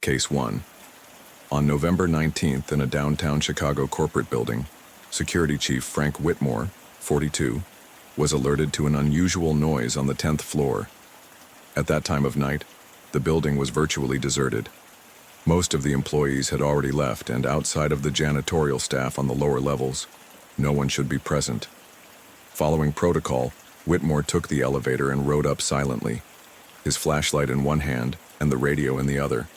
Case 1. On November 19th in a downtown Chicago corporate building, Security Chief Frank Whitmore, 42, was alerted to an unusual noise on the 10th floor. At that time of night, the building was virtually deserted. Most of the employees had already left, and outside of the janitorial staff on the lower levels, no one should be present. Following protocol, Whitmore took the elevator and rode up silently, his flashlight in one hand and the radio in the other.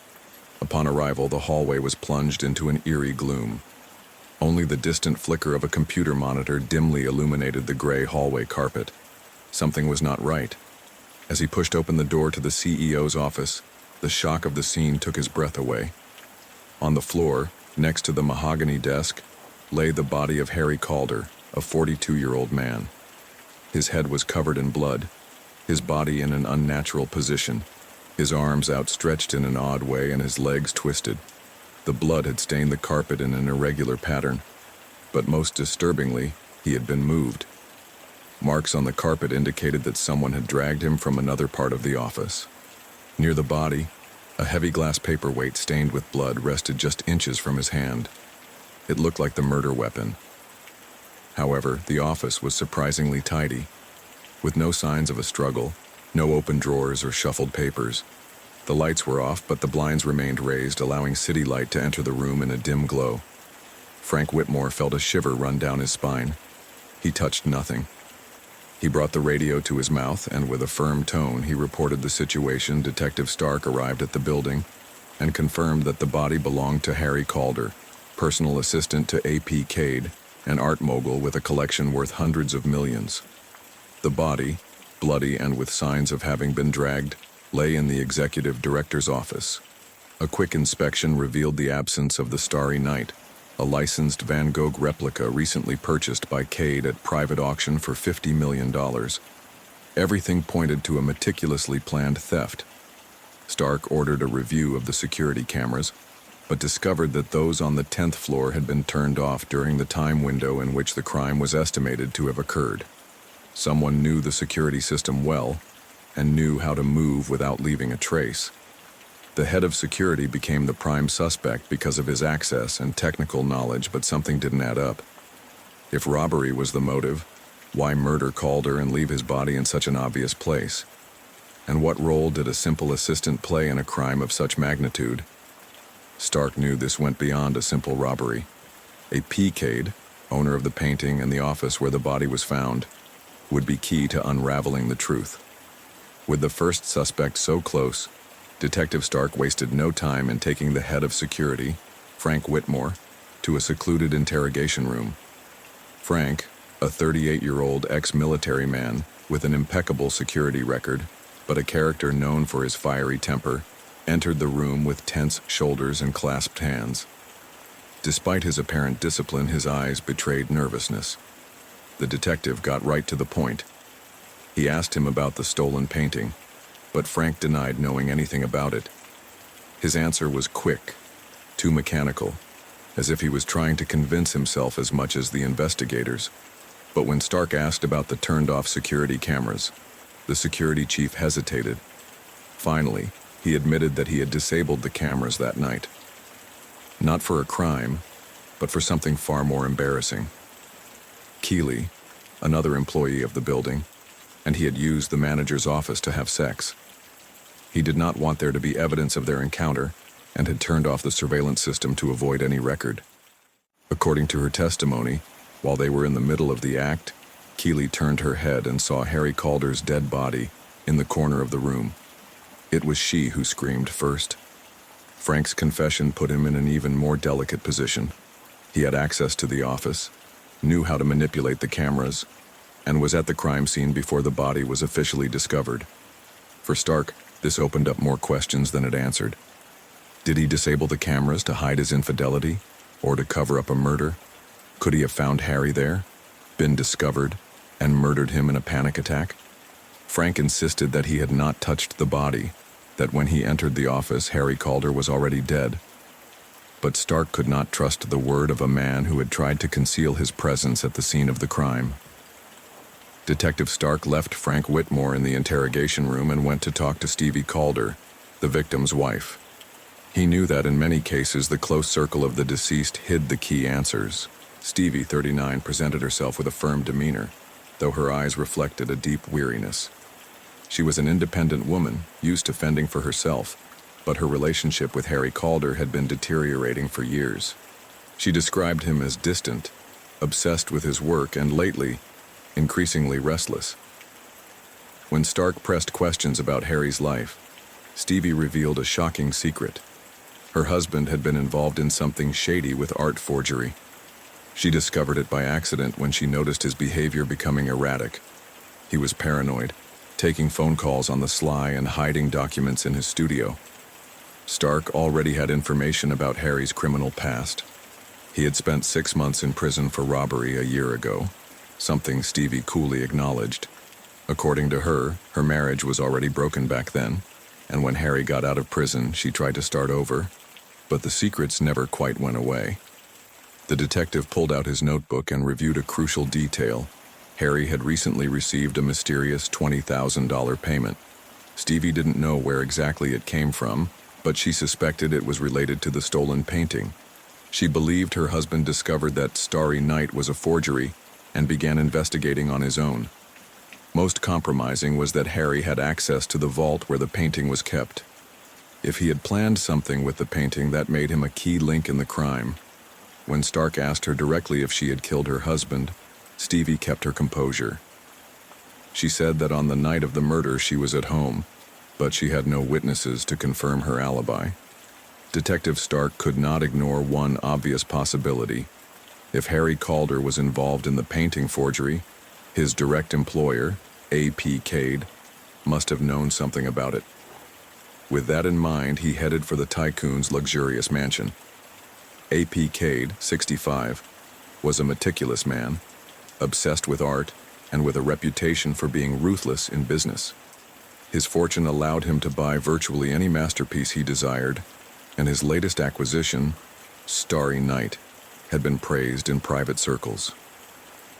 Upon arrival, the hallway was plunged into an eerie gloom. Only the distant flicker of a computer monitor dimly illuminated the gray hallway carpet. Something was not right. As he pushed open the door to the CEO's office, the shock of the scene took his breath away. On the floor, next to the mahogany desk, lay the body of Harry Calder, a 42-year-old man. His head was covered in blood, his body in an unnatural position, his arms outstretched in an odd way and his legs twisted. The blood had stained the carpet in an irregular pattern, but most disturbingly, he had been moved. Marks on the carpet indicated that someone had dragged him from another part of the office. Near the body, a heavy glass paperweight stained with blood rested just inches from his hand. It looked like the murder weapon. However, the office was surprisingly tidy, with no signs of a struggle, no open drawers or shuffled papers. The lights were off, but the blinds remained raised, allowing city light to enter the room in a dim glow. Frank Whitmore felt a shiver run down his spine. He touched nothing. He brought the radio to his mouth, and with a firm tone, he reported the situation. Detective Stark arrived at the building and confirmed that the body belonged to Harry Calder, personal assistant to A.P. Cade, an art mogul with a collection worth hundreds of millions. The body, bloody and with signs of having been dragged, lay in the executive director's office. A quick inspection revealed the absence of the Starry Night, a licensed Van Gogh replica recently purchased by Cade at private auction for $50 million. Everything pointed to a meticulously planned theft. Stark ordered a review of the security cameras, but discovered that those on the 10th floor had been turned off during the time window in which the crime was estimated to have occurred. Someone knew the security system well and knew how to move without leaving a trace. The head of security became the prime suspect because of his access and technical knowledge, but something didn't add up. If robbery was the motive, why murder Calder and leave his body in such an obvious place? And what role did a simple assistant play in a crime of such magnitude? Stark knew this went beyond a simple robbery. A.P. Cade, owner of the painting and the office where the body was found, would be key to unraveling the truth. With the first suspect so close, Detective Stark wasted no time in taking the head of security, Frank Whitmore, to a secluded interrogation room. Frank, a 38-year-old ex-military man with an impeccable security record, but a character known for his fiery temper, entered the room with tense shoulders and clasped hands. Despite his apparent discipline, his eyes betrayed nervousness. The detective got right to the point. He asked him about the stolen painting, but Frank denied knowing anything about it. His answer was quick, too mechanical, as if he was trying to convince himself as much as the investigators. But when Stark asked about the turned-off security cameras, the security chief hesitated. Finally, he admitted that he had disabled the cameras that night. Not for a crime, but for something far more embarrassing. Keeley, another employee of the building, and he had used the manager's office to have sex. He did not want there to be evidence of their encounter and had turned off the surveillance system to avoid any record. According to her testimony, while they were in the middle of the act, Keeley turned her head and saw Harry Calder's dead body in the corner of the room. It was she who screamed first. Frank's confession put him in an even more delicate position. He had access to the office, knew how to manipulate the cameras, and was at the crime scene before the body was officially discovered. For Stark, this opened up more questions than it answered. Did he disable the cameras to hide his infidelity, or to cover up a murder? Could he have found Harry there, been discovered, and murdered him in a panic attack? Frank insisted that he had not touched the body, that when he entered the office, Harry Calder was already dead. But Stark could not trust the word of a man who had tried to conceal his presence at the scene of the crime. Detective Stark left Frank Whitmore in the interrogation room and went to talk to Stevie Calder, the victim's wife. He knew that in many cases the close circle of the deceased hid the key answers. Stevie, 39, presented herself with a firm demeanor, though her eyes reflected a deep weariness. She was an independent woman, used to fending for herself, but her relationship with Harry Calder had been deteriorating for years. She described him as distant, obsessed with his work, and lately, increasingly restless. When Stark pressed questions about Harry's life, Stevie revealed a shocking secret. Her husband had been involved in something shady with art forgery. She discovered it by accident when she noticed his behavior becoming erratic. He was paranoid, taking phone calls on the sly and hiding documents in his studio. Stark already had information about Harry's criminal past. He had spent 6 months in prison for robbery a year ago, something Stevie coolly acknowledged. According to her, her marriage was already broken back then, and when Harry got out of prison, she tried to start over, but the secrets never quite went away. The detective pulled out his notebook and reviewed a crucial detail. Harry had recently received a mysterious $20,000 payment. Stevie didn't know where exactly it came from, but she suspected it was related to the stolen painting. She believed her husband discovered that Starry Night was a forgery and began investigating on his own. Most compromising was that Harry had access to the vault where the painting was kept. If he had planned something with the painting, that made him a key link in the crime. When Stark asked her directly if she had killed her husband, Stevie kept her composure. She said that on the night of the murder she was at home, but she had no witnesses to confirm her alibi. Detective Stark could not ignore one obvious possibility. If Harry Calder was involved in the painting forgery, his direct employer, A.P. Cade, must have known something about it. With that in mind, he headed for the tycoon's luxurious mansion. A.P. Cade, 65, was a meticulous man, obsessed with art, and with a reputation for being ruthless in business. His fortune allowed him to buy virtually any masterpiece he desired, and his latest acquisition, Starry Night, had been praised in private circles.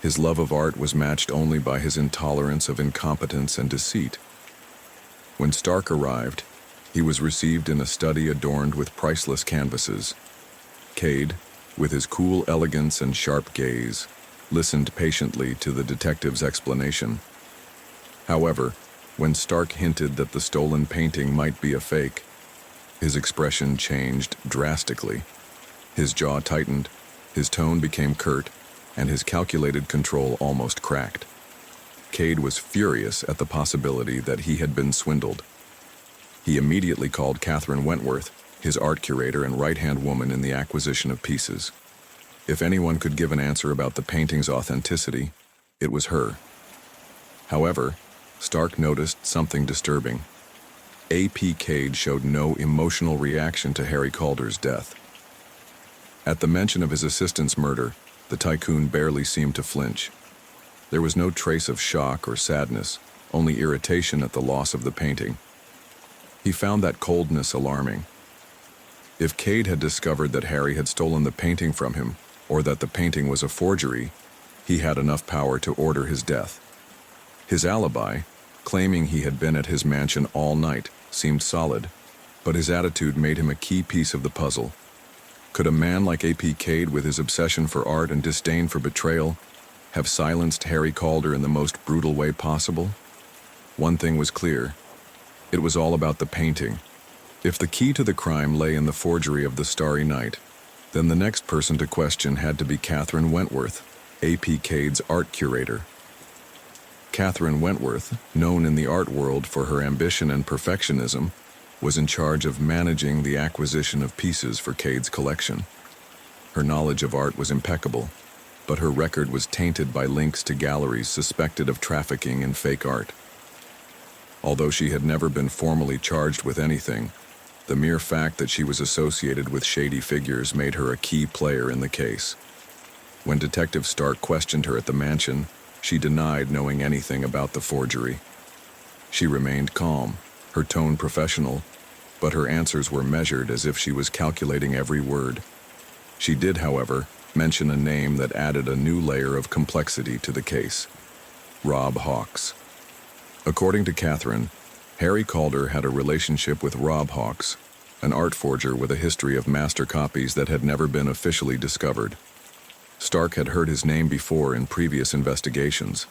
His love of art was matched only by his intolerance of incompetence and deceit. When Stark arrived, he was received in a study adorned with priceless canvases. Cade, with his cool elegance and sharp gaze, listened patiently to the detective's explanation. However, when Stark hinted that the stolen painting might be a fake, his expression changed drastically. His jaw tightened, his tone became curt, and his calculated control almost cracked. Cade was furious at the possibility that he had been swindled. He immediately called Catherine Wentworth, his art curator and right-hand woman in the acquisition of pieces. If anyone could give an answer about the painting's authenticity, it was her. However, Stark noticed something disturbing. A.P. Cade showed no emotional reaction to Harry Calder's death. At the mention of his assistant's murder, the tycoon barely seemed to flinch. There was no trace of shock or sadness, only irritation at the loss of the painting. He found that coldness alarming. If Cade had discovered that Harry had stolen the painting from him, or that the painting was a forgery, he had enough power to order his death. His alibi, claiming he had been at his mansion all night, seemed solid, but his attitude made him a key piece of the puzzle. Could a man like A.P. Cade, with his obsession for art and disdain for betrayal, have silenced Harry Calder in the most brutal way possible? One thing was clear. It was all about the painting. If the key to the crime lay in the forgery of the Starry Night, then the next person to question had to be Catherine Wentworth, A.P. Cade's art curator. Catherine Wentworth, known in the art world for her ambition and perfectionism, was in charge of managing the acquisition of pieces for Cade's collection. Her knowledge of art was impeccable, but her record was tainted by links to galleries suspected of trafficking in fake art. Although she had never been formally charged with anything, the mere fact that she was associated with shady figures made her a key player in the case. When Detective Stark questioned her at the mansion, she denied knowing anything about the forgery. She remained calm, her tone professional, but her answers were measured as if she was calculating every word. She did, however, mention a name that added a new layer of complexity to the case: Rob Hawks. According to Catherine, Harry Calder had a relationship with Rob Hawks, an art forger with a history of master copies that had never been officially discovered. Stark had heard his name before in previous investigations.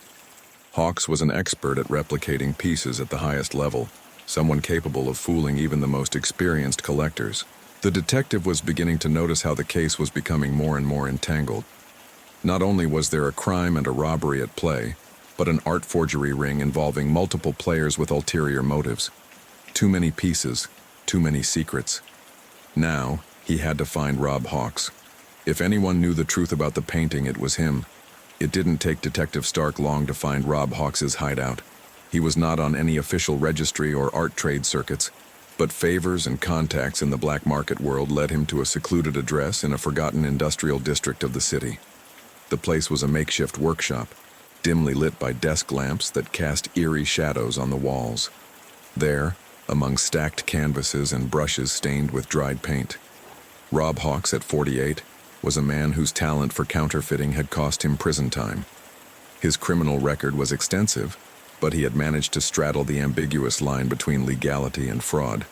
Hawks was an expert at replicating pieces at the highest level, someone capable of fooling even the most experienced collectors. The detective was beginning to notice how the case was becoming more and more entangled. Not only was there a crime and a robbery at play, but an art forgery ring involving multiple players with ulterior motives. Too many pieces, too many secrets. Now, he had to find Rob Hawks. If anyone knew the truth about the painting, it was him. It didn't take Detective Stark long to find Rob Hawks's hideout. He was not on any official registry or art trade circuits, but favors and contacts in the black market world led him to a secluded address in a forgotten industrial district of the city. The place was a makeshift workshop, dimly lit by desk lamps that cast eerie shadows on the walls. There, among stacked canvases and brushes stained with dried paint, Rob Hawks, at 48, was a man whose talent for counterfeiting had cost him prison time. His criminal record was extensive, but he had managed to straddle the ambiguous line between legality and fraud.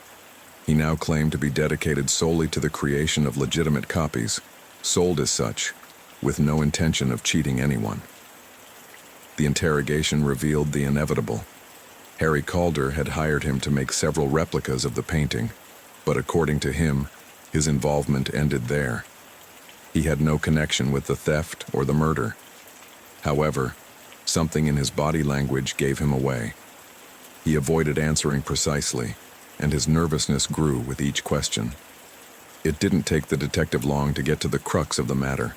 He now claimed to be dedicated solely to the creation of legitimate copies, sold as such, with no intention of cheating anyone. The interrogation revealed the inevitable. Harry Calder had hired him to make several replicas of the painting, but according to him, his involvement ended there. He had no connection with the theft or the murder. However, something in his body language gave him away. He avoided answering precisely, and his nervousness grew with each question. It didn't take the detective long to get to the crux of the matter.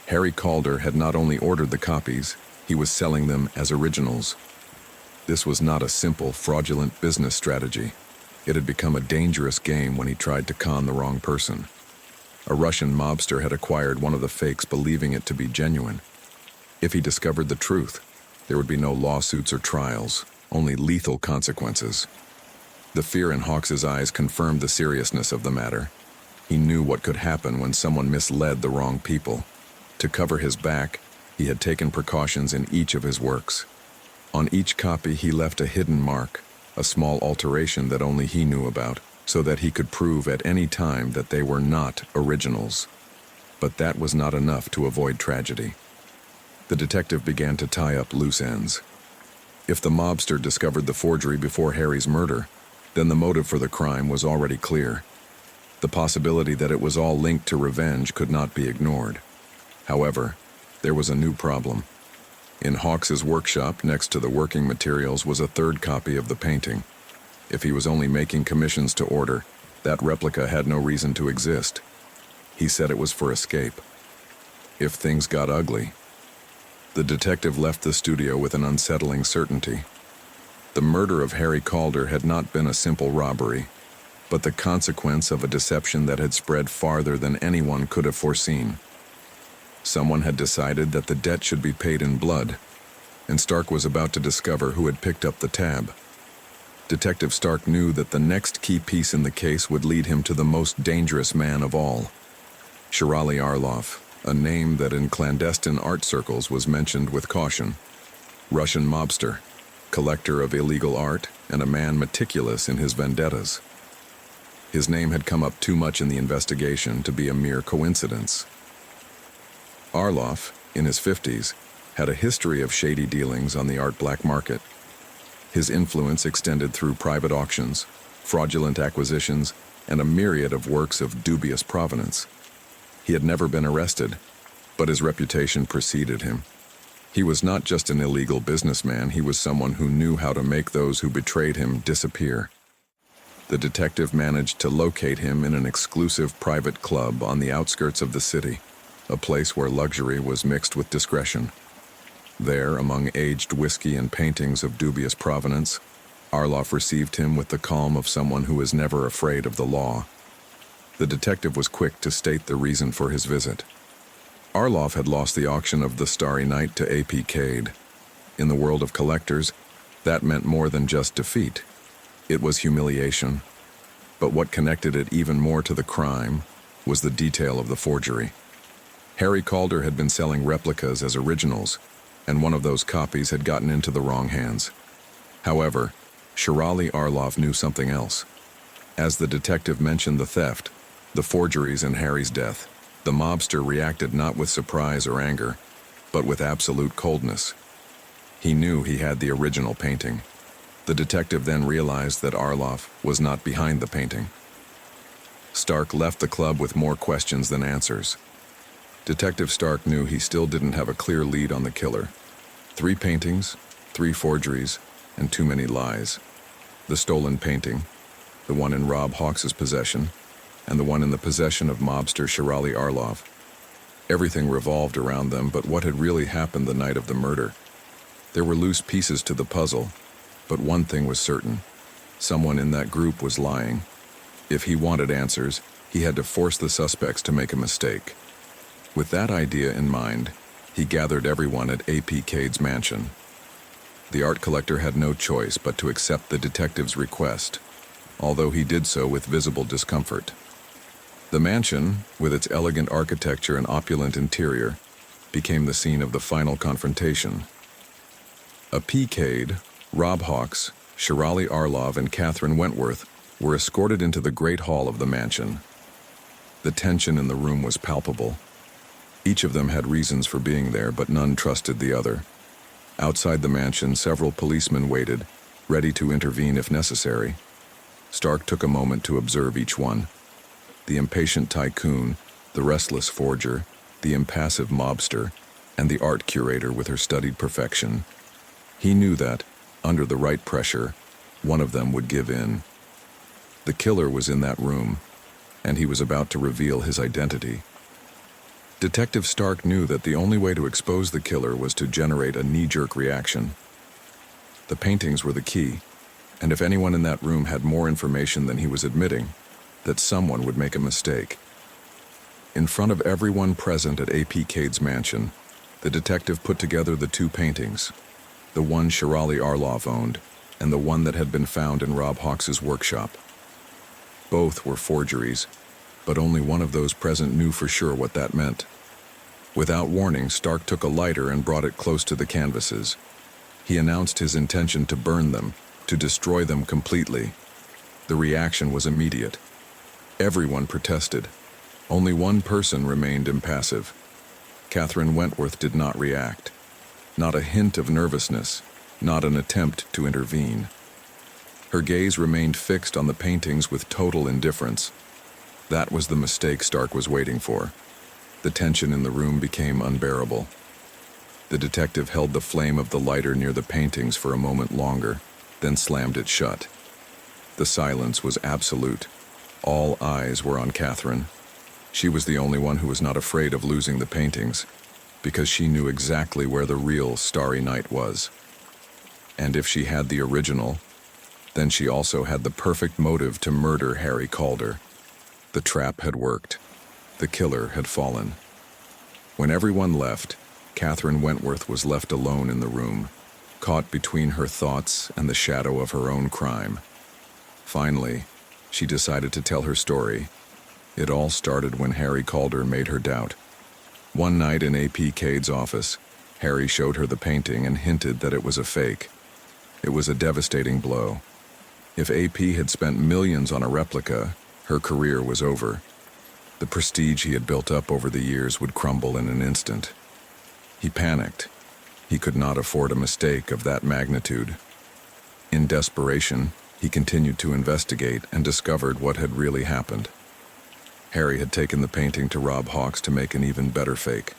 Harry Calder had not only ordered the copies, he was selling them as originals. This was not a simple, fraudulent business strategy. It had become a dangerous game when he tried to con the wrong person. A Russian mobster had acquired one of the fakes, believing it to be genuine. If he discovered the truth, there would be no lawsuits or trials, only lethal consequences. The fear in Hawks's eyes confirmed the seriousness of the matter. He knew what could happen when someone misled the wrong people. To cover his back, he had taken precautions in each of his works. On each copy, he left a hidden mark, a small alteration that only he knew about, so that he could prove at any time that they were not originals. But that was not enough to avoid tragedy. The detective began to tie up loose ends. If the mobster discovered the forgery before Harry's murder, then the motive for the crime was already clear. The possibility that it was all linked to revenge could not be ignored. However, there was a new problem. In Hawks's workshop, next to the working materials, was a third copy of the painting. If he was only making commissions to order, that replica had no reason to exist. He said it was for escape. If things got ugly, the detective left the studio with an unsettling certainty. The murder of Harry Calder had not been a simple robbery, but the consequence of a deception that had spread farther than anyone could have foreseen. Someone had decided that the debt should be paid in blood, and Stark was about to discover who had picked up the tab. Detective Stark knew that the next key piece in the case would lead him to the most dangerous man of all. Shirali Arlov, a name that in clandestine art circles was mentioned with caution. Russian mobster, collector of illegal art, and a man meticulous in his vendettas. His name had come up too much in the investigation to be a mere coincidence. Arlov, in his 50s, had a history of shady dealings on the art black market. His influence extended through private auctions, fraudulent acquisitions, and a myriad of works of dubious provenance. He had never been arrested, but his reputation preceded him. He was not just an illegal businessman, he was someone who knew how to make those who betrayed him disappear. The detective managed to locate him in an exclusive private club on the outskirts of the city, a place where luxury was mixed with discretion. There, among aged whiskey and paintings of dubious provenance, Arlov received him with the calm of someone who is never afraid of the law. The detective was quick to state the reason for his visit. Arlov had lost the auction of the Starry Night to A.P. Cade. In the world of collectors, that meant more than just defeat. It was humiliation. But what connected it even more to the crime was the detail of the forgery. Harry Calder had been selling replicas as originals, and one of those copies had gotten into the wrong hands. However, Shirali Arlov knew something else. As the detective mentioned the theft, the forgeries, and Harry's death, the mobster reacted not with surprise or anger, but with absolute coldness. He knew he had the original painting. The detective then realized that Arloff was not behind the painting. Stark left the club with more questions than answers. Detective Stark knew he still didn't have a clear lead on the killer. 3 paintings, 3 forgeries, and too many lies. The stolen painting, the one in Rob Hawks's possession, and the one in the possession of mobster Shirali Arlov. Everything revolved around them, but what had really happened the night of the murder? There were loose pieces to the puzzle, but one thing was certain. Someone in that group was lying. If he wanted answers, he had to force the suspects to make a mistake. With that idea in mind, he gathered everyone at A.P. Cade's mansion. The art collector had no choice but to accept the detective's request, although he did so with visible discomfort. The mansion, with its elegant architecture and opulent interior, became the scene of the final confrontation. A.P. Cade, Rob Hawks, Shirali Arlov, and Catherine Wentworth were escorted into the great hall of the mansion. The tension in the room was palpable. Each of them had reasons for being there, but none trusted the other. Outside the mansion, several policemen waited, ready to intervene if necessary. Stark took a moment to observe each one. The impatient tycoon, the restless forger, the impassive mobster, and the art curator with her studied perfection. He knew that, under the right pressure, one of them would give in. The killer was in that room, and he was about to reveal his identity. Detective Stark knew that the only way to expose the killer was to generate a knee-jerk reaction. The paintings were the key, and if anyone in that room had more information than he was admitting, that someone would make a mistake. In front of everyone present at A.P. Cade's mansion, the detective put together the 2 paintings, the one Shirali Arlov owned, and the one that had been found in Rob Hawks's workshop. Both were forgeries, but only one of those present knew for sure what that meant. Without warning, Stark took a lighter and brought it close to the canvases. He announced his intention to burn them, to destroy them completely. The reaction was immediate. Everyone protested. Only one person remained impassive. Catherine Wentworth did not react. Not a hint of nervousness, not an attempt to intervene. Her gaze remained fixed on the paintings with total indifference. That was the mistake Stark was waiting for. The tension in the room became unbearable. The detective held the flame of the lighter near the paintings for a moment longer, then slammed it shut. The silence was absolute. All eyes were on Catherine. She was the only one who was not afraid of losing the paintings, because she knew exactly where the real Starry Night was. And if she had the original, then she also had the perfect motive to murder Harry Calder. The trap had worked. The killer had fallen. When everyone left, Catherine Wentworth was left alone in the room, caught between her thoughts and the shadow of her own crime. Finally, she decided to tell her story. It all started when Harry Calder made her doubt. One night in A.P. Cade's office, Harry showed her the painting and hinted that it was a fake. It was a devastating blow. If A.P. had spent millions on a replica, her career was over. The prestige he had built up over the years would crumble in an instant. He panicked. He could not afford a mistake of that magnitude. In desperation, he continued to investigate and discovered what had really happened. Harry had taken the painting to Rob Hawks to make an even better fake.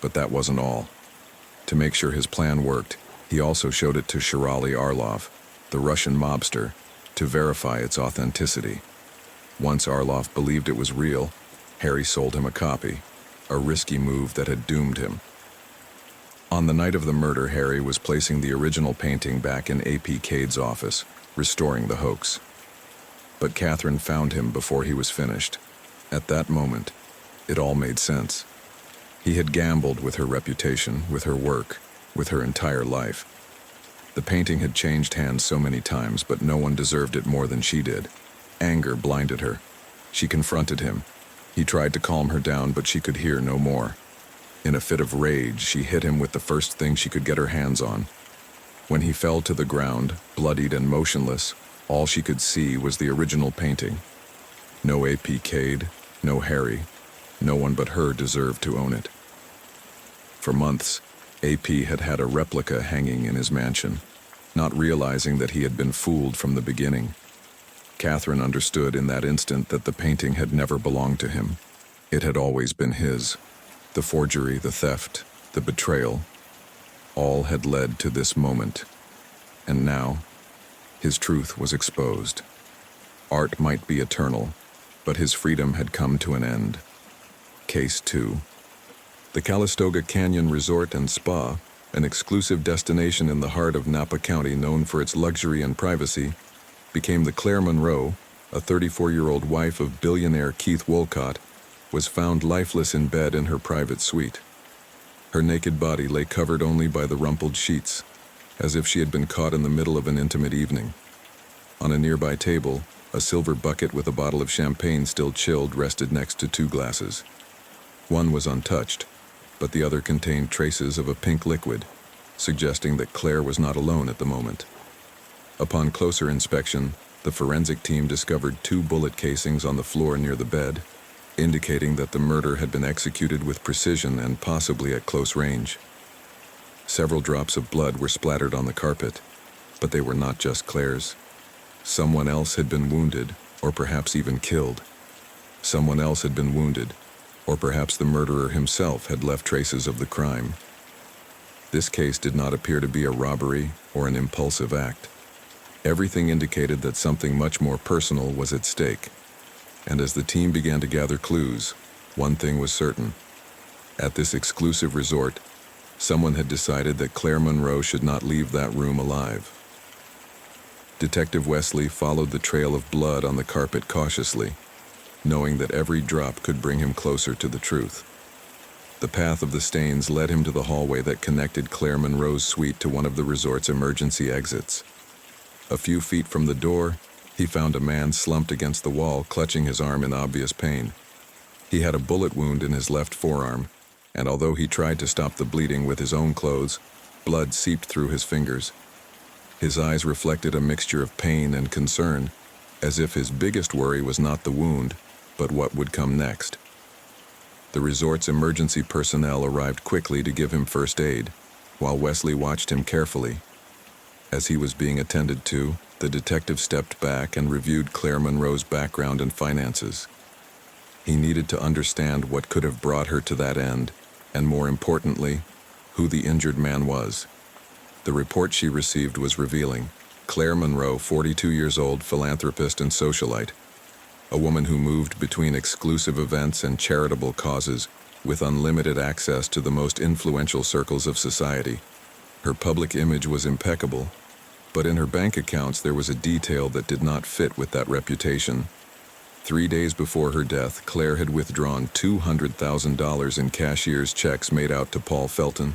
But that wasn't all. To make sure his plan worked, he also showed it to Shirali Arlov, the Russian mobster, to verify its authenticity. Once Arlov believed it was real, Harry sold him a copy, a risky move that had doomed him. On the night of the murder, Harry was placing the original painting back in A.P. Cade's office, restoring the hoax. But Catherine found him before he was finished. At that moment, it all made sense. He had gambled with her reputation, with her work, with her entire life. The painting had changed hands so many times, but no one deserved it more than she did. Anger blinded her. She confronted him. He tried to calm her down, but she could hear no more. In a fit of rage, she hit him with the first thing she could get her hands on. When he fell to the ground, bloodied and motionless, All she could see was the original painting. No AP Cade, no Harry, no one but her deserved to own it. For months, AP had had a replica hanging in his mansion, not realizing that he had been fooled from the beginning. Catherine understood in that instant that the painting had never belonged to him. It had always been his. The forgery, the theft, the betrayal, all had led to this moment. And now, his truth was exposed. Art might be eternal, but his freedom had come to an end. Case 2. The Calistoga Canyon Resort and Spa, an exclusive destination in the heart of Napa County known for its luxury and privacy, became the Claire Monroe, a 34-year-old wife of billionaire Keith Wolcott, was found lifeless in bed in her private suite. Her naked body lay covered only by the rumpled sheets, as if she had been caught in the middle of an intimate evening. On a nearby table, a silver bucket with a bottle of champagne still chilled rested next to 2 glasses. One was untouched, but the other contained traces of a pink liquid, suggesting that Claire was not alone at the moment. Upon closer inspection, the forensic team discovered 2 bullet casings on the floor near the bed, indicating that the murder had been executed with precision and possibly at close range. Several drops of blood were splattered on the carpet, but they were not just Claire's. Someone else had been wounded, or perhaps even killed. Someone else had been wounded, or perhaps the murderer himself had left traces of the crime. This case did not appear to be a robbery or an impulsive act. Everything indicated that something much more personal was at stake. And as the team began to gather clues, one thing was certain. At this exclusive resort, someone had decided that Claire Monroe should not leave that room alive. Detective Wesley followed the trail of blood on the carpet cautiously, knowing that every drop could bring him closer to the truth. The path of the stains led him to the hallway that connected Claire Monroe's suite to one of the resort's emergency exits. A few feet from the door, he found a man slumped against the wall, clutching his arm in obvious pain. He had a bullet wound in his left forearm, and although he tried to stop the bleeding with his own clothes, blood seeped through his fingers. His eyes reflected a mixture of pain and concern, as if his biggest worry was not the wound, but what would come next. The resort's emergency personnel arrived quickly to give him first aid, while Wesley watched him carefully. As he was being attended to, the detective stepped back and reviewed Claire Monroe's background and finances. He needed to understand what could have brought her to that end, and more importantly, who the injured man was. The report she received was revealing. Claire Monroe, 42 years old, philanthropist and socialite, a woman who moved between exclusive events and charitable causes with unlimited access to the most influential circles of society. Her public image was impeccable, but in her bank accounts there was a detail that did not fit with that reputation. 3 days before her death, Claire had withdrawn $200,000 in cashier's checks made out to Paul Felton,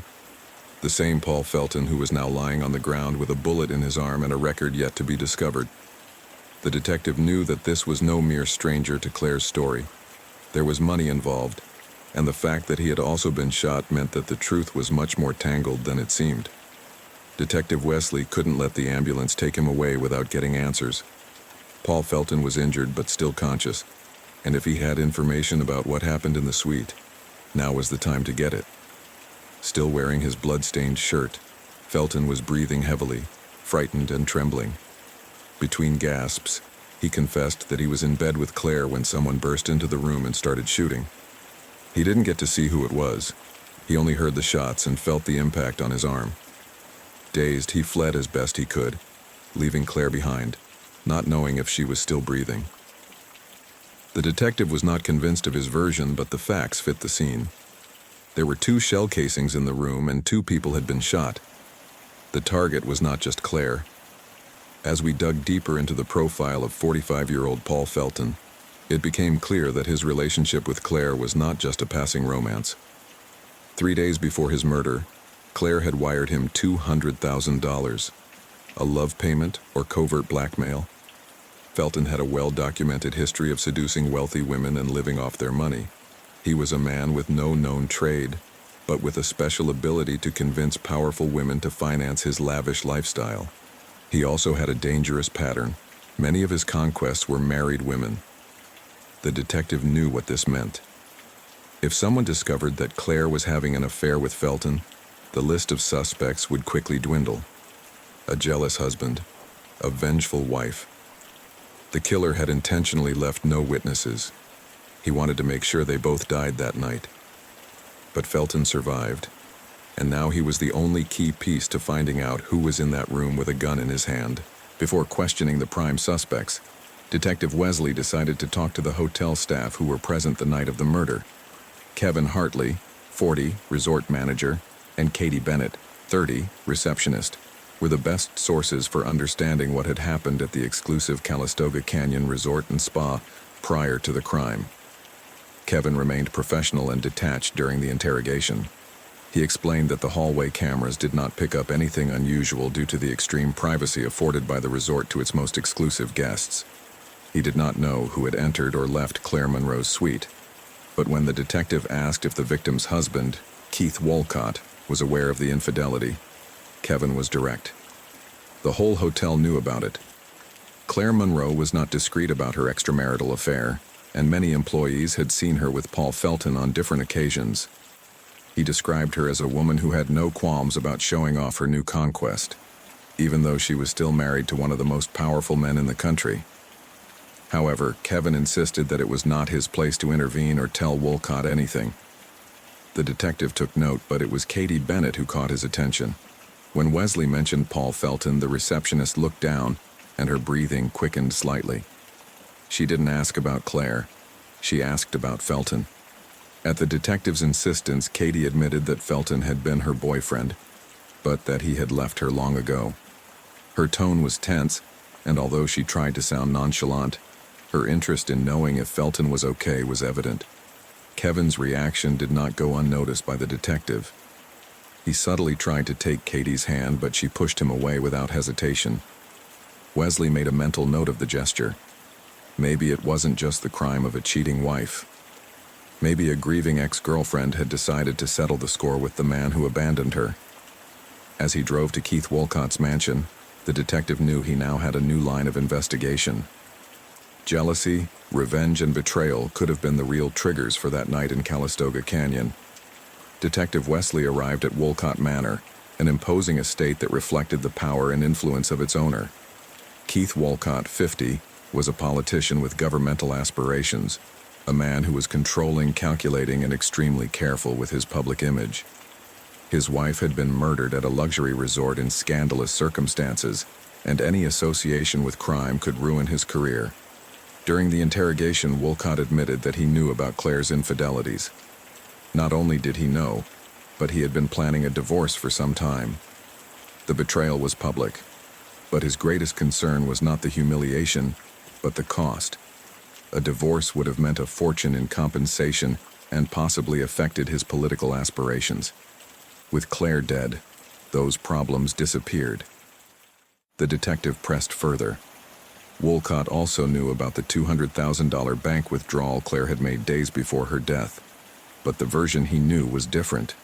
the same Paul Felton who was now lying on the ground with a bullet in his arm and a record yet to be discovered. The detective knew that this was no mere stranger to Claire's story. There was money involved, and the fact that he had also been shot meant that the truth was much more tangled than it seemed. Detective Wesley couldn't let the ambulance take him away without getting answers. Paul Felton was injured but still conscious, and if he had information about what happened in the suite, now was the time to get it. Still wearing his blood-stained shirt, Felton was breathing heavily, frightened and trembling. Between gasps, he confessed that he was in bed with Claire when someone burst into the room and started shooting. He didn't get to see who it was. He only heard the shots and felt the impact on his arm. Dazed, he fled as best he could, leaving Claire behind, not knowing if she was still breathing. The detective was not convinced of his version, but the facts fit the scene. There were 2 shell casings in the room and 2 people had been shot. The target was not just Claire. As we dug deeper into the profile of 45-year-old Paul Felton, it became clear that his relationship with Claire was not just a passing romance. 3 days before his murder, Claire had wired him $200,000, a love payment or covert blackmail. Felton had a well-documented history of seducing wealthy women and living off their money. He was a man with no known trade, but with a special ability to convince powerful women to finance his lavish lifestyle. He also had a dangerous pattern, Many of his conquests were married women. The detective knew what this meant. If someone discovered that Claire was having an affair with Felton, the list of suspects would quickly dwindle. A jealous husband, a vengeful wife. The killer had intentionally left no witnesses. He wanted to make sure they both died that night. But Felton survived, and now he was the only key piece to finding out who was in that room with a gun in his hand. Before questioning the prime suspects, Detective Wesley decided to talk to the hotel staff who were present the night of the murder. Kevin Hartley, 40, resort manager, and Katie Bennett, 30, receptionist, were the best sources for understanding what had happened at the exclusive Calistoga Canyon Resort and Spa prior to the crime. Kevin remained professional and detached during the interrogation. He explained that the hallway cameras did not pick up anything unusual due to the extreme privacy afforded by the resort to its most exclusive guests. He did not know who had entered or left Claire Monroe's suite, but when the detective asked if the victim's husband, Keith Wolcott, was aware of the infidelity, Kevin was direct. The whole hotel knew about it. Claire Monroe was not discreet about her extramarital affair, and many employees had seen her with Paul Felton on different occasions. He described her as a woman who had no qualms about showing off her new conquest, even though she was still married to one of the most powerful men in the country. However, Kevin insisted that it was not his place to intervene or tell Wolcott anything. The detective took note, but it was Katie Bennett who caught his attention. When Wesley mentioned Paul Felton, the receptionist looked down, and her breathing quickened slightly. She didn't ask about Claire. She asked about Felton. At the detective's insistence, Katie admitted that Felton had been her boyfriend, but that he had left her long ago. Her tone was tense, and although she tried to sound nonchalant, her interest in knowing if Felton was okay was evident. Kevin's reaction did not go unnoticed by the detective. He subtly tried to take Katie's hand, but she pushed him away without hesitation. Wesley made a mental note of the gesture. Maybe it wasn't just the crime of a cheating wife. Maybe a grieving ex-girlfriend had decided to settle the score with the man who abandoned her. As he drove to Keith Wolcott's mansion, the detective knew he now had a new line of investigation. Jealousy, revenge, and betrayal could have been the real triggers for that night in Calistoga Canyon. Detective Wesley arrived at Wolcott Manor, an imposing estate that reflected the power and influence of its owner. Keith Wolcott, 50, was a politician with governmental aspirations, a man who was controlling, calculating, and extremely careful with his public image. His wife had been murdered at a luxury resort in scandalous circumstances, and any association with crime could ruin his career. During the interrogation, Wolcott admitted that he knew about Claire's infidelities. Not only did he know, but he had been planning a divorce for some time. The betrayal was public, but his greatest concern was not the humiliation, but the cost. A divorce would have meant a fortune in compensation and possibly affected his political aspirations. With Claire dead, those problems disappeared. The detective pressed further. Wolcott also knew about the $200,000 bank withdrawal Claire had made days before her death, but the version he knew was different.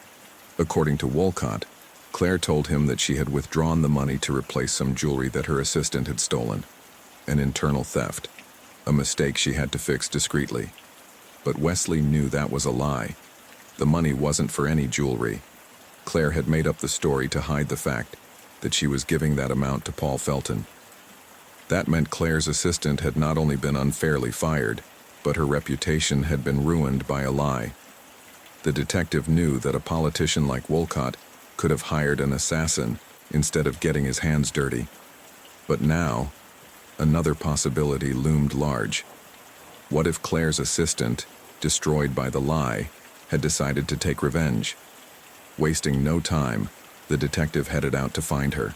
According to Wolcott, Claire told him that she had withdrawn the money to replace some jewelry that her assistant had stolen. An internal theft, a mistake she had to fix discreetly. But Wesley knew that was a lie. The money wasn't for any jewelry. Claire had made up the story to hide the fact that she was giving that amount to Paul Felton. That meant Claire's assistant had not only been unfairly fired, but her reputation had been ruined by a lie. The detective knew that a politician like Wolcott could have hired an assassin instead of getting his hands dirty. But now, another possibility loomed large. What if Claire's assistant, destroyed by the lie, had decided to take revenge? Wasting no time, the detective headed out to find her.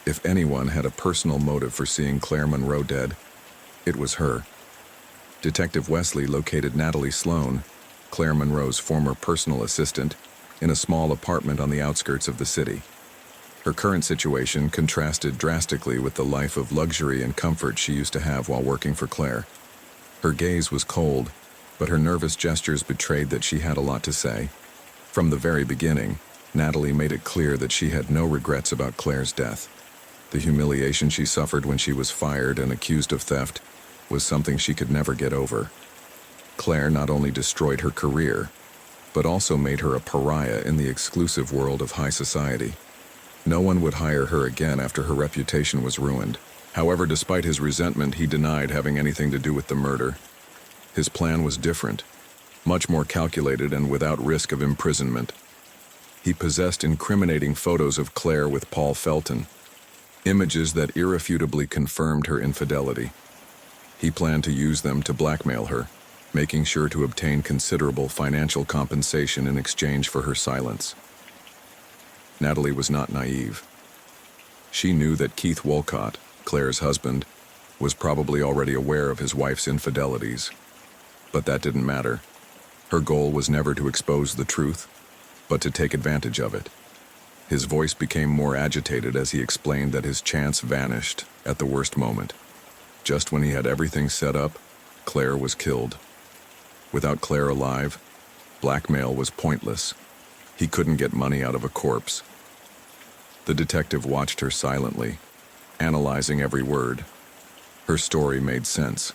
If anyone had a personal motive for seeing Claire Monroe dead, it was her. Detective Wesley located Natalie Sloan, Claire Monroe's former personal assistant, in a small apartment on the outskirts of the city. Her current situation contrasted drastically with the life of luxury and comfort she used to have while working for Claire. Her gaze was cold, but her nervous gestures betrayed that she had a lot to say. From the very beginning, Natalie made it clear that she had no regrets about Claire's death. The humiliation she suffered when she was fired and accused of theft was something she could never get over. Claire not only destroyed her career, but also made her a pariah in the exclusive world of high society. No one would hire her again after her reputation was ruined. However, despite his resentment, he denied having anything to do with the murder. His plan was different, much more calculated and without risk of imprisonment. He possessed incriminating photos of Claire with Paul Felton, images that irrefutably confirmed her infidelity. He planned to use them to blackmail her, making sure to obtain considerable financial compensation in exchange for her silence. Natalie was not naive. She knew that Keith Wolcott, Claire's husband, was probably already aware of his wife's infidelities. But that didn't matter. Her goal was never to expose the truth, but to take advantage of it. His voice became more agitated as he explained that his chance vanished at the worst moment. Just when he had everything set up, Claire was killed. Without Claire alive, blackmail was pointless. He couldn't get money out of a corpse. The detective watched her silently, analyzing every word. Her story made sense.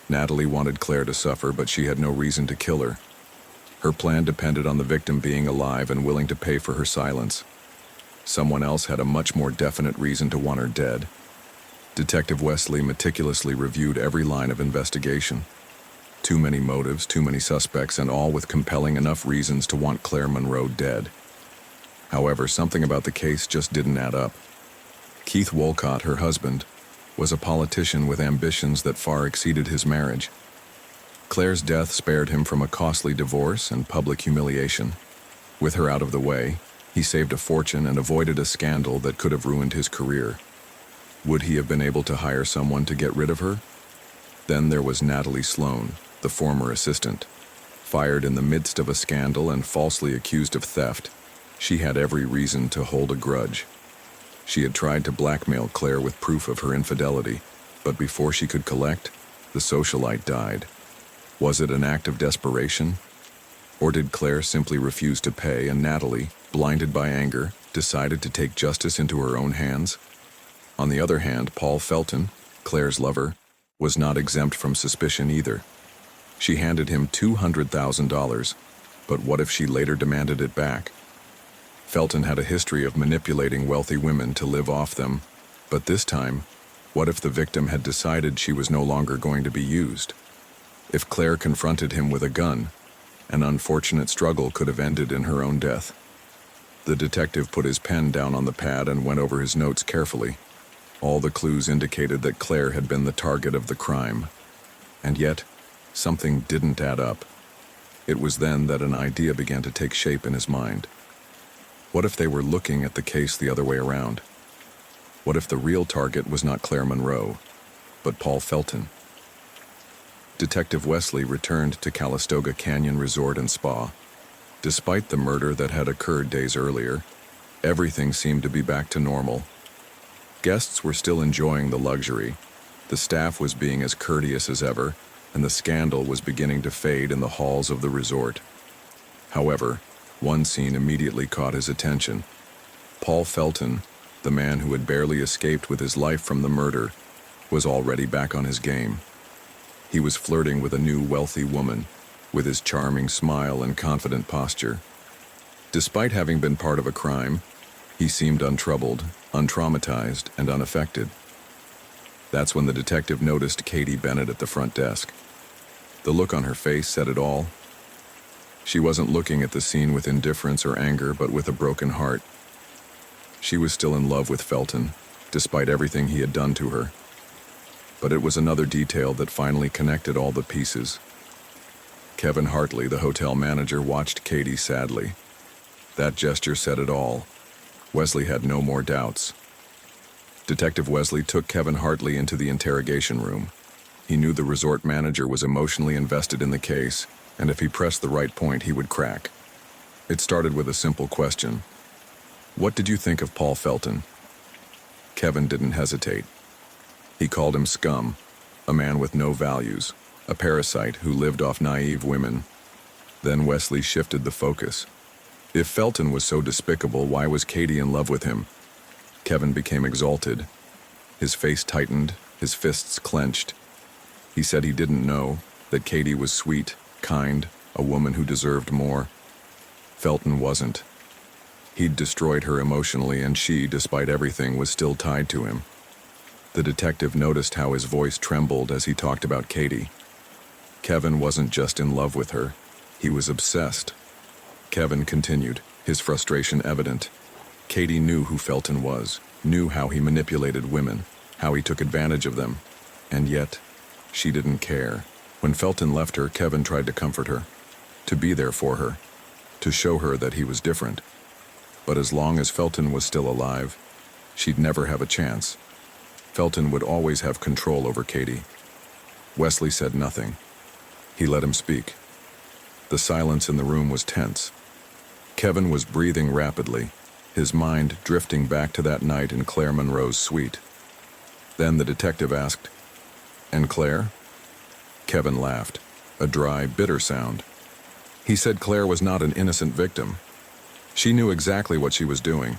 Natalie wanted Claire to suffer, but she had no reason to kill her. Her plan depended on the victim being alive and willing to pay for her silence. Someone else had a much more definite reason to want her dead. Detective Wesley meticulously reviewed every line of investigation. Too many motives, too many suspects, and all with compelling enough reasons to want Claire Monroe dead. However, something about the case just didn't add up. Keith Wolcott, her husband, was a politician with ambitions that far exceeded his marriage. Claire's death spared him from a costly divorce and public humiliation. With her out of the way, he saved a fortune and avoided a scandal that could have ruined his career. Would he have been able to hire someone to get rid of her? Then there was Natalie Sloan, the former assistant. Fired in the midst of a scandal and falsely accused of theft, she had every reason to hold a grudge. She had tried to blackmail Claire with proof of her infidelity, but before she could collect, the socialite died. Was it an act of desperation? Or did Claire simply refuse to pay and Natalie, blinded by anger, decided to take justice into her own hands? On the other hand, Paul Felton, Claire's lover, was not exempt from suspicion either. She handed him $200,000, but what if she later demanded it back? Felton had a history of manipulating wealthy women to live off them, but this time, what if the victim had decided she was no longer going to be used? If Claire confronted him with a gun, an unfortunate struggle could have ended in her own death. The detective put his pen down on the pad and went over his notes carefully. All the clues indicated that Claire had been the target of the crime. And yet, something didn't add up. It was then that an idea began to take shape in his mind. What if they were looking at the case the other way around? What if the real target was not Claire Monroe, but Paul Felton? Detective Wesley returned to Calistoga Canyon Resort and Spa. Despite the murder that had occurred days earlier, everything seemed to be back to normal. Guests were still enjoying the luxury, the staff was being as courteous as ever, and the scandal was beginning to fade in the halls of the resort. However, one scene immediately caught his attention. Paul Felton, the man who had barely escaped with his life from the murder, was already back on his game. He was flirting with a new wealthy woman, with his charming smile and confident posture. Despite having been part of a crime, he seemed untroubled, untraumatized, and unaffected. That's when the detective noticed Katie Bennett at the front desk. The look on her face said it all. She wasn't looking at the scene with indifference or anger, but with a broken heart. She was still in love with Felton, despite everything he had done to her. But it was another detail that finally connected all the pieces. Kevin Hartley, the hotel manager, watched Katie sadly. That gesture said it all. Wesley had no more doubts. Detective Wesley took Kevin Hartley into the interrogation room. He knew the resort manager was emotionally invested in the case, and if he pressed the right point, he would crack. It started with a simple question. What did you think of Paul Felton? Kevin didn't hesitate. He called him scum, a man with no values, a parasite who lived off naive women. Then Wesley shifted the focus. If Felton was so despicable, why was Katie in love with him? Kevin became exalted. His face tightened, his fists clenched. He said he didn't know that Katie was sweet, kind, a woman who deserved more. Felton wasn't. He'd destroyed her emotionally, and she, despite everything, was still tied to him. The detective noticed how his voice trembled as he talked about Katie. Kevin wasn't just in love with her, he was obsessed. Kevin continued, his frustration evident. Katie knew who Felton was, knew how he manipulated women, how he took advantage of them, and yet, she didn't care. When Felton left her, Kevin tried to comfort her, to be there for her, to show her that he was different. But as long as Felton was still alive, she'd never have a chance. Felton would always have control over Katie. Wesley said nothing. He let him speak. The silence in the room was tense. Kevin was breathing rapidly, his mind drifting back to that night in Claire Monroe's suite. Then the detective asked, "And Claire?" Kevin laughed, a dry, bitter sound. He said Claire was not an innocent victim. She knew exactly what she was doing.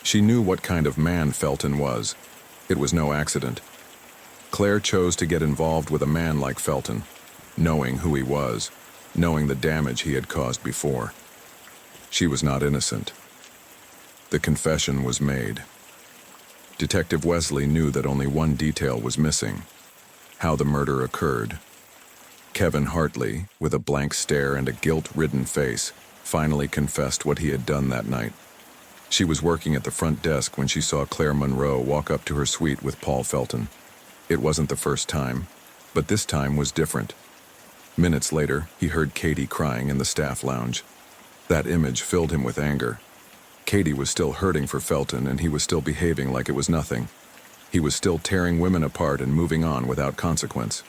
She knew what kind of man Felton was. It was no accident. Claire chose to get involved with a man like Felton, knowing who he was, knowing the damage he had caused before. She was not innocent. The confession was made. Detective Wesley knew that only one detail was missing: how the murder occurred. Kevin Hartley, with a blank stare and a guilt-ridden face, finally confessed what he had done that night. She was working at the front desk when she saw Claire Monroe walk up to her suite with Paul Felton. It wasn't the first time, but this time was different. Minutes later, he heard Katie crying in the staff lounge. That image filled him with anger. Katie was still hurting for Felton, and he was still behaving like it was nothing. He was still tearing women apart and moving on without consequence.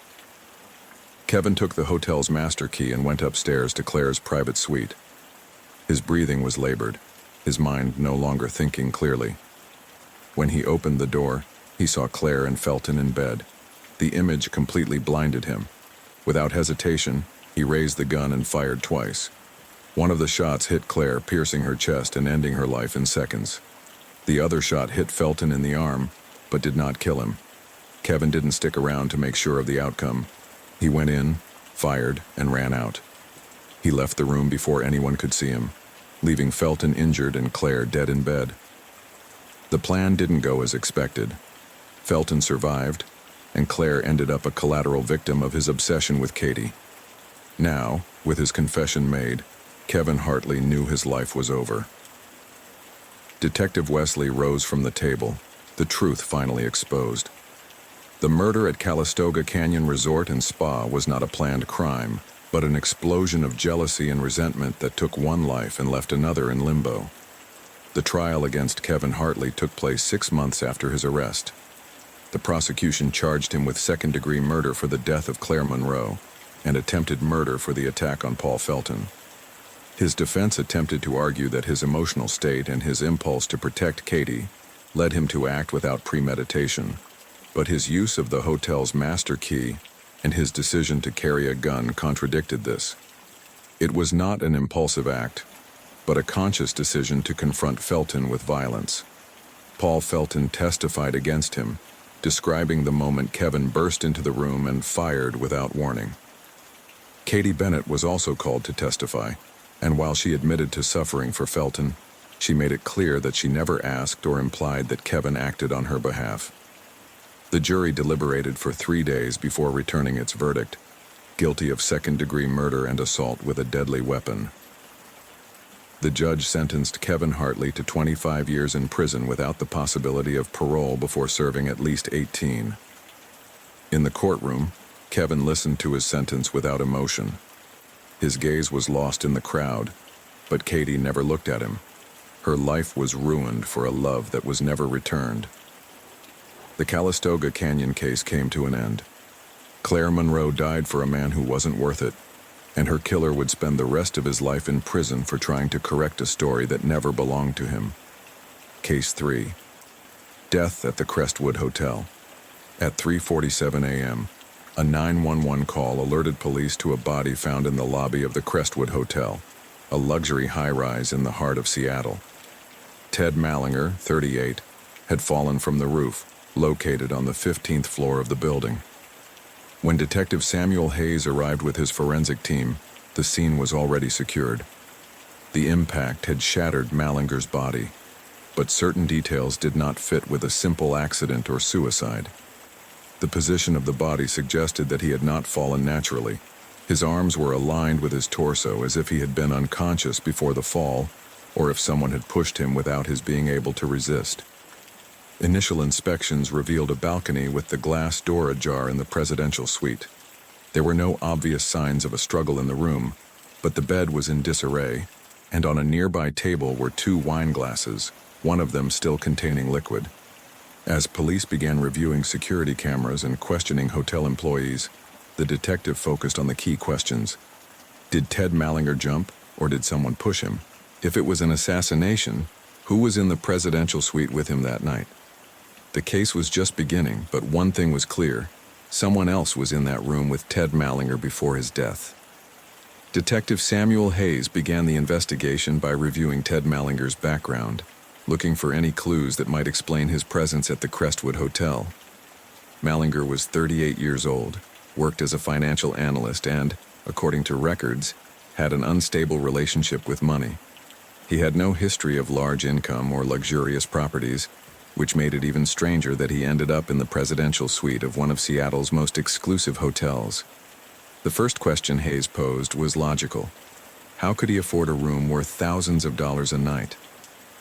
Kevin took the hotel's master key and went upstairs to Claire's private suite. His breathing was labored, his mind no longer thinking clearly. When he opened the door, he saw Claire and Felton in bed. The image completely blinded him. Without hesitation, he raised the gun and fired twice. One of the shots hit Claire, piercing her chest and ending her life in seconds. The other shot hit Felton in the arm, but did not kill him. Kevin didn't stick around to make sure of the outcome. He went in, fired, and ran out. He left the room before anyone could see him, leaving Felton injured and Claire dead in bed. The plan didn't go as expected. Felton survived, and Claire ended up a collateral victim of his obsession with Katie. Now, with his confession made, Kevin Hartley knew his life was over. Detective Wesley rose from the table, the truth finally exposed. The murder at Calistoga Canyon Resort and Spa was not a planned crime, but an explosion of jealousy and resentment that took one life and left another in limbo. The trial against Kevin Hartley took place 6 months after his arrest. The prosecution charged him with second-degree murder for the death of Claire Monroe and attempted murder for the attack on Paul Felton. His defense attempted to argue that his emotional state and his impulse to protect Katie led him to act without premeditation, but his use of the hotel's master key and his decision to carry a gun contradicted this. It was not an impulsive act, but a conscious decision to confront Felton with violence. Paul Felton testified against him, describing the moment Kevin burst into the room and fired without warning. Katie Bennett was also called to testify, and while she admitted to suffering for Felton, she made it clear that she never asked or implied that Kevin acted on her behalf. The jury deliberated for 3 days before returning its verdict: guilty of second-degree murder and assault with a deadly weapon. The judge sentenced Kevin Hartley to 25 years in prison without the possibility of parole before serving at least 18. In the courtroom, Kevin listened to his sentence without emotion. His gaze was lost in the crowd, but Katie never looked at him. Her life was ruined for a love that was never returned. The Calistoga Canyon case came to an end. Claire Monroe died for a man who wasn't worth it, and her killer would spend the rest of his life in prison for trying to correct a story that never belonged to him. Case 3. Death at the Crestwood Hotel. At 3:47 a.m., a 911 call alerted police to a body found in the lobby of the Crestwood Hotel, a luxury high-rise in the heart of Seattle. Ted Mallinger, 38, had fallen from the roof, located on the 15th floor of the building. When Detective Samuel Hayes arrived with his forensic team, the scene was already secured. The impact had shattered Mallinger's body, but certain details did not fit with a simple accident or suicide. The position of the body suggested that he had not fallen naturally. His arms were aligned with his torso as if he had been unconscious before the fall, or if someone had pushed him without his being able to resist. Initial inspections revealed a balcony with the glass door ajar in the presidential suite. There were no obvious signs of a struggle in the room, but the bed was in disarray, and on a nearby table were 2 wine glasses, one of them still containing liquid. As police began reviewing security cameras and questioning hotel employees, the detective focused on the key questions. Did Ted Mallinger jump, or did someone push him? If it was an assassination, who was in the presidential suite with him that night? The case was just beginning, but one thing was clear. Someone else was in that room with Ted Mallinger before his death. Detective Samuel Hayes began the investigation by reviewing Ted Mallinger's background, looking for any clues that might explain his presence at the Crestwood Hotel. Mallinger was 38 years old, worked as a financial analyst and, according to records, had an unstable relationship with money. He had no history of large income or luxurious properties, which made it even stranger that he ended up in the presidential suite of one of Seattle's most exclusive hotels. The first question Hayes posed was logical. How could he afford a room worth thousands of dollars a night?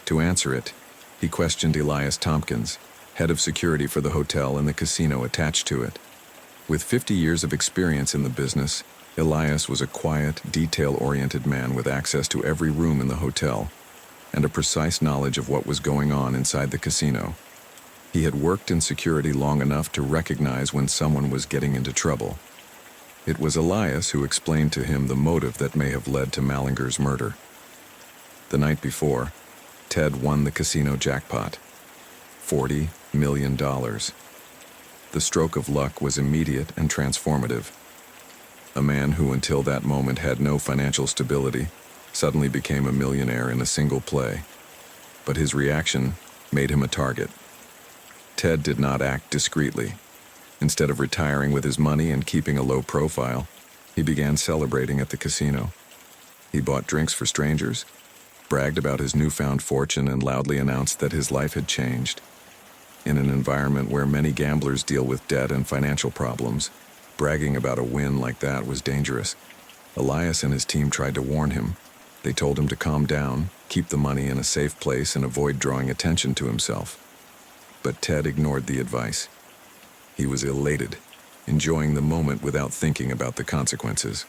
To answer it, he questioned Elias Tompkins, head of security for the hotel and the casino attached to it. With 50 years of experience in the business, Elias was a quiet, detail-oriented man with access to every room in the hotel and a precise knowledge of what was going on inside the casino. He had worked in security long enough to recognize when someone was getting into trouble. It was Elias who explained to him the motive that may have led to Mallinger's murder. The night before, Ted won the casino jackpot. $40 million. The stroke of luck was immediate and transformative. A man who until that moment had no financial stability suddenly became a millionaire in a single play. But his reaction made him a target. Ted did not act discreetly. Instead of retiring with his money and keeping a low profile, he began celebrating at the casino. He bought drinks for strangers, bragged about his newfound fortune, and loudly announced that his life had changed. In an environment where many gamblers deal with debt and financial problems, bragging about a win like that was dangerous. Elias and his team tried to warn him. They told him to calm down, keep the money in a safe place, and avoid drawing attention to himself. But Ted ignored the advice. He was elated, enjoying the moment without thinking about the consequences.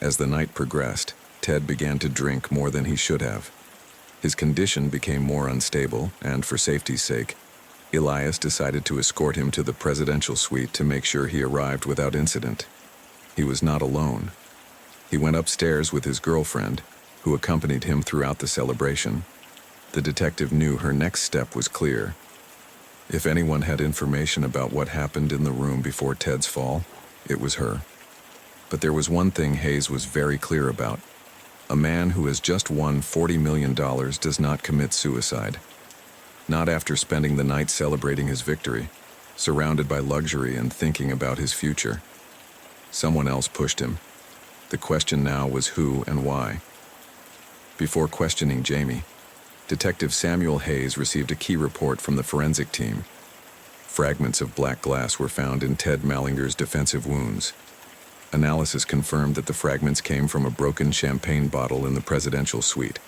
As the night progressed, Ted began to drink more than he should have. His condition became more unstable, and for safety's sake, Elias decided to escort him to the presidential suite to make sure he arrived without incident. He was not alone. He went upstairs with his girlfriend, who accompanied him throughout the celebration. The detective knew her next step was clear. If anyone had information about what happened in the room before Ted's fall, it was her. But there was one thing Hayes was very clear about. A man who has just won $40 million does not commit suicide. Not after spending the night celebrating his victory, surrounded by luxury and thinking about his future. Someone else pushed him. The question now was who and why. Before questioning Jamie, Detective Samuel Hayes received a key report from the forensic team. Fragments of black glass were found in Ted Mallinger's defensive wounds. Analysis confirmed that the fragments came from a broken champagne bottle in the presidential suite.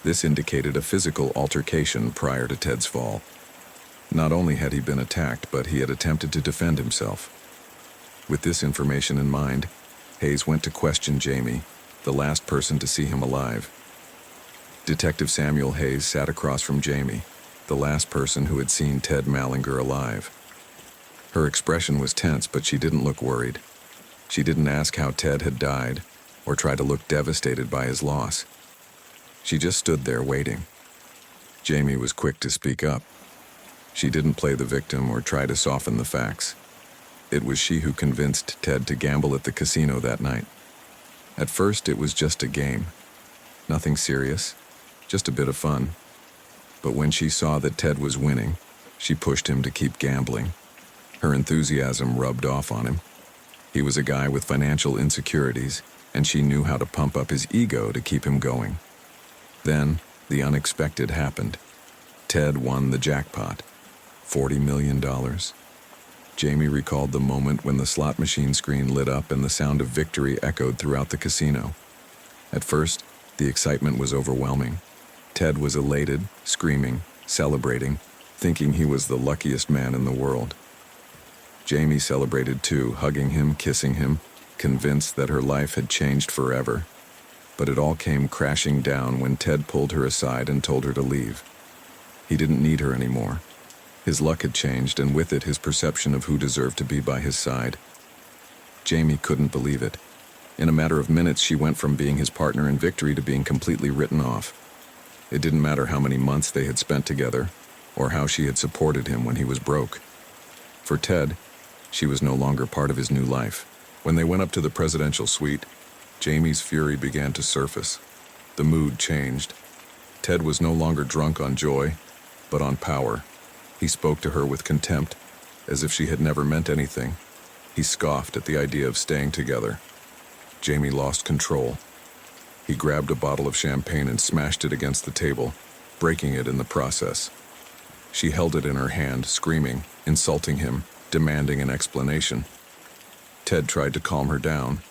This indicated a physical altercation prior to Ted's fall. Not only had he been attacked, but he had attempted to defend himself. With this information in mind, Hayes went to question Jamie, the last person to see him alive. Detective Samuel Hayes sat across from Jamie, the last person who had seen Ted Mallinger alive. Her expression was tense, but she didn't look worried. She didn't ask how Ted had died, or try to look devastated by his loss. She just stood there waiting. Jamie was quick to speak up. She didn't play the victim or try to soften the facts. It was she who convinced Ted to gamble at the casino that night. At first, it was just a game. Nothing serious, just a bit of fun. But when she saw that Ted was winning, she pushed him to keep gambling. Her enthusiasm rubbed off on him. He was a guy with financial insecurities, and she knew how to pump up his ego to keep him going. Then, the unexpected happened. Ted won the jackpot. $40 million. Jamie recalled the moment when the slot machine screen lit up and the sound of victory echoed throughout the casino. At first, the excitement was overwhelming. Ted was elated, screaming, celebrating, thinking he was the luckiest man in the world. Jamie celebrated too, hugging him, kissing him, convinced that her life had changed forever. But it all came crashing down when Ted pulled her aside and told her to leave. He didn't need her anymore. His luck had changed, and with it his perception of who deserved to be by his side. Jamie couldn't believe it. In a matter of minutes, she went from being his partner in victory to being completely written off. It didn't matter how many months they had spent together, or how she had supported him when he was broke. For Ted, she was no longer part of his new life. When they went up to the presidential suite, Jamie's fury began to surface. The mood changed. Ted was no longer drunk on joy, but on power. He spoke to her with contempt, as if she had never meant anything. He scoffed at the idea of staying together. Jamie lost control. He grabbed a bottle of champagne and smashed it against the table, breaking it in the process. She held it in her hand, screaming, insulting him, demanding an explanation. Ted tried to calm her down,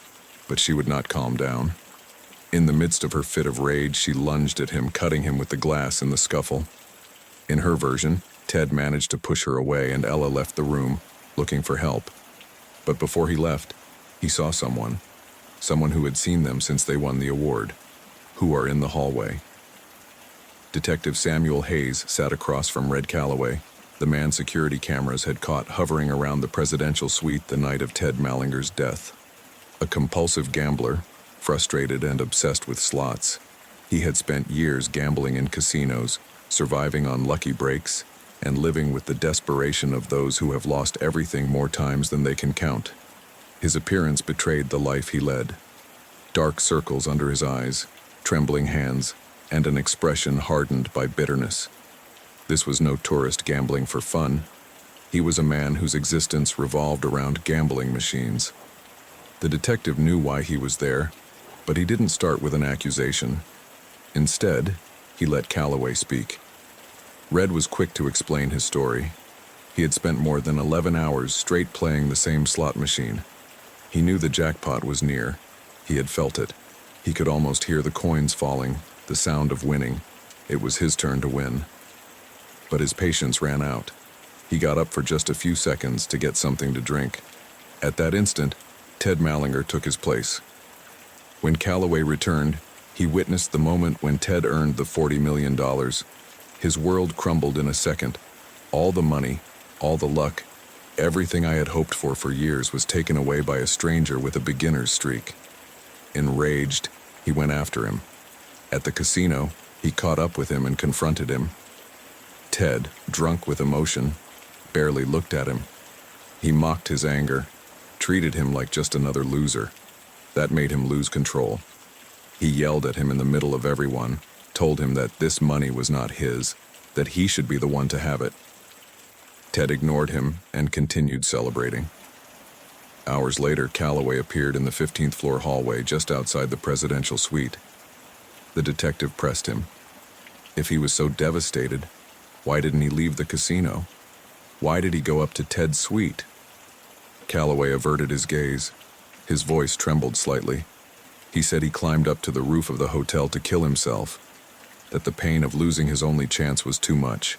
but she would not calm down. In the midst of her fit of rage, she lunged at him, cutting him with the glass in the scuffle. In her version, Ted managed to push her away and Ella left the room, looking for help. But before he left, he saw someone who had seen them since they won the award, who are in the hallway. Detective Samuel Hayes sat across from Red Calloway, the man security cameras had caught hovering around the presidential suite the night of Ted Mallinger's death. A compulsive gambler, frustrated and obsessed with slots, he had spent years gambling in casinos, surviving on lucky breaks, and living with the desperation of those who have lost everything more times than they can count. His appearance betrayed the life he led. Dark circles under his eyes, trembling hands, and an expression hardened by bitterness. This was no tourist gambling for fun. He was a man whose existence revolved around gambling machines. The detective knew why he was there, but he didn't start with an accusation. Instead, he let Calloway speak. Red was quick to explain his story. He had spent more than 11 hours straight playing the same slot machine. He knew the jackpot was near. He had felt it. He could almost hear the coins falling, the sound of winning. It was his turn to win. But his patience ran out. He got up for just a few seconds to get something to drink. At that instant, Ted Mallinger took his place. When Calloway returned, he witnessed the moment when Ted earned the $40 million. His world crumbled in a second. All the money, all the luck, everything I had hoped for years was taken away by a stranger with a beginner's streak. Enraged, he went after him. At the casino, he caught up with him and confronted him. Ted, drunk with emotion, barely looked at him. He mocked his anger, treated him like just another loser. That made him lose control. He yelled at him in the middle of everyone, told him that this money was not his, that he should be the one to have it. Ted ignored him and continued celebrating. Hours later, Calloway appeared in the 15th floor hallway just outside the presidential suite. The detective pressed him. If he was so devastated, why didn't he leave the casino? Why did he go up to Ted's suite? Calloway averted his gaze. His voice trembled slightly. He said he climbed up to the roof of the hotel to kill himself, that the pain of losing his only chance was too much.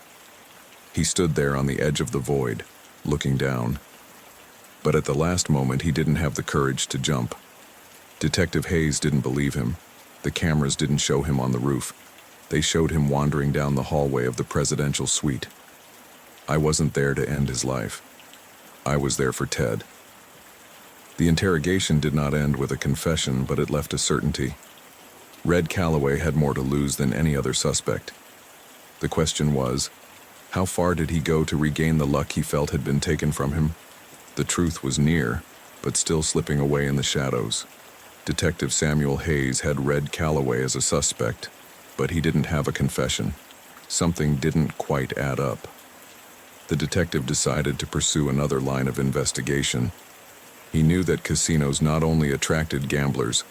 He stood there on the edge of the void, looking down. But at the last moment, he didn't have the courage to jump. Detective Hayes didn't believe him. The cameras didn't show him on the roof. They showed him wandering down the hallway of the presidential suite. I wasn't there to end his life. I was there for Ted. The interrogation did not end with a confession, but it left a certainty. Red Calloway had more to lose than any other suspect. The question was, how far did he go to regain the luck he felt had been taken from him? The truth was near, but still slipping away in the shadows. Detective Samuel Hayes had Red Calloway as a suspect, but he didn't have a confession. something didn't quite add up. The detective decided to pursue another line of investigation. He knew that casinos not only attracted gamblers,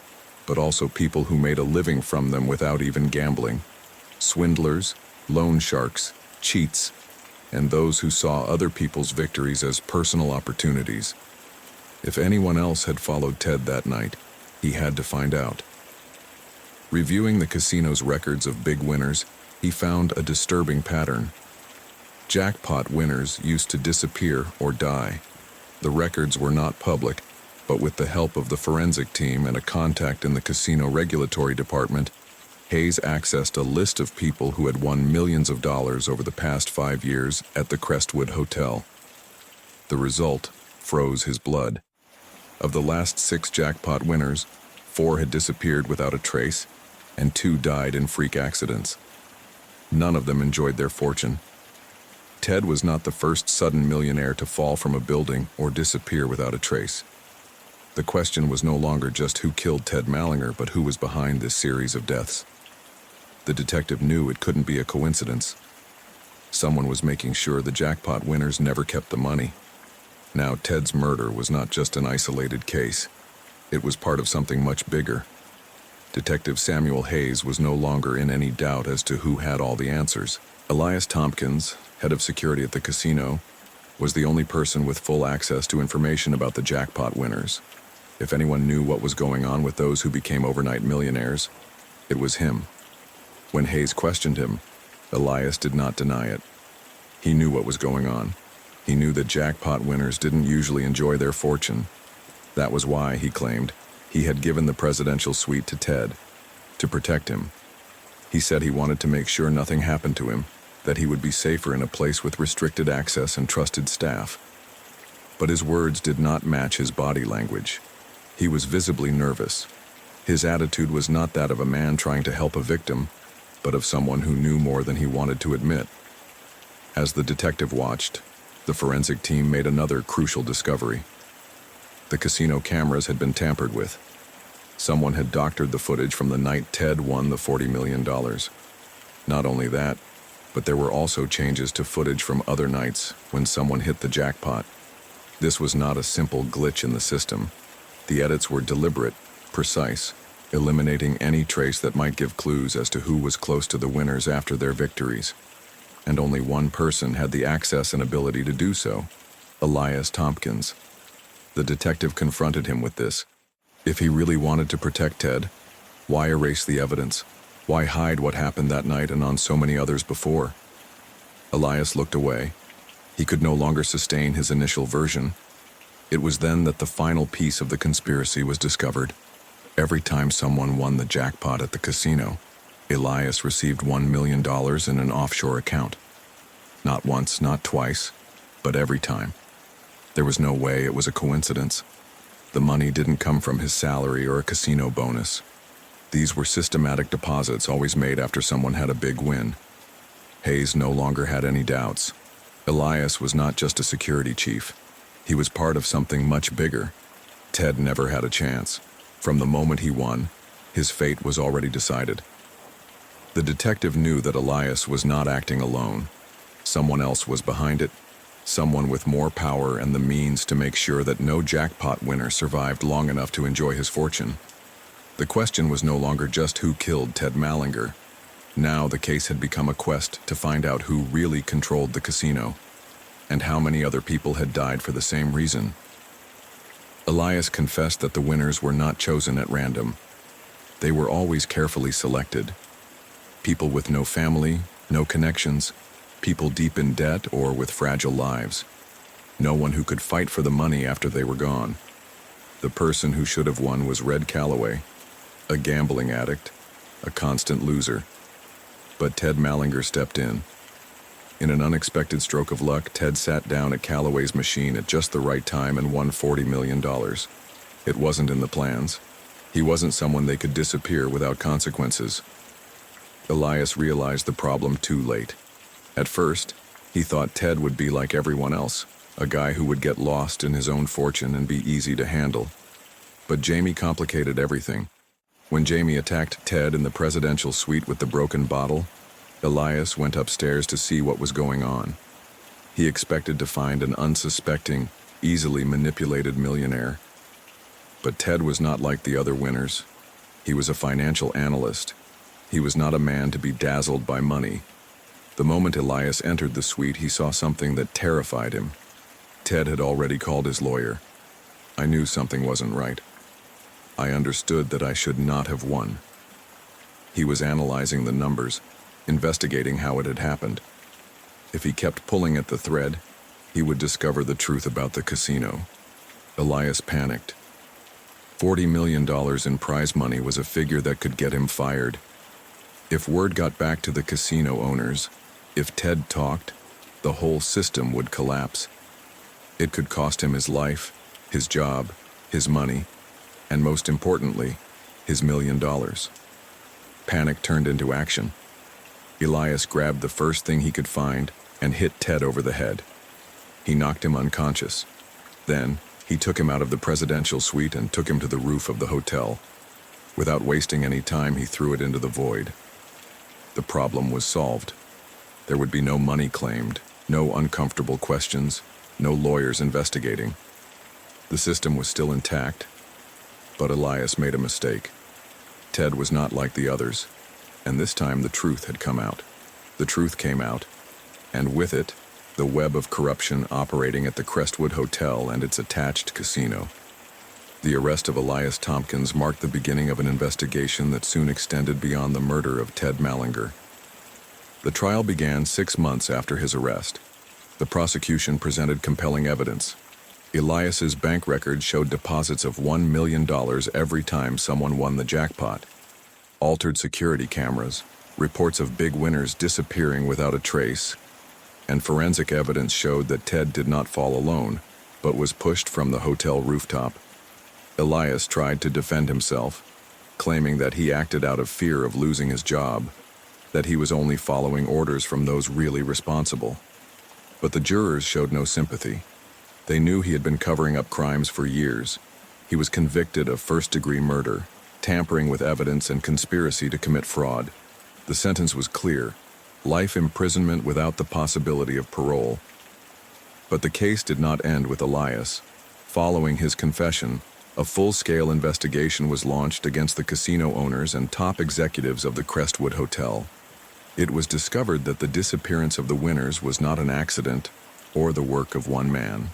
but also people who made a living from them without even gambling. Swindlers, loan sharks, cheats, and those who saw other people's victories as personal opportunities. If anyone else had followed Ted that night, he had to find out. Reviewing the casino's records of big winners, he found a disturbing pattern. Jackpot winners used to disappear or die. The records were not public, but with the help of the forensic team and a contact in the casino regulatory department, Hayes accessed a list of people who had won millions of dollars over the past 5 years at the Crestwood Hotel. The result froze his blood. Of the last 6 jackpot winners, 4 had disappeared without a trace, and 2 died in freak accidents. None of them enjoyed their fortune. Ted was not the first sudden millionaire to fall from a building or disappear without a trace. The question was no longer just who killed Ted Mallinger, but who was behind this series of deaths. The detective knew it couldn't be a coincidence. Someone was making sure the jackpot winners never kept the money. Now, Ted's murder was not just an isolated case. It was part of something much bigger. Detective Samuel Hayes was no longer in any doubt as to who had all the answers. Elias Tompkins, head of security at the casino, was the only person with full access to information about the jackpot winners. If anyone knew what was going on with those who became overnight millionaires, it was him. When Hayes questioned him, Elias did not deny it. He knew what was going on. He knew that jackpot winners didn't usually enjoy their fortune. That was why, he claimed, he had given the presidential suite to Ted, to protect him. He said he wanted to make sure nothing happened to him, that he would be safer in a place with restricted access and trusted staff. But his words did not match his body language. He was visibly nervous. His attitude was not that of a man trying to help a victim, but of someone who knew more than he wanted to admit. As the detective watched, the forensic team made another crucial discovery. The casino cameras had been tampered with. Someone had doctored the footage from the night Ted won the $40 million. Not only that, but there were also changes to footage from other nights when someone hit the jackpot. This was not a simple glitch in the system. The edits were deliberate, precise, eliminating any trace that might give clues as to who was close to the winners after their victories. And only one person had the access and ability to do so: Elias Tompkins. The detective confronted him with this. If he really wanted to protect Ted, why erase the evidence? Why hide what happened that night and on so many others before? Elias looked away. He could no longer sustain his initial version. It was then that the final piece of the conspiracy was discovered. Every time someone won the jackpot at the casino, Elias received $1 million in an offshore account. Not once, not twice, but every time. There was no way it was a coincidence. The money didn't come from his salary or a casino bonus. These were systematic deposits always made after someone had a big win. Hayes no longer had any doubts. Elias was not just a security chief. He was part of something much bigger. Ted never had a chance. From the moment he won, his fate was already decided. The detective knew that Elias was not acting alone. Someone else was behind it. Someone with more power and the means to make sure that no jackpot winner survived long enough to enjoy his fortune. The question was no longer just who killed Ted Mallinger. Now the case had become a quest to find out who really controlled the casino, and how many other people had died for the same reason. Elias confessed that the winners were not chosen at random. They were always carefully selected. People with no family, no connections, people deep in debt or with fragile lives. No one who could fight for the money after they were gone. The person who should have won was Red Calloway, a gambling addict, a constant loser. But Ted Mallinger stepped in. In an unexpected stroke of luck, Ted sat down at Calloway's machine at just the right time and won $40 million. It wasn't in the plans. He wasn't someone they could disappear without consequences. Elias realized the problem too late. At first, he thought Ted would be like everyone else, a guy who would get lost in his own fortune and be easy to handle. But Jamie complicated everything. When Jamie attacked Ted in the presidential suite with the broken bottle, Elias went upstairs to see what was going on. He expected to find an unsuspecting, easily manipulated millionaire. But Ted was not like the other winners. He was a financial analyst. He was not a man to be dazzled by money. The moment Elias entered the suite, he saw something that terrified him. Ted had already called his lawyer. I knew something wasn't right. I understood that I should not have won. He was analyzing the numbers, investigating how it had happened. If he kept pulling at the thread, he would discover the truth about the casino. Elias panicked. $40 million in prize money was a figure that could get him fired. If word got back to the casino owners, if Ted talked, the whole system would collapse. It could cost him his life, his job, his money, and most importantly, his $1 million. Panic turned into action. Elias grabbed the first thing he could find and hit Ted over the head. He knocked him unconscious. Then, he took him out of the presidential suite and took him to the roof of the hotel. Without wasting any time, he threw it into the void. The problem was solved. There would be no money claimed, no uncomfortable questions, no lawyers investigating. The system was still intact, but Elias made a mistake. Ted was not like the others, and this time the truth had come out. The truth came out, and with it, the web of corruption operating at the Crestwood Hotel and its attached casino. The arrest of Elias Tompkins marked the beginning of an investigation that soon extended beyond the murder of Ted Mallinger. The trial began 6 months after his arrest. The prosecution presented compelling evidence. Elias's bank records showed deposits of $1 million every time someone won the jackpot. Altered security cameras, reports of big winners disappearing without a trace, and forensic evidence showed that Ted did not fall alone, but was pushed from the hotel rooftop. Elias tried to defend himself, claiming that he acted out of fear of losing his job, that he was only following orders from those really responsible. But the jurors showed no sympathy. They knew he had been covering up crimes for years. He was convicted of first-degree murder, tampering with evidence, and conspiracy to commit fraud. The sentence was clear: life imprisonment without the possibility of parole. But the case did not end with Elias. Following his confession, a full-scale investigation was launched against the casino owners and top executives of the Crestwood Hotel. It was discovered that the disappearance of the winners was not an accident or the work of one man.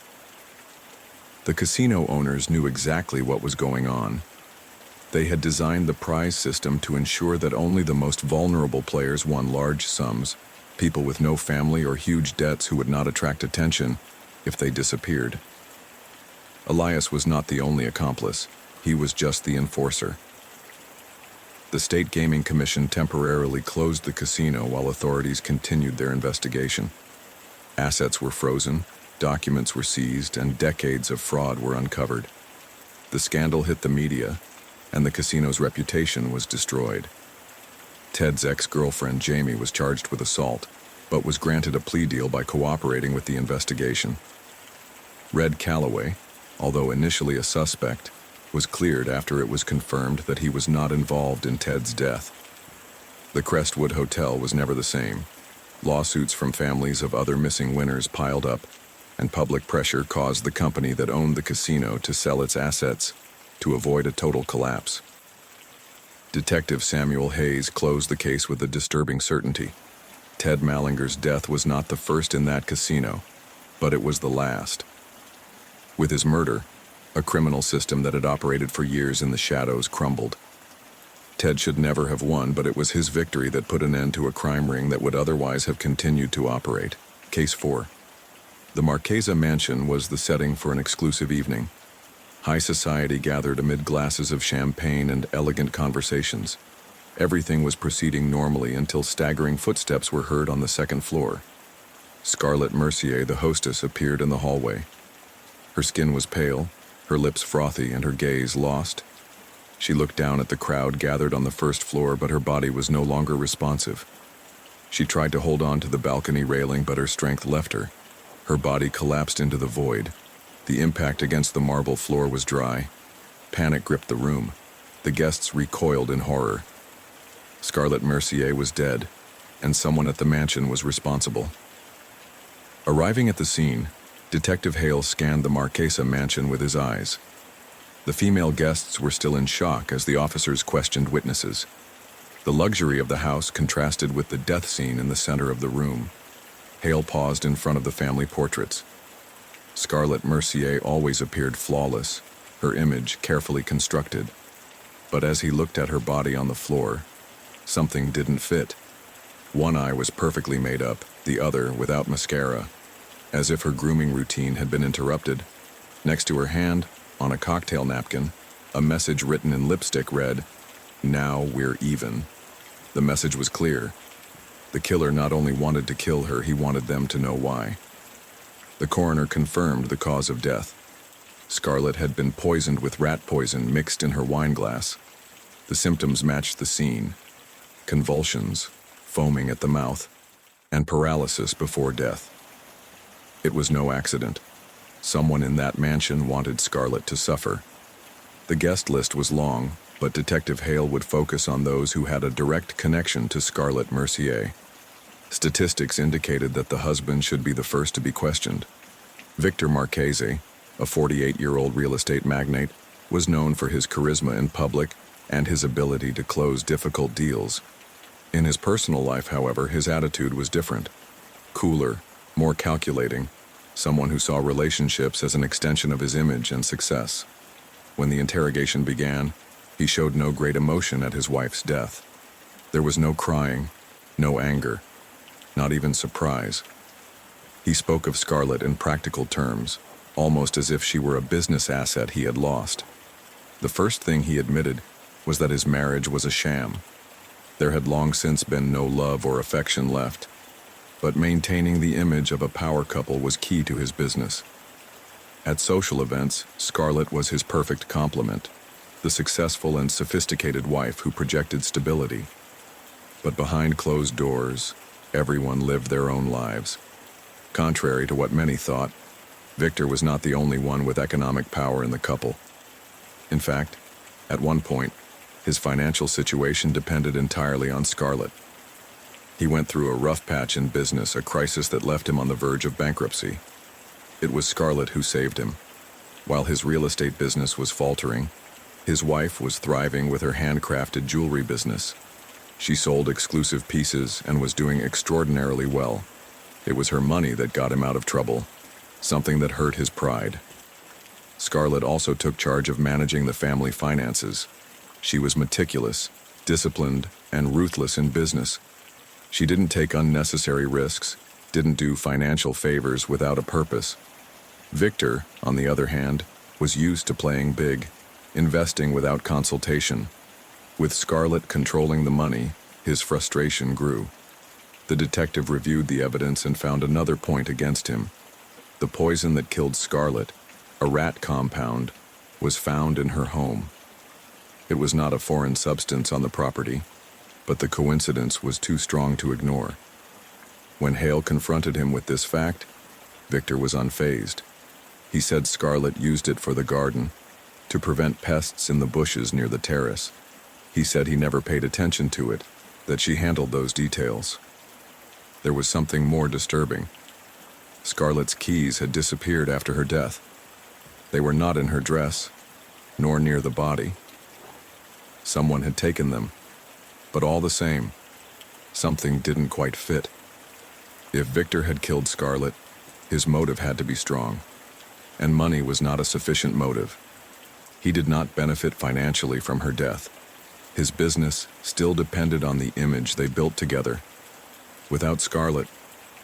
The casino owners knew exactly what was going on. They had designed the prize system to ensure that only the most vulnerable players won large sums, people with no family or huge debts who would not attract attention if they disappeared. Elias was not the only accomplice. He was just the enforcer. The State Gaming Commission temporarily closed the casino while authorities continued their investigation. Assets were frozen, documents were seized, and decades of fraud were uncovered. The scandal hit the media, and the casino's reputation was destroyed. Ted's ex-girlfriend Jamie was charged with assault, but was granted a plea deal by cooperating with the investigation. Red Calloway, although initially a suspect, was cleared after it was confirmed that he was not involved in Ted's death. The Crestwood Hotel was never the same. Lawsuits from families of other missing winners piled up, and public pressure caused the company that owned the casino to sell its assets to avoid a total collapse. Detective Samuel Hayes closed the case with a disturbing certainty. Ted Mallinger's death was not the first in that casino, but it was the last. With his murder, a criminal system that had operated for years in the shadows crumbled. Ted should never have won, but it was his victory that put an end to a crime ring that would otherwise have continued to operate. Case 4. The Marchesa Mansion was the setting for an exclusive evening. High society gathered amid glasses of champagne and elegant conversations. Everything was proceeding normally until staggering footsteps were heard on the second floor. Scarlett Mercier, the hostess, appeared in the hallway. Her skin was pale, her lips frothy, and her gaze lost. She looked down at the crowd gathered on the first floor, but her body was no longer responsive. She tried to hold on to the balcony railing, but her strength left her. Her body collapsed into the void. The impact against the marble floor was dry. Panic gripped the room. The guests recoiled in horror. Scarlett Mercier was dead. and someone at the mansion was responsible. Arriving at the scene, Detective Hale scanned the Marquesa mansion with his eyes. The female guests were still in shock as the officers questioned witnesses. The luxury of the house contrasted with the death scene in the center of the room. Hale paused in front of the family portraits. Scarlett Mercier always appeared flawless, her image carefully constructed. But as he looked at her body on the floor, something didn't fit. One eye was perfectly made up, the other without mascara, as if her grooming routine had been interrupted. Next to her hand, on a cocktail napkin, a message written in lipstick read, "Now we're even." The message was clear. The killer not only wanted to kill her, he wanted them to know why. The coroner confirmed the cause of death. Scarlett had been poisoned with rat poison mixed in her wine glass. The symptoms matched the scene: convulsions, foaming at the mouth, and paralysis before death. It was no accident. Someone in that mansion wanted Scarlett to suffer. The guest list was long, but Detective Hale would focus on those who had a direct connection to Scarlett Mercier. Statistics indicated that the husband should be the first to be questioned. Victor Marchese, a 48-year-old real estate magnate, was known for his charisma in public and his ability to close difficult deals. In his personal life, however, his attitude was different. Cooler, more calculating, someone who saw relationships as an extension of his image and success. When the interrogation began, he showed no great emotion at his wife's death. There was no crying, no anger, not even surprise. He spoke of Scarlett in practical terms, almost as if she were a business asset he had lost. The first thing he admitted was that his marriage was a sham. There had long since been no love or affection left, but maintaining the image of a power couple was key to his business. At social events, Scarlett was his perfect complement, the successful and sophisticated wife who projected stability. But behind closed doors, everyone lived their own lives. Contrary to what many thought, Victor was not the only one with economic power in the couple. In fact, at one point, his financial situation depended entirely on Scarlett. He went through a rough patch in business, a crisis that left him on the verge of bankruptcy. It was Scarlett who saved him. While his real estate business was faltering, his wife was thriving with her handcrafted jewelry business. She sold exclusive pieces and was doing extraordinarily well. It was her money that got him out of trouble, something that hurt his pride. Scarlett also took charge of managing the family finances. She was meticulous, disciplined, and ruthless in business. She didn't take unnecessary risks, didn't do financial favors without a purpose. Victor, on the other hand, was used to playing big, investing without consultation. With Scarlett controlling the money, his frustration grew. The detective reviewed the evidence and found another point against him. The poison that killed Scarlett, a rat compound, was found in her home. It was not a foreign substance on the property, but the coincidence was too strong to ignore. When Hale confronted him with this fact, Victor was unfazed. He said Scarlett used it for the garden, to prevent pests in the bushes near the terrace. He said he never paid attention to it, that she handled those details. There was something more disturbing. Scarlett's keys had disappeared after her death. They were not in her dress, nor near the body. Someone had taken them, but all the same, something didn't quite fit. If Victor had killed Scarlett, his motive had to be strong, and money was not a sufficient motive. He did not benefit financially from her death. His business still depended on the image they built together. Without Scarlett,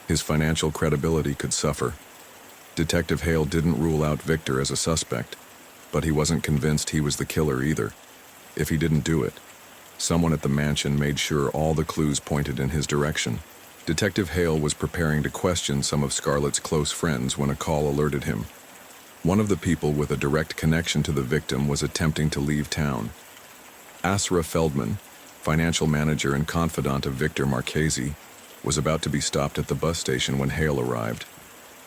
his financial credibility could suffer. Detective Hale didn't rule out Victor as a suspect, but he wasn't convinced he was the killer either. If he didn't do it, someone at the mansion made sure all the clues pointed in his direction. Detective Hale was preparing to question some of Scarlett's close friends when a call alerted him. One of the people with a direct connection to the victim was attempting to leave town. Asra Feldman, financial manager and confidant of Victor Marchese, was about to be stopped at the bus station when Hale arrived.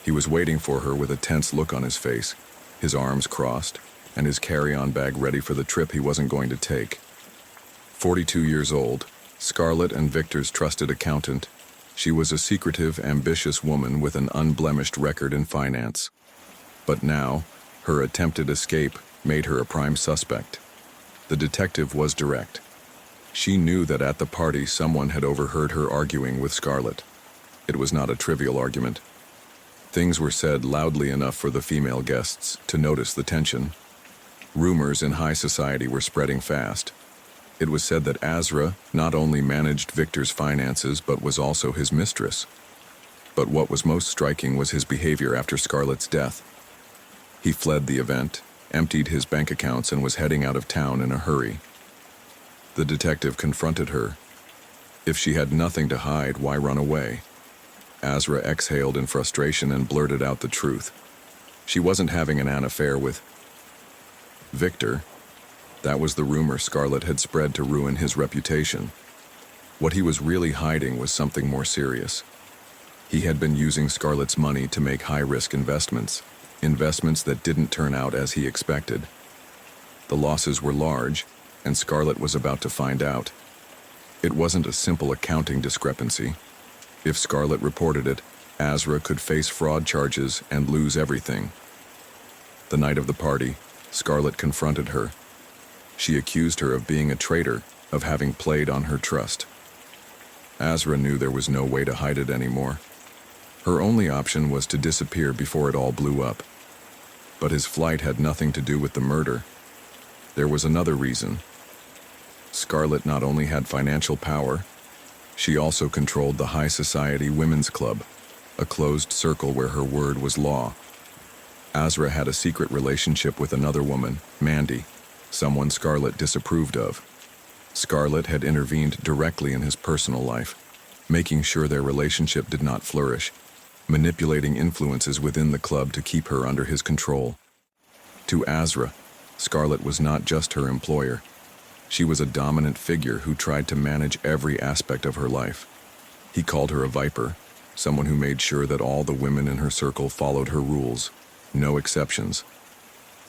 He was waiting for her with a tense look on his face, his arms crossed, and his carry-on bag ready for the trip he wasn't going to take. 42 years old, Scarlett and Victor's trusted accountant. She was a secretive, ambitious woman with an unblemished record in finance. But now, her attempted escape made her a prime suspect. The detective was direct. She knew that at the party someone had overheard her arguing with Scarlett. It was not a trivial argument. Things were said loudly enough for the female guests to notice the tension. Rumors in high society were spreading fast. It was said that Azra not only managed Victor's finances but was also his mistress. But what was most striking was his behavior after Scarlett's death. He fled the event, emptied his bank accounts, and was heading out of town in a hurry. The detective confronted her. If she had nothing to hide, why run away? Azra exhaled in frustration and blurted out the truth. She wasn't having an affair with Victor. That was the rumor Scarlett had spread to ruin his reputation. What he was really hiding was something more serious. He had been using Scarlett's money to make high-risk investments that didn't turn out as he expected. The losses were large, and Scarlett was about to find out. It wasn't a simple accounting discrepancy. If Scarlett reported it, Azra could face fraud charges and lose everything. The night of the party, Scarlett confronted her. She accused her of being a traitor, of having played on her trust. Azra knew there was no way to hide it anymore. Her only option was to disappear before it all blew up. But his flight had nothing to do with the murder. There was another reason. Scarlett not only had financial power, she also controlled the high society women's club, a closed circle where her word was law. Azra had a secret relationship with another woman, Mandy, someone Scarlett disapproved of. Scarlett had intervened directly in his personal life, making sure their relationship did not flourish, manipulating influences within the club to keep her under his control. To Azra, Scarlett was not just her employer. She was a dominant figure who tried to manage every aspect of her life. He called her a viper, someone who made sure that all the women in her circle followed her rules, no exceptions.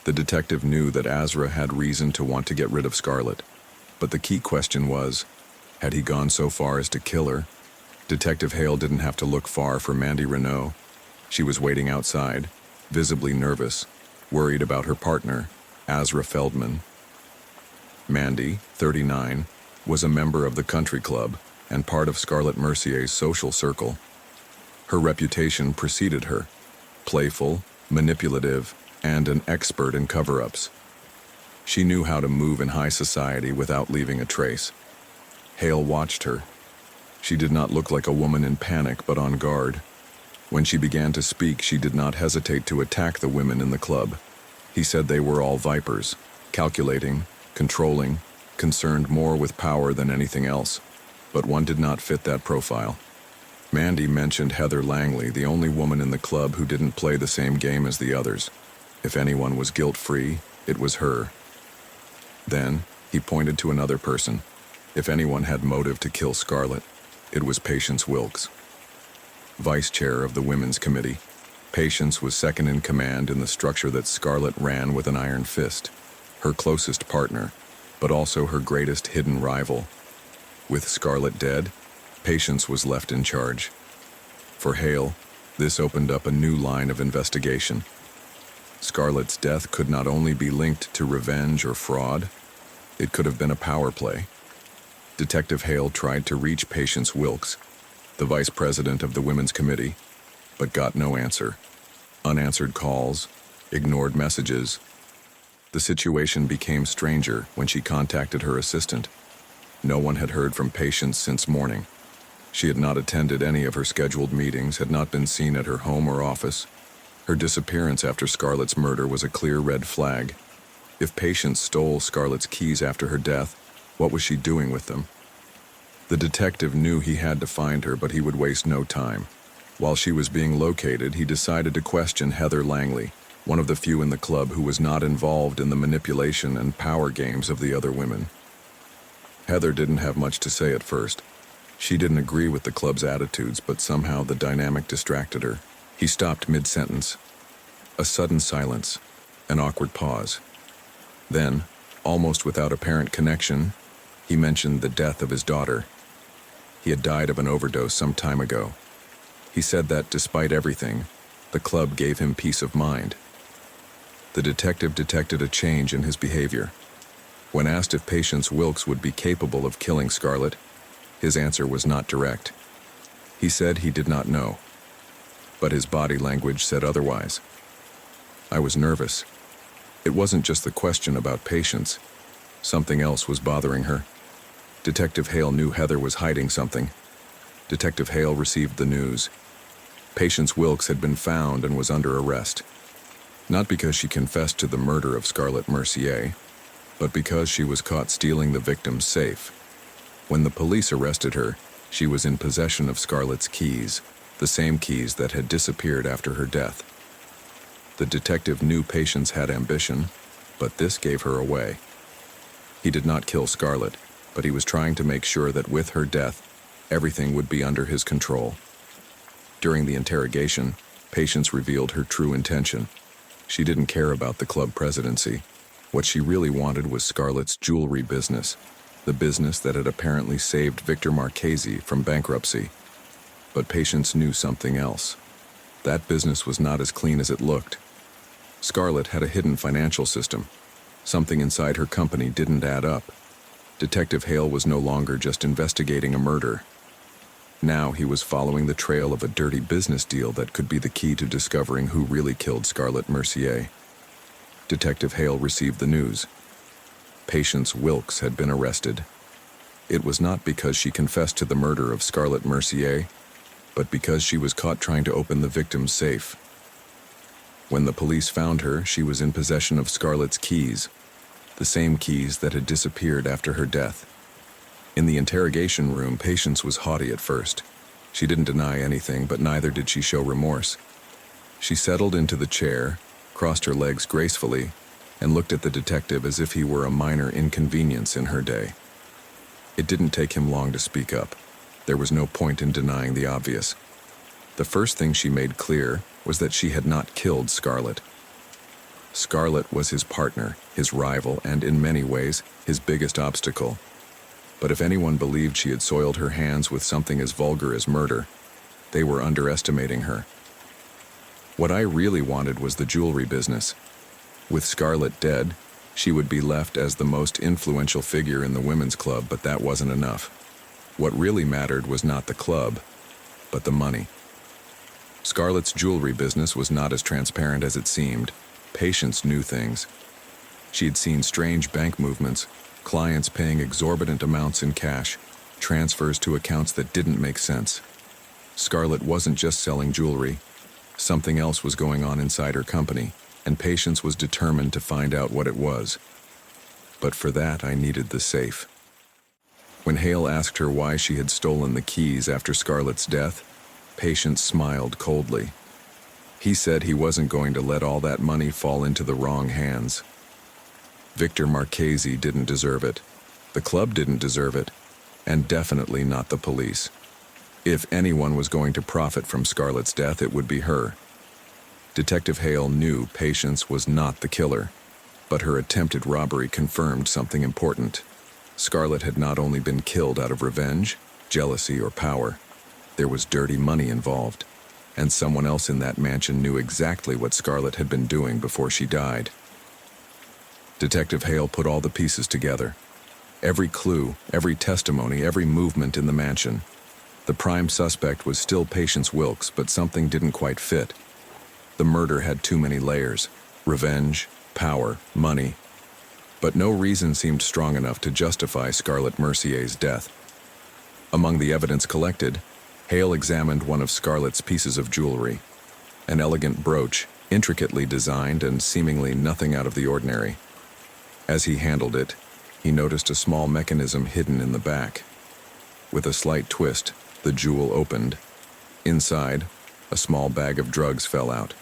The detective knew that Azra had reason to want to get rid of Scarlett, but the key question was, had he gone so far as to kill her? Detective Hale didn't have to look far for Mandy Renault. She was waiting outside, visibly nervous, worried about her partner, Azra Feldman. Mandy, 39, was a member of the country club and part of Scarlett Mercier's social circle. Her reputation preceded her, playful, manipulative, and an expert in cover-ups. She knew how to move in high society without leaving a trace. Hale watched her. She did not look like a woman in panic but on guard. When she began to speak, she did not hesitate to attack the women in the club. He said they were all vipers, calculating, controlling, concerned more with power than anything else. But one did not fit that profile. Mandy mentioned Heather Langley, the only woman in the club who didn't play the same game as the others. If anyone was guilt-free, it was her. Then, he pointed to another person. If anyone had motive to kill Scarlett, it was Patience Wilkes. Vice chair of the Women's Committee, Patience was second in command in the structure that Scarlett ran with an iron fist, her closest partner, but also her greatest hidden rival. With Scarlett dead, Patience was left in charge. For Hale, this opened up a new line of investigation. Scarlett's death could not only be linked to revenge or fraud, it could have been a power play. Detective Hale tried to reach Patience Wilkes, the vice president of the Women's Committee, but got no answer. Unanswered calls, ignored messages. The situation became stranger when she contacted her assistant. No one had heard from Patience since morning. She had not attended any of her scheduled meetings, had not been seen at her home or office. Her disappearance after Scarlett's murder was a clear red flag. If Patience stole Scarlett's keys after her death, what was she doing with them? The detective knew he had to find her, but he would waste no time. While she was being located, he decided to question Heather Langley, one of the few in the club who was not involved in the manipulation and power games of the other women. Heather didn't have much to say at first. She didn't agree with the club's attitudes, but somehow the dynamic distracted her. He stopped mid-sentence. A sudden silence, an awkward pause. Then, almost without apparent connection, he mentioned the death of his daughter. He had died of an overdose some time ago. He said that, despite everything, the club gave him peace of mind. The detective detected a change in his behavior. When asked if Patience Wilkes would be capable of killing Scarlett, his answer was not direct. He said he did not know, but his body language said otherwise. I was nervous. It wasn't just the question about Patience. Something else was bothering her. Detective Hale knew Heather was hiding something. Detective Hale received the news. Patience Wilkes had been found and was under arrest. Not because she confessed to the murder of Scarlett Mercier, but because she was caught stealing the victim's safe. When the police arrested her, she was in possession of Scarlett's keys, the same keys that had disappeared after her death. The detective knew Patience had ambition, but this gave her away. He did not kill Scarlett, but he was trying to make sure that with her death, everything would be under his control. During the interrogation, Patience revealed her true intention. She didn't care about the club presidency. What she really wanted was Scarlett's jewelry business, the business that had apparently saved Victor Marchese from bankruptcy. But Patience knew something else. That business was not as clean as it looked. Scarlett had a hidden financial system. Something inside her company didn't add up. Detective Hale was no longer just investigating a murder. Now he was following the trail of a dirty business deal that could be the key to discovering who really killed Scarlett Mercier. Detective Hale received the news. Patience Wilkes had been arrested. It was not because she confessed to the murder of Scarlett Mercier, but because she was caught trying to open the victim's safe. When the police found her, she was in possession of Scarlett's keys, the same keys that had disappeared after her death. In the interrogation room, Patience was haughty at first. She didn't deny anything, but neither did she show remorse. She settled into the chair, crossed her legs gracefully, and looked at the detective as if he were a minor inconvenience in her day. It didn't take him long to speak up. There was no point in denying the obvious. The first thing she made clear was that she had not killed Scarlett. Scarlett was his partner, his rival, and in many ways, his biggest obstacle. But if anyone believed she had soiled her hands with something as vulgar as murder, they were underestimating her. What I really wanted was the jewelry business. With Scarlett dead, she would be left as the most influential figure in the women's club, but that wasn't enough. What really mattered was not the club, but the money. Scarlett's jewelry business was not as transparent as it seemed. Patience knew things. She had seen strange bank movements, clients paying exorbitant amounts in cash, transfers to accounts that didn't make sense. Scarlett wasn't just selling jewelry. Something else was going on inside her company, and Patience was determined to find out what it was. But for that, I needed the safe. When Hale asked her why she had stolen the keys after Scarlett's death, Patience smiled coldly. He said he wasn't going to let all that money fall into the wrong hands. Victor Marchese didn't deserve it. The club didn't deserve it, and definitely not the police. If anyone was going to profit from Scarlett's death, it would be her. Detective Hale knew Patience was not the killer, but her attempted robbery confirmed something important. Scarlett had not only been killed out of revenge, jealousy, or power. There was dirty money involved, and someone else in that mansion knew exactly what Scarlett had been doing before she died. Detective Hale put all the pieces together. Every clue, every testimony, every movement in the mansion. The prime suspect was still Patience Wilkes, but something didn't quite fit. The murder had too many layers: revenge, power, money. But no reason seemed strong enough to justify Scarlett Mercier's death. Among the evidence collected, Hale examined one of Scarlett's pieces of jewelry, an elegant brooch, intricately designed and seemingly nothing out of the ordinary. As he handled it, he noticed a small mechanism hidden in the back. With a slight twist, the jewel opened. Inside, a small bag of drugs fell out.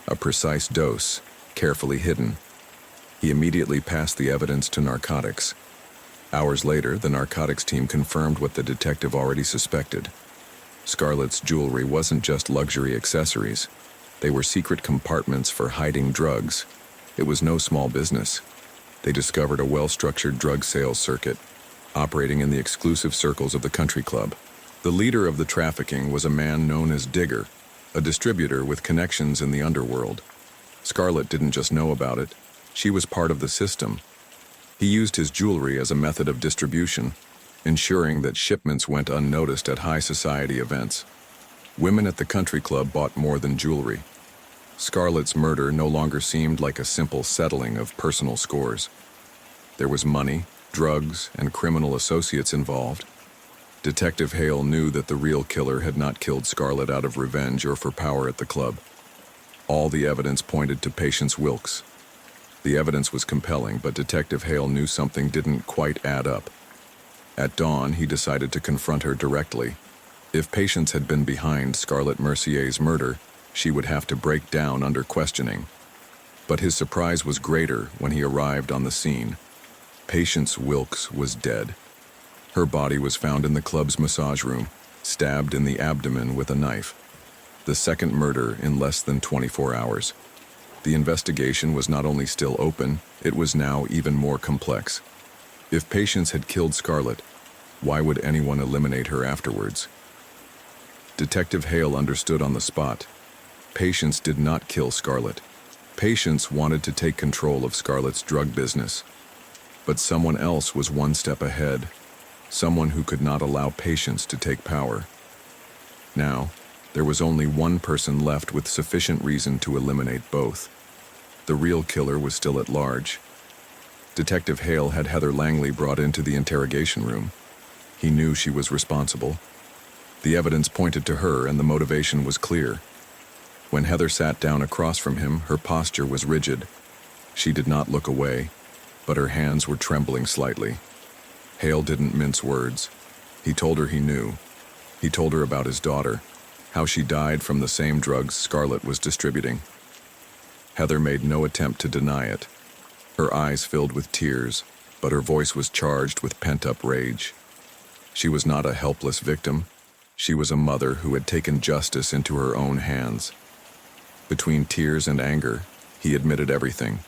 A precise dose, carefully hidden. He immediately passed the evidence to narcotics. Hours later, the narcotics team confirmed what the detective already suspected. Scarlett's jewelry wasn't just luxury accessories. They were secret compartments for hiding drugs. It was no small business. They discovered a well-structured drug sales circuit, operating in the exclusive circles of the country club. The leader of the trafficking was a man known as Digger, a distributor with connections in the underworld. Scarlett didn't just know about it, she was part of the system. He used his jewelry as a method of distribution, ensuring that shipments went unnoticed at high society events. Women at the country club bought more than jewelry. Scarlett's murder no longer seemed like a simple settling of personal scores. There was money, drugs, and criminal associates involved. Detective Hale knew that the real killer had not killed Scarlett out of revenge or for power at the club. All the evidence pointed to Patience Wilkes. The evidence was compelling, but Detective Hale knew something didn't quite add up. At dawn, he decided to confront her directly. If Patience had been behind Scarlett Mercier's murder, she would have to break down under questioning. But his surprise was greater when he arrived on the scene. Patience Wilkes was dead. Her body was found in the club's massage room, stabbed in the abdomen with a knife. The second murder in less than 24 hours. The investigation was not only still open, it was now even more complex. If Patience had killed Scarlett, why would anyone eliminate her afterwards? Detective Hale understood on the spot. Patience did not kill Scarlett. Patience wanted to take control of Scarlett's drug business. But someone else was one step ahead. Someone who could not allow Patience to take power. Now, there was only one person left with sufficient reason to eliminate both. The real killer was still at large. Detective Hale had Heather Langley brought into the interrogation room. He knew she was responsible. The evidence pointed to her, and the motivation was clear. When Heather sat down across from him, her posture was rigid. She did not look away, but her hands were trembling slightly. Hale didn't mince words. He told her he knew. He told her about his daughter, how she died from the same drugs Scarlett was distributing. Heather made no attempt to deny it. Her eyes filled with tears, but her voice was charged with pent-up rage. She was not a helpless victim. She was a mother who had taken justice into her own hands. Between tears and anger, he admitted everything.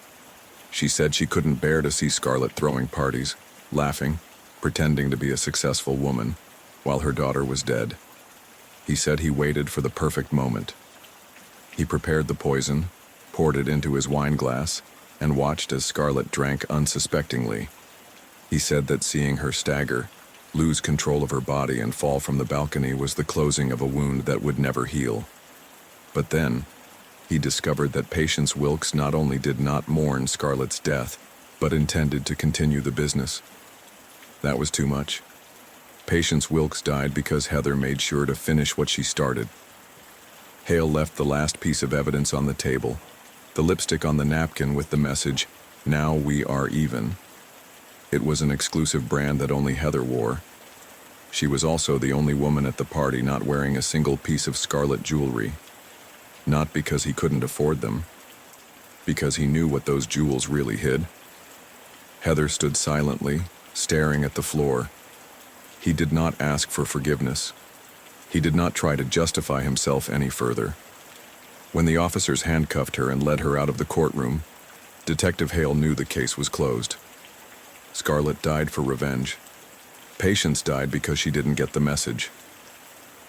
She said she couldn't bear to see Scarlett throwing parties, laughing, pretending to be a successful woman, while her daughter was dead. He said he waited for the perfect moment. He prepared the poison, poured it into his wine glass, and watched as Scarlett drank unsuspectingly. He said that seeing her stagger, lose control of her body and fall from the balcony was the closing of a wound that would never heal. But then, he discovered that Patience Wilkes not only did not mourn Scarlett's death, but intended to continue the business. That was too much. Patience Wilkes died because Heather made sure to finish what she started. Hale left the last piece of evidence on the table, the lipstick on the napkin with the message, "Now we are even." It was an exclusive brand that only Heather wore. She was also the only woman at the party not wearing a single piece of Scarlett jewelry. Not because he couldn't afford them, because he knew what those jewels really hid. Heather stood silently, staring at the floor. He did not ask for forgiveness. He did not try to justify himself any further. When the officers handcuffed her and led her out of the courtroom, Detective Hale knew the case was closed. Scarlett died for revenge. Patience died because she didn't get the message.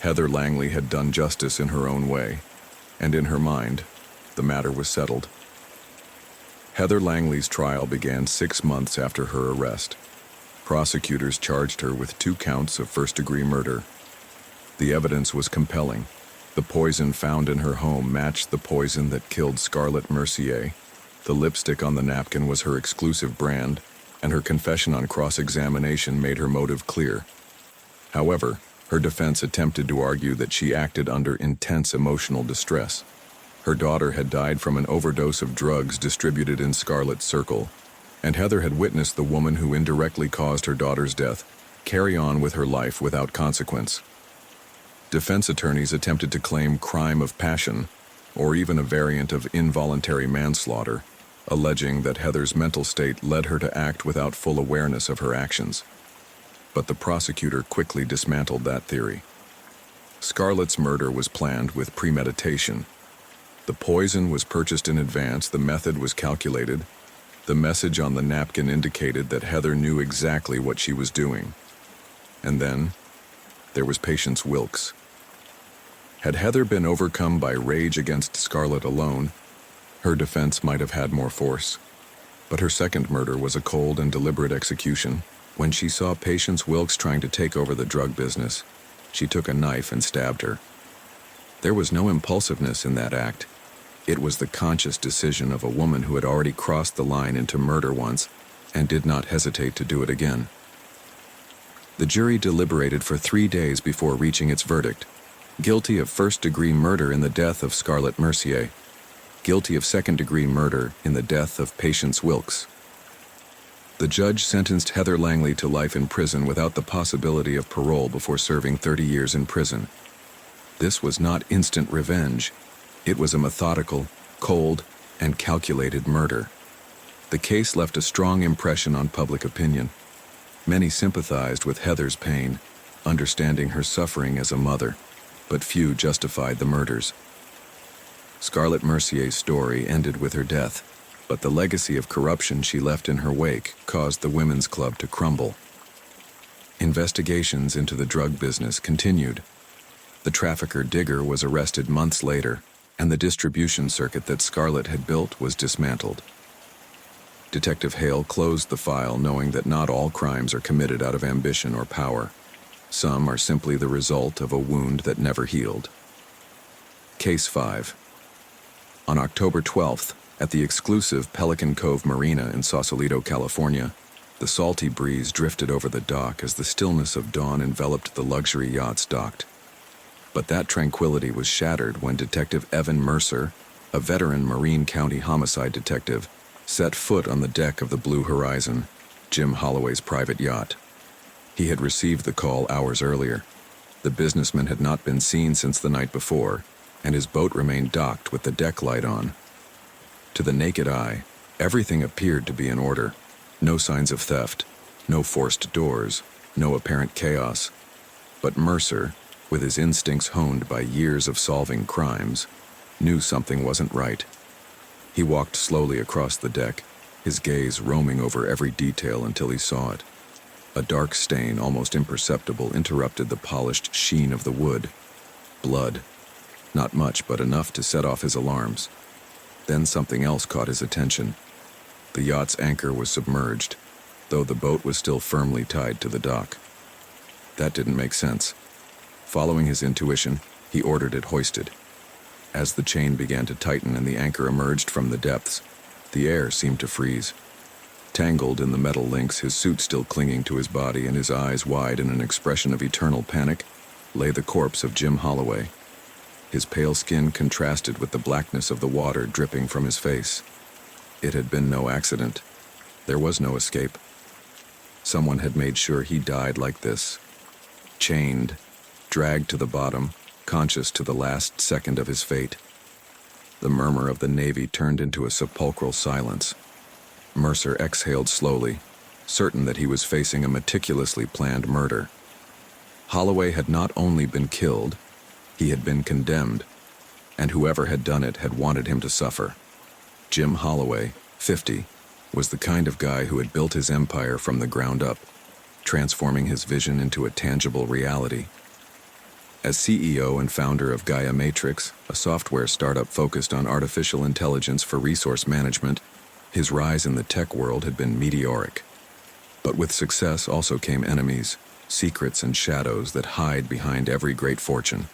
Heather Langley had done justice in her own way, and in her mind, the matter was settled. Heather Langley's trial began 6 months after her arrest. Prosecutors charged her with 2 counts of first-degree murder. The evidence was compelling. The poison found in her home matched the poison that killed Scarlett Mercier. The lipstick on the napkin was her exclusive brand, and her confession on cross-examination made her motive clear. However, her defense attempted to argue that she acted under intense emotional distress. Her daughter had died from an overdose of drugs distributed in Scarlett's circle, and Heather had witnessed the woman who indirectly caused her daughter's death carry on with her life without consequence. Defense attorneys attempted to claim crime of passion, or even a variant of involuntary manslaughter, alleging that Heather's mental state led her to act without full awareness of her actions. But the prosecutor quickly dismantled that theory. Scarlett's murder was planned with premeditation. The poison was purchased in advance, the method was calculated. The message on the napkin indicated that Heather knew exactly what she was doing. And then, There was Patience Wilkes. Had Heather been overcome by rage against Scarlett alone, her defense might have had more force. But her second murder was a cold and deliberate execution. When she saw Patience Wilkes trying to take over the drug business, she took a knife and stabbed her. There was no impulsiveness in that act. It was the conscious decision of a woman who had already crossed the line into murder once and did not hesitate to do it again. The jury deliberated for 3 days before reaching its verdict. Guilty of first-degree murder in the death of Scarlett Mercier. Guilty of second-degree murder in the death of Patience Wilkes. The judge sentenced Heather Langley to life in prison without the possibility of parole before serving 30 years in prison. This was not instant revenge. It was a methodical, cold, and calculated murder. The case left a strong impression on public opinion. Many sympathized with Heather's pain, understanding her suffering as a mother, but few justified the murders. Scarlett Mercier's story ended with her death, but the legacy of corruption she left in her wake caused the Women's Club to crumble. Investigations into the drug business continued. The trafficker Digger was arrested months later, and the distribution circuit that Scarlett had built was dismantled. Detective Hale closed the file knowing that not all crimes are committed out of ambition or power. Some are simply the result of a wound that never healed. Case 5. On October 12th, at the exclusive Pelican Cove Marina in Sausalito, California, the salty breeze drifted over the dock as the stillness of dawn enveloped the luxury yachts docked. But that tranquility was shattered when Detective Evan Mercer, a veteran Marine County homicide detective, set foot on the deck of the Blue Horizon, Jim Holloway's private yacht. He had received the call hours earlier. The businessman had not been seen since the night before, and his boat remained docked with the deck light on. To the naked eye, everything appeared to be in order. No signs of theft, no forced doors, no apparent chaos. But Mercer, with his instincts honed by years of solving crimes, knew something wasn't right. He walked slowly across the deck, his gaze roaming over every detail until he saw it. A dark stain, almost imperceptible, interrupted the polished sheen of the wood. Blood. Not much, but enough to set off his alarms. Then something else caught his attention. The yacht's anchor was submerged, though the boat was still firmly tied to the dock. That didn't make sense. Following his intuition, he ordered it hoisted. As the chain began to tighten and the anchor emerged from the depths, the air seemed to freeze. Tangled in the metal links, his suit still clinging to his body and his eyes wide in an expression of eternal panic, lay the corpse of Jim Holloway. His pale skin contrasted with the blackness of the water dripping from his face. It had been no accident. There was no escape. Someone had made sure he died like this. Chained, dragged to the bottom, conscious to the last second of his fate. The murmur of the Navy turned into a sepulchral silence. Mercer exhaled slowly, certain that he was facing a meticulously planned murder. Holloway had not only been killed, he had been condemned, and whoever had done it had wanted him to suffer. Jim Holloway, 50, was the kind of guy who had built his empire from the ground up, transforming his vision into a tangible reality. As CEO and founder of Gaia Matrix, a software startup focused on artificial intelligence for resource management, his rise in the tech world had been meteoric. But with success also came enemies, secrets and shadows that hide behind every great fortune.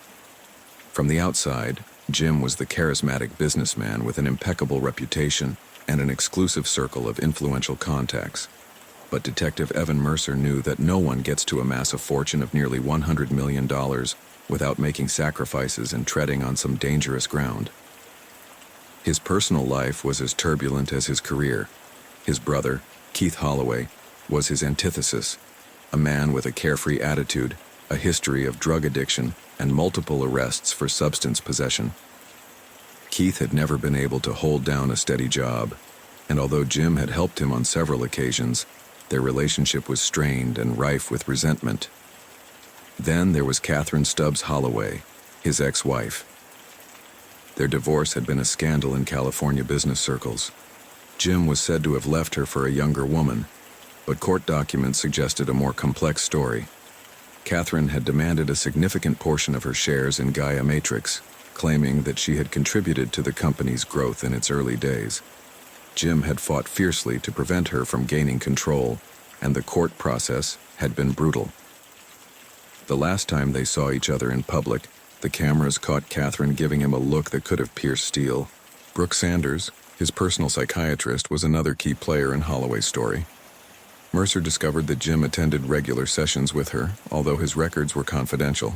From the outside, Jim was the charismatic businessman with an impeccable reputation and an exclusive circle of influential contacts. But Detective Evan Mercer knew that no one gets to amass a fortune of nearly $100 million without making sacrifices and treading on some dangerous ground. His personal life was as turbulent as his career. His brother, Keith Holloway, was his antithesis, a man with a carefree attitude, a history of drug addiction, and multiple arrests for substance possession. Keith had never been able to hold down a steady job, and although Jim had helped him on several occasions, their relationship was strained and rife with resentment. Then there was Catherine Stubbs Holloway, his ex-wife. Their divorce had been a scandal in California business circles. Jim was said to have left her for a younger woman, but court documents suggested a more complex story. Catherine had demanded a significant portion of her shares in Gaia Matrix, claiming that she had contributed to the company's growth in its early days. Jim had fought fiercely to prevent her from gaining control, and the court process had been brutal. The last time they saw each other in public, the cameras caught Catherine giving him a look that could have pierced steel. Brooke Sanders, his personal psychiatrist, was another key player in Holloway's story. Mercer discovered that Jim attended regular sessions with her, although his records were confidential.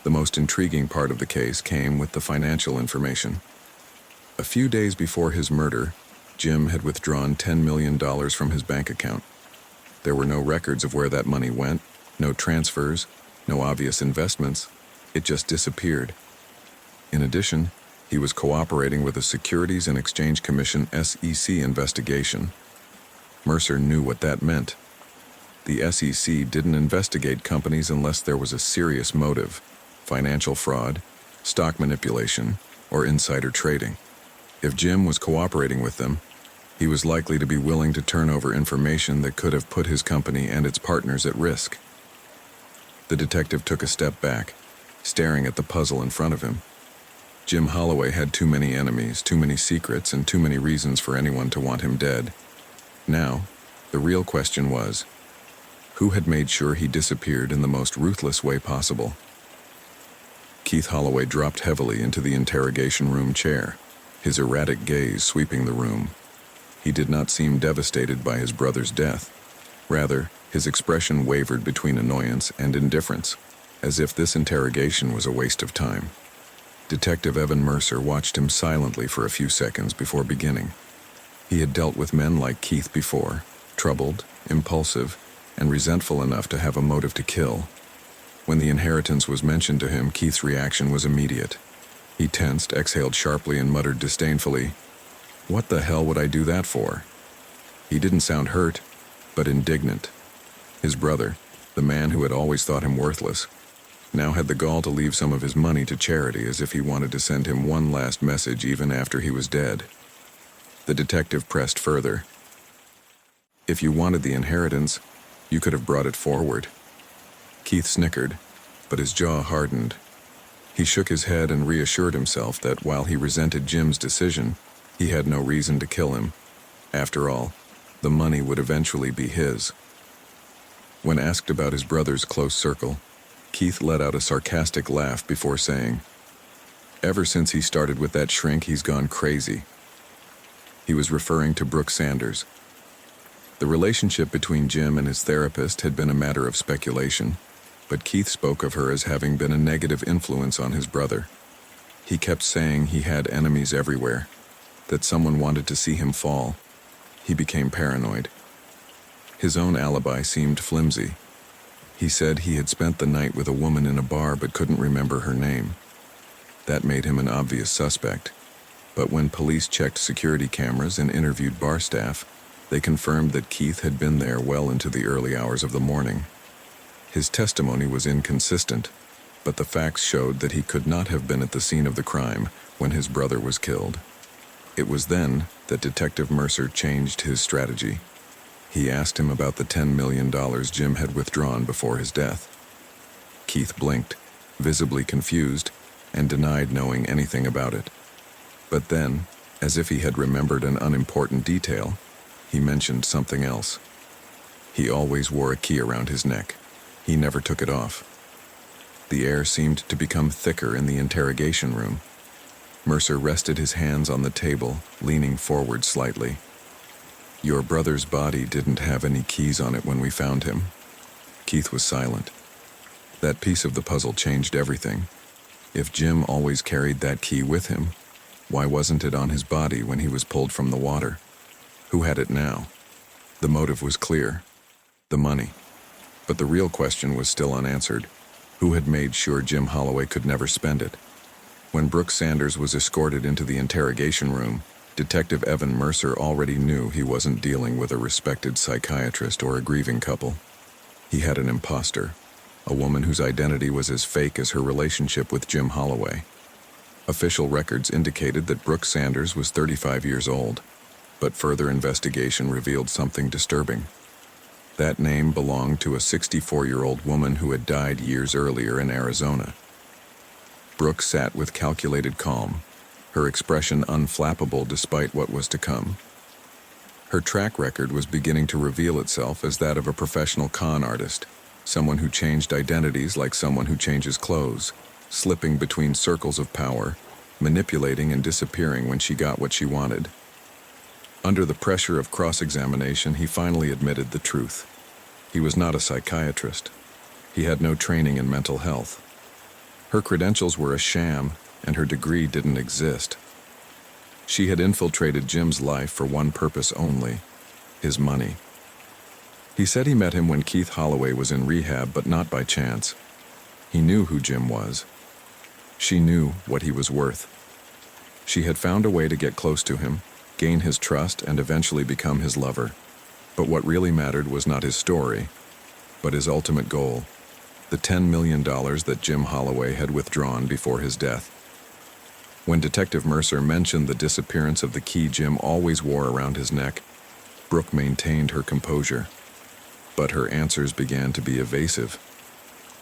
The most intriguing part of the case came with the financial information. A few days before his murder, Jim had withdrawn $10 million from his bank account. There were no records of where that money went, no transfers, no obvious investments. It just disappeared. In addition, he was cooperating with a Securities and Exchange Commission (SEC) investigation. Mercer knew what that meant. The SEC didn't investigate companies unless there was a serious motive: financial fraud, stock manipulation, or insider trading. If Jim was cooperating with them, he was likely to be willing to turn over information that could have put his company and its partners at risk. The detective took a step back, staring at the puzzle in front of him. Jim Holloway had too many enemies, too many secrets, and too many reasons for anyone to want him dead. Now, the real question was, who had made sure he disappeared in the most ruthless way possible? Keith Holloway dropped heavily into the interrogation room chair, his erratic gaze sweeping the room. He did not seem devastated by his brother's death. Rather, his expression wavered between annoyance and indifference, as if this interrogation was a waste of time. Detective Evan Mercer watched him silently for a few seconds before beginning. He had dealt with men like Keith before, troubled, impulsive, and resentful enough to have a motive to kill. When the inheritance was mentioned to him, Keith's reaction was immediate. He tensed, exhaled sharply, and muttered disdainfully, "What the hell would I do that for?" He didn't sound hurt, but indignant. His brother, the man who had always thought him worthless, now had the gall to leave some of his money to charity, as if he wanted to send him one last message even after he was dead. The detective pressed further. "If you wanted the inheritance, you could have brought it forward." Keith snickered, but his jaw hardened. He shook his head and reassured himself that while he resented Jim's decision, he had no reason to kill him. After all, the money would eventually be his. When asked about his brother's close circle, Keith let out a sarcastic laugh before saying, "Ever since he started with that shrink, he's gone crazy." He was referring to Brooke Sanders. The relationship between Jim and his therapist had been a matter of speculation, but Keith spoke of her as having been a negative influence on his brother. He kept saying he had enemies everywhere, that someone wanted to see him fall. He became paranoid. His own alibi seemed flimsy. He said he had spent the night with a woman in a bar but couldn't remember her name. That made him an obvious suspect. But when police checked security cameras and interviewed bar staff, they confirmed that Keith had been there well into the early hours of the morning. His testimony was inconsistent, but the facts showed that he could not have been at the scene of the crime when his brother was killed. It was then that Detective Mercer changed his strategy. He asked him about the $10 million Jim had withdrawn before his death. Keith blinked, visibly confused, and denied knowing anything about it. But then, as if he had remembered an unimportant detail, he mentioned something else. He always wore a key around his neck. He never took it off. The air seemed to become thicker in the interrogation room. Mercer rested his hands on the table, leaning forward slightly. "Your brother's body didn't have any keys on it when we found him." Keith was silent. That piece of the puzzle changed everything. If Jim always carried that key with him, why wasn't it on his body when he was pulled from the water? Who had it now? The motive was clear: the money. But the real question was still unanswered. Who had made sure Jim Holloway could never spend it? When Brooke Sanders was escorted into the interrogation room, Detective Evan Mercer already knew he wasn't dealing with a respected psychiatrist or a grieving couple. He had an imposter, a woman whose identity was as fake as her relationship with Jim Holloway. Official records indicated that Brooke Sanders was 35 years old, but further investigation revealed something disturbing. That name belonged to a 64-year-old woman who had died years earlier in Arizona. Brooke sat with calculated calm, her expression unflappable despite what was to come. Her track record was beginning to reveal itself as that of a professional con artist, someone who changed identities like someone who changes clothes, slipping between circles of power, manipulating and disappearing when she got what she wanted. Under the pressure of cross-examination, he finally admitted the truth. He was not a psychiatrist. He had no training in mental health. Her credentials were a sham, and her degree didn't exist. She had infiltrated Jim's life for one purpose only: his money. He said he met him when Keith Holloway was in rehab, but not by chance. He knew who Jim was. She knew what he was worth. She had found a way to get close to him, gain his trust, and eventually become his lover. But what really mattered was not his story, but his ultimate goal: the $10 million that Jim Holloway had withdrawn before his death. When Detective Mercer mentioned the disappearance of the key Jim always wore around his neck, Brooke maintained her composure. But her answers began to be evasive.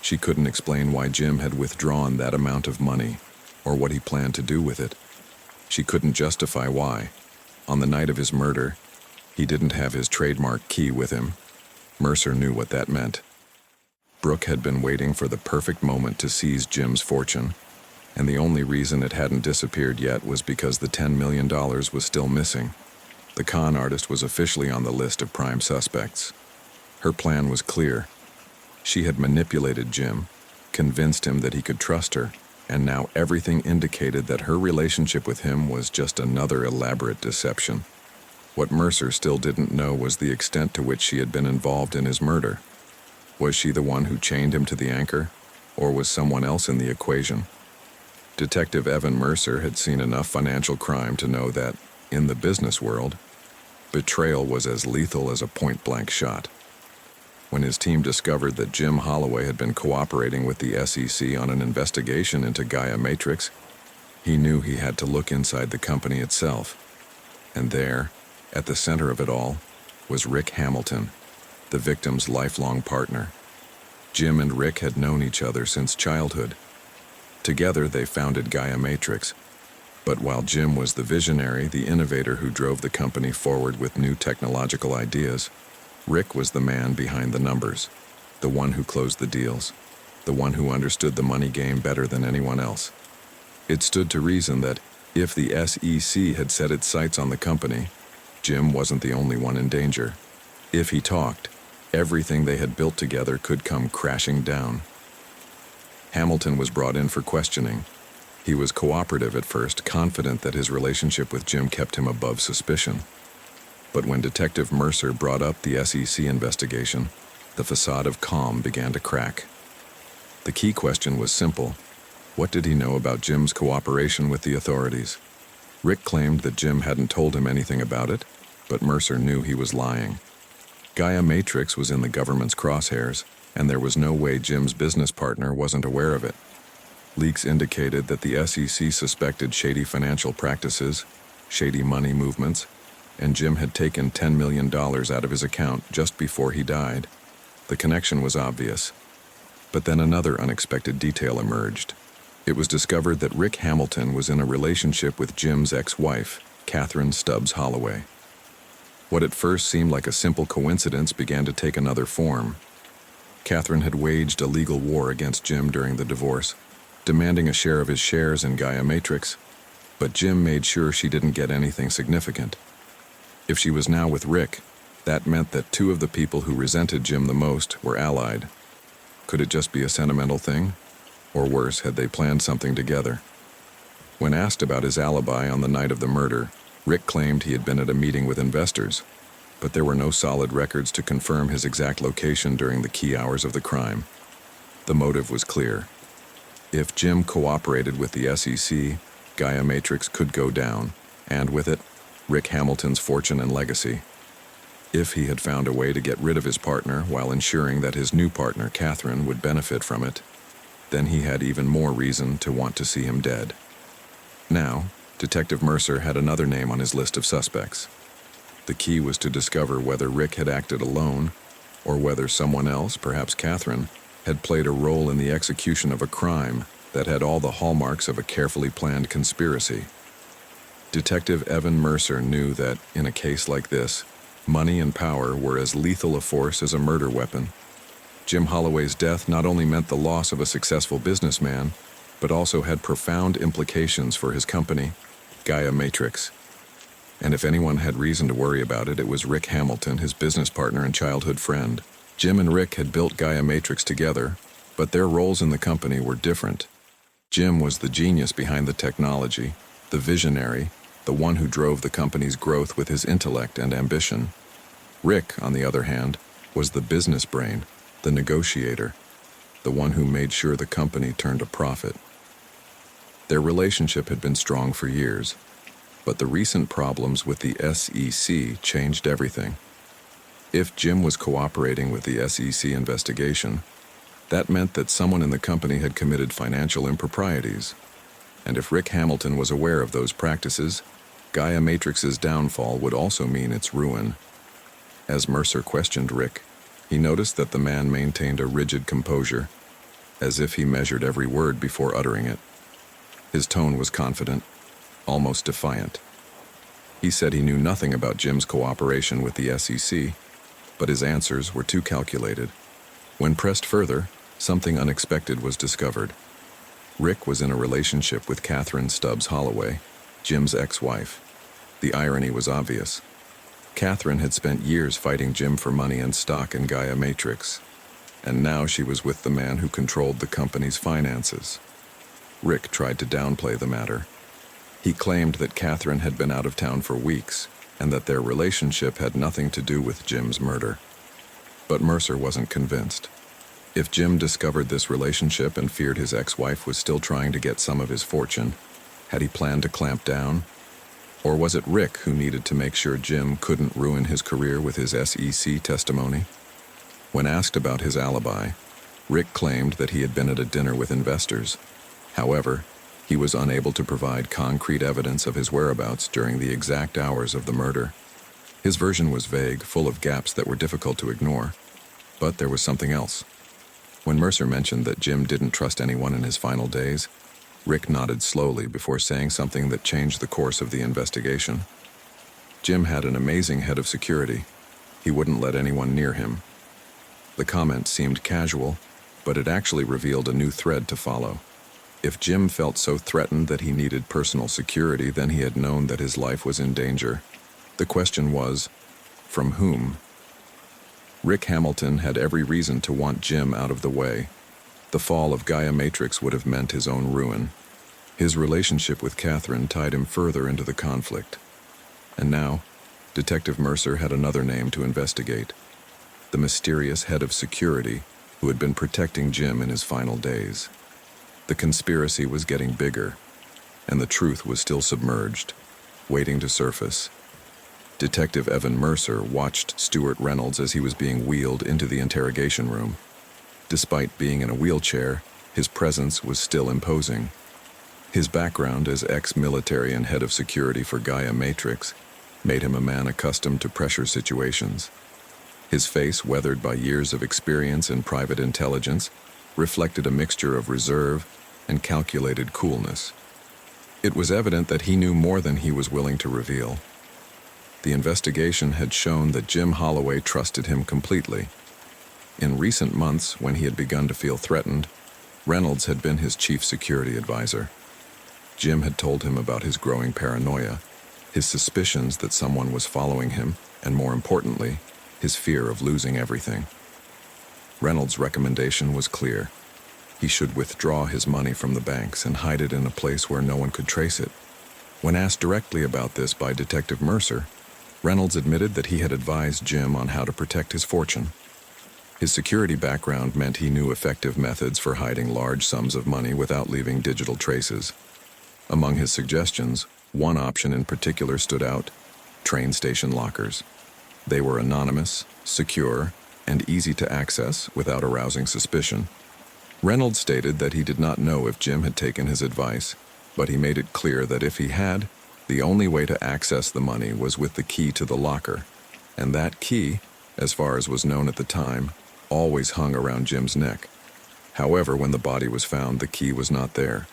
She couldn't explain why Jim had withdrawn that amount of money, or what he planned to do with it. She couldn't justify why, on the night of his murder, he didn't have his trademark key with him. Mercer knew what that meant. Brooke had been waiting for the perfect moment to seize Jim's fortune, and the only reason it hadn't disappeared yet was because the $10 million was still missing. The con artist was officially on the list of prime suspects. Her plan was clear. She had manipulated Jim, convinced him that he could trust her, and now everything indicated that her relationship with him was just another elaborate deception. What Mercer still didn't know was the extent to which she had been involved in his murder. Was she the one who chained him to the anchor, or was someone else in the equation? Detective Evan Mercer had seen enough financial crime to know that, in the business world, betrayal was as lethal as a point-blank shot. When his team discovered that Jim Holloway had been cooperating with the SEC on an investigation into Gaia Matrix, he knew he had to look inside the company itself. And there, at the center of it all, was Rick Hamilton, the victim's lifelong partner. Jim and Rick had known each other since childhood. Together, they founded Gaia Matrix. But while Jim was the visionary, the innovator who drove the company forward with new technological ideas, Rick was the man behind the numbers, the one who closed the deals, the one who understood the money game better than anyone else. It stood to reason that if the SEC had set its sights on the company, Jim wasn't the only one in danger. If he talked, everything they had built together could come crashing down. Hamilton was brought in for questioning. He was cooperative at first, confident that his relationship with Jim kept him above suspicion. But when Detective Mercer brought up the SEC investigation, the facade of calm began to crack. The key question was simple: what did he know about Jim's cooperation with the authorities? Rick claimed that Jim hadn't told him anything about it, but Mercer knew he was lying. Gaia Matrix was in the government's crosshairs, and there was no way Jim's business partner wasn't aware of it. Leaks indicated that the SEC suspected shady financial practices, shady money movements, and Jim had taken $10 million out of his account just before he died. The connection was obvious. But then another unexpected detail emerged. It was discovered that Rick Hamilton was in a relationship with Jim's ex-wife, Catherine Stubbs Holloway. What at first seemed like a simple coincidence began to take another form. Catherine had waged a legal war against Jim during the divorce, demanding a share of his shares in Gaia Matrix, but Jim made sure she didn't get anything significant. If she was now with Rick, that meant that two of the people who resented Jim the most were allied. Could it just be a sentimental thing? Or worse, had they planned something together? When asked about his alibi on the night of the murder, Rick claimed he had been at a meeting with investors, but there were no solid records to confirm his exact location during the key hours of the crime. The motive was clear. If Jim cooperated with the SEC, Gaia Matrix could go down, and with it, Rick Hamilton's fortune and legacy. If he had found a way to get rid of his partner while ensuring that his new partner, Catherine, would benefit from it, then he had even more reason to want to see him dead. Now, Detective Mercer had another name on his list of suspects. The key was to discover whether Rick had acted alone or whether someone else, perhaps Catherine, had played a role in the execution of a crime that had all the hallmarks of a carefully planned conspiracy. Detective Evan Mercer knew that, in a case like this, money and power were as lethal a force as a murder weapon. Jim Holloway's death not only meant the loss of a successful businessman, but also had profound implications for his company, Gaia Matrix. And if anyone had reason to worry about it, it was Rick Hamilton, his business partner and childhood friend. Jim and Rick had built Gaia Matrix together, but their roles in the company were different. Jim was the genius behind the technology, the visionary, the one who drove the company's growth with his intellect and ambition. Rick, on the other hand, was the business brain, the negotiator, the one who made sure the company turned a profit. Their relationship had been strong for years, but the recent problems with the SEC changed everything. If Jim was cooperating with the SEC investigation, that meant that someone in the company had committed financial improprieties. And if Rick Hamilton was aware of those practices, Gaia Matrix's downfall would also mean its ruin. As Mercer questioned Rick, he noticed that the man maintained a rigid composure, as if he measured every word before uttering it. His tone was confident, almost defiant. He said he knew nothing about Jim's cooperation with the SEC, but his answers were too calculated. When pressed further, something unexpected was discovered. Rick was in a relationship with Catherine Stubbs Holloway, Jim's ex-wife. The irony was obvious. Catherine had spent years fighting Jim for money and stock in Gaia Matrix, and now she was with the man who controlled the company's finances. Rick tried to downplay the matter. He claimed that Catherine had been out of town for weeks, and that their relationship had nothing to do with Jim's murder. But Mercer wasn't convinced. If Jim discovered this relationship and feared his ex-wife was still trying to get some of his fortune, had he planned to clamp down? Or was it Rick who needed to make sure Jim couldn't ruin his career with his SEC testimony? When asked about his alibi, Rick claimed that he had been at a dinner with investors. However, he was unable to provide concrete evidence of his whereabouts during the exact hours of the murder. His version was vague, full of gaps that were difficult to ignore. But there was something else. When Mercer mentioned that Jim didn't trust anyone in his final days, Rick nodded slowly before saying something that changed the course of the investigation. Jim had an amazing head of security. He wouldn't let anyone near him. The comment seemed casual, but it actually revealed a new thread to follow. If Jim felt so threatened that he needed personal security, then he had known that his life was in danger. The question was, from whom? Rick Hamilton had every reason to want Jim out of the way. The fall of Gaia Matrix would have meant his own ruin. His relationship with Catherine tied him further into the conflict. And now, Detective Mercer had another name to investigate. The mysterious head of security who had been protecting Jim in his final days. The conspiracy was getting bigger, and the truth was still submerged, waiting to surface. Detective Evan Mercer watched Stuart Reynolds as he was being wheeled into the interrogation room. Despite being in a wheelchair, his presence was still imposing. His background as ex-military and head of security for Gaia Matrix made him a man accustomed to pressure situations. His face, weathered by years of experience in private intelligence, reflected a mixture of reserve and calculated coolness. It was evident that he knew more than he was willing to reveal. The investigation had shown that Jim Holloway trusted him completely. In recent months, when he had begun to feel threatened, Reynolds had been his chief security advisor. Jim had told him about his growing paranoia, his suspicions that someone was following him, and more importantly, his fear of losing everything. Reynolds' recommendation was clear. He should withdraw his money from the banks and hide it in a place where no one could trace it. When asked directly about this by Detective Mercer, Reynolds admitted that he had advised Jim on how to protect his fortune. His security background meant he knew effective methods for hiding large sums of money without leaving digital traces. Among his suggestions, one option in particular stood out: train station lockers. They were anonymous, secure, and easy to access without arousing suspicion. Reynolds stated that he did not know if Jim had taken his advice, but he made it clear that if he had, the only way to access the money was with the key to the locker, and that key as far as was known at the time, always hung around Jim's neck. However, when the body was found, the key was not there.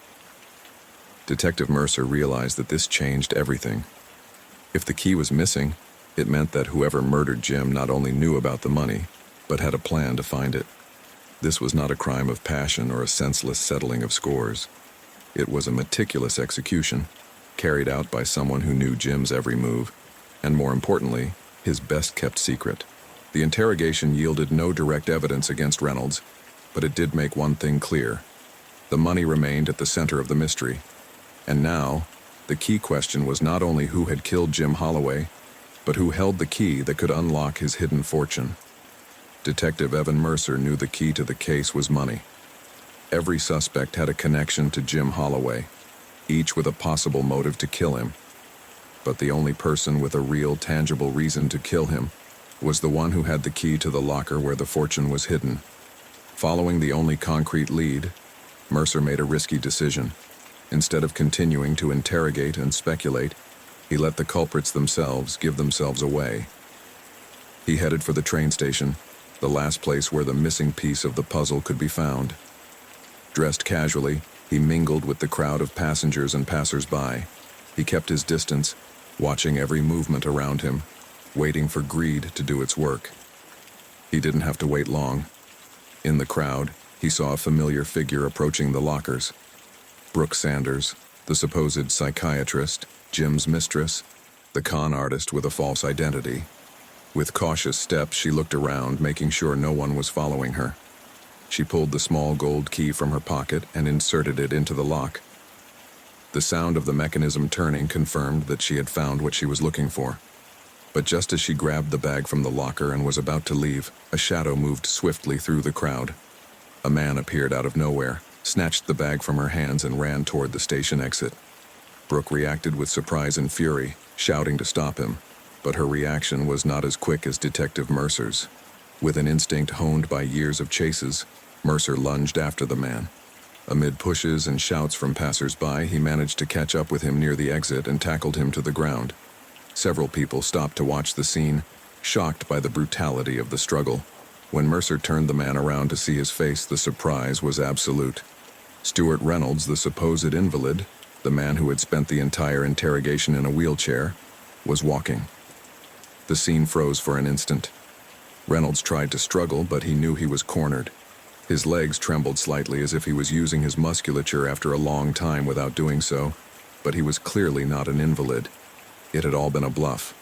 Detective Mercer realized that this changed everything. If the key was missing, it meant that whoever murdered Jim not only knew about the money, but had a plan to find it. This was not a crime of passion or a senseless settling of scores. It was a meticulous execution, carried out by someone who knew Jim's every move, and more importantly, his best-kept secret. The interrogation yielded no direct evidence against Reynolds, but it did make one thing clear. The money remained at the center of the mystery. And now, the key question was not only who had killed Jim Holloway, but who held the key that could unlock his hidden fortune. Detective Evan Mercer knew the key to the case was money. Every suspect had a connection to Jim Holloway, each with a possible motive to kill him. But the only person with a real, tangible reason to kill him was the one who had the key to the locker where the fortune was hidden. Following the only concrete lead, Mercer made a risky decision. Instead of continuing to interrogate and speculate, he let the culprits themselves give themselves away. He headed for the train station, the last place where the missing piece of the puzzle could be found. Dressed casually, he mingled with the crowd of passengers and passers-by. He kept his distance, watching every movement around him, waiting for greed to do its work. He didn't have to wait long. In the crowd, he saw a familiar figure approaching the lockers. Brooke Sanders, the supposed psychiatrist, Jim's mistress, the con artist with a false identity. With cautious steps, she looked around, making sure no one was following her. She pulled the small gold key from her pocket and inserted it into the lock. The sound of the mechanism turning confirmed that she had found what she was looking for. But just as she grabbed the bag from the locker and was about to leave, a shadow moved swiftly through the crowd. A man appeared out of nowhere, snatched the bag from her hands and ran toward the station exit. Brooke reacted with surprise and fury, shouting to stop him. But her reaction was not as quick as Detective Mercer's. With an instinct honed by years of chases, Mercer lunged after the man. Amid pushes and shouts from passers-by, he managed to catch up with him near the exit and tackled him to the ground. Several people stopped to watch the scene, shocked by the brutality of the struggle. When Mercer turned the man around to see his face, the surprise was absolute. Stuart Reynolds, the supposed invalid, the man who had spent the entire interrogation in a wheelchair, was walking. The scene froze for an instant. Reynolds tried to struggle, but he knew he was cornered. His legs trembled slightly as if he was using his musculature after a long time without doing so, but he was clearly not an invalid. It had all been a bluff.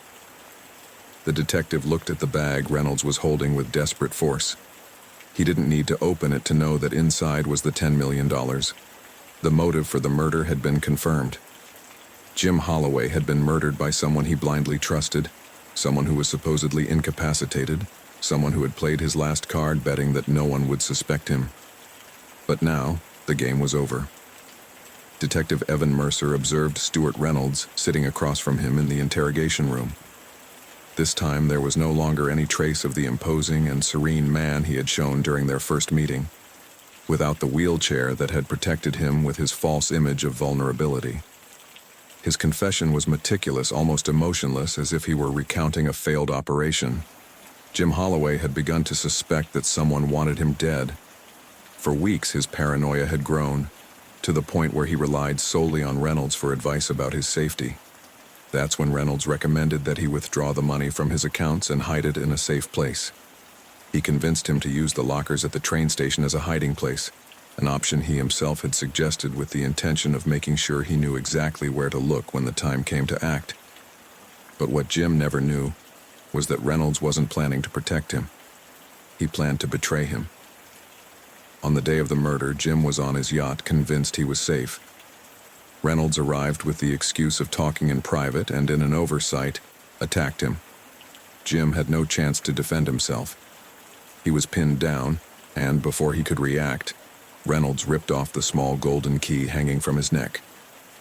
The detective looked at the bag Reynolds was holding with desperate force. He didn't need to open it to know that inside was the $10 million. The motive for the murder had been confirmed. Jim Holloway had been murdered by someone he blindly trusted, someone who was supposedly incapacitated, someone who had played his last card betting that no one would suspect him. But now, the game was over. Detective Evan Mercer observed Stuart Reynolds sitting across from him in the interrogation room. This time there was no longer any trace of the imposing and serene man he had shown during their first meeting, without the wheelchair that had protected him with his false image of vulnerability. His confession was meticulous, almost emotionless, as if he were recounting a failed operation. Jim Holloway had begun to suspect that someone wanted him dead. For weeks his paranoia had grown, to the point where he relied solely on Reynolds for advice about his safety. That's when Reynolds recommended that he withdraw the money from his accounts and hide it in a safe place. He convinced him to use the lockers at the train station as a hiding place, an option he himself had suggested with the intention of making sure he knew exactly where to look when the time came to act. But what Jim never knew was that Reynolds wasn't planning to protect him. He planned to betray him. On the day of the murder, Jim was on his yacht, convinced he was safe. Reynolds arrived with the excuse of talking in private and, in an oversight, attacked him. Jim had no chance to defend himself. He was pinned down, and before he could react, Reynolds ripped off the small golden key hanging from his neck.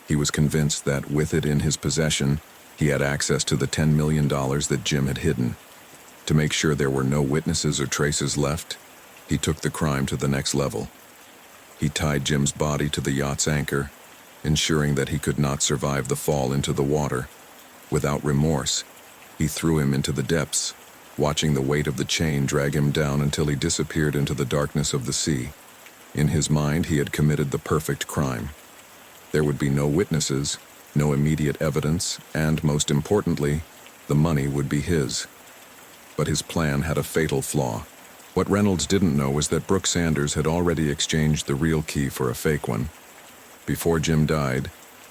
He was convinced that, with it in his possession, he had access to the $10 million that Jim had hidden. To make sure there were no witnesses or traces left, he took the crime to the next level. He tied Jim's body to the yacht's anchor, ensuring that he could not survive the fall into the water. Without remorse, he threw him into the depths, watching the weight of the chain drag him down until he disappeared into the darkness of the sea. In his mind, he had committed the perfect crime. There would be no witnesses, no immediate evidence, and, most importantly, the money would be his. But his plan had a fatal flaw. What Reynolds didn't know was that Brooke Sanders had already exchanged the real key for a fake one. Before Jim died,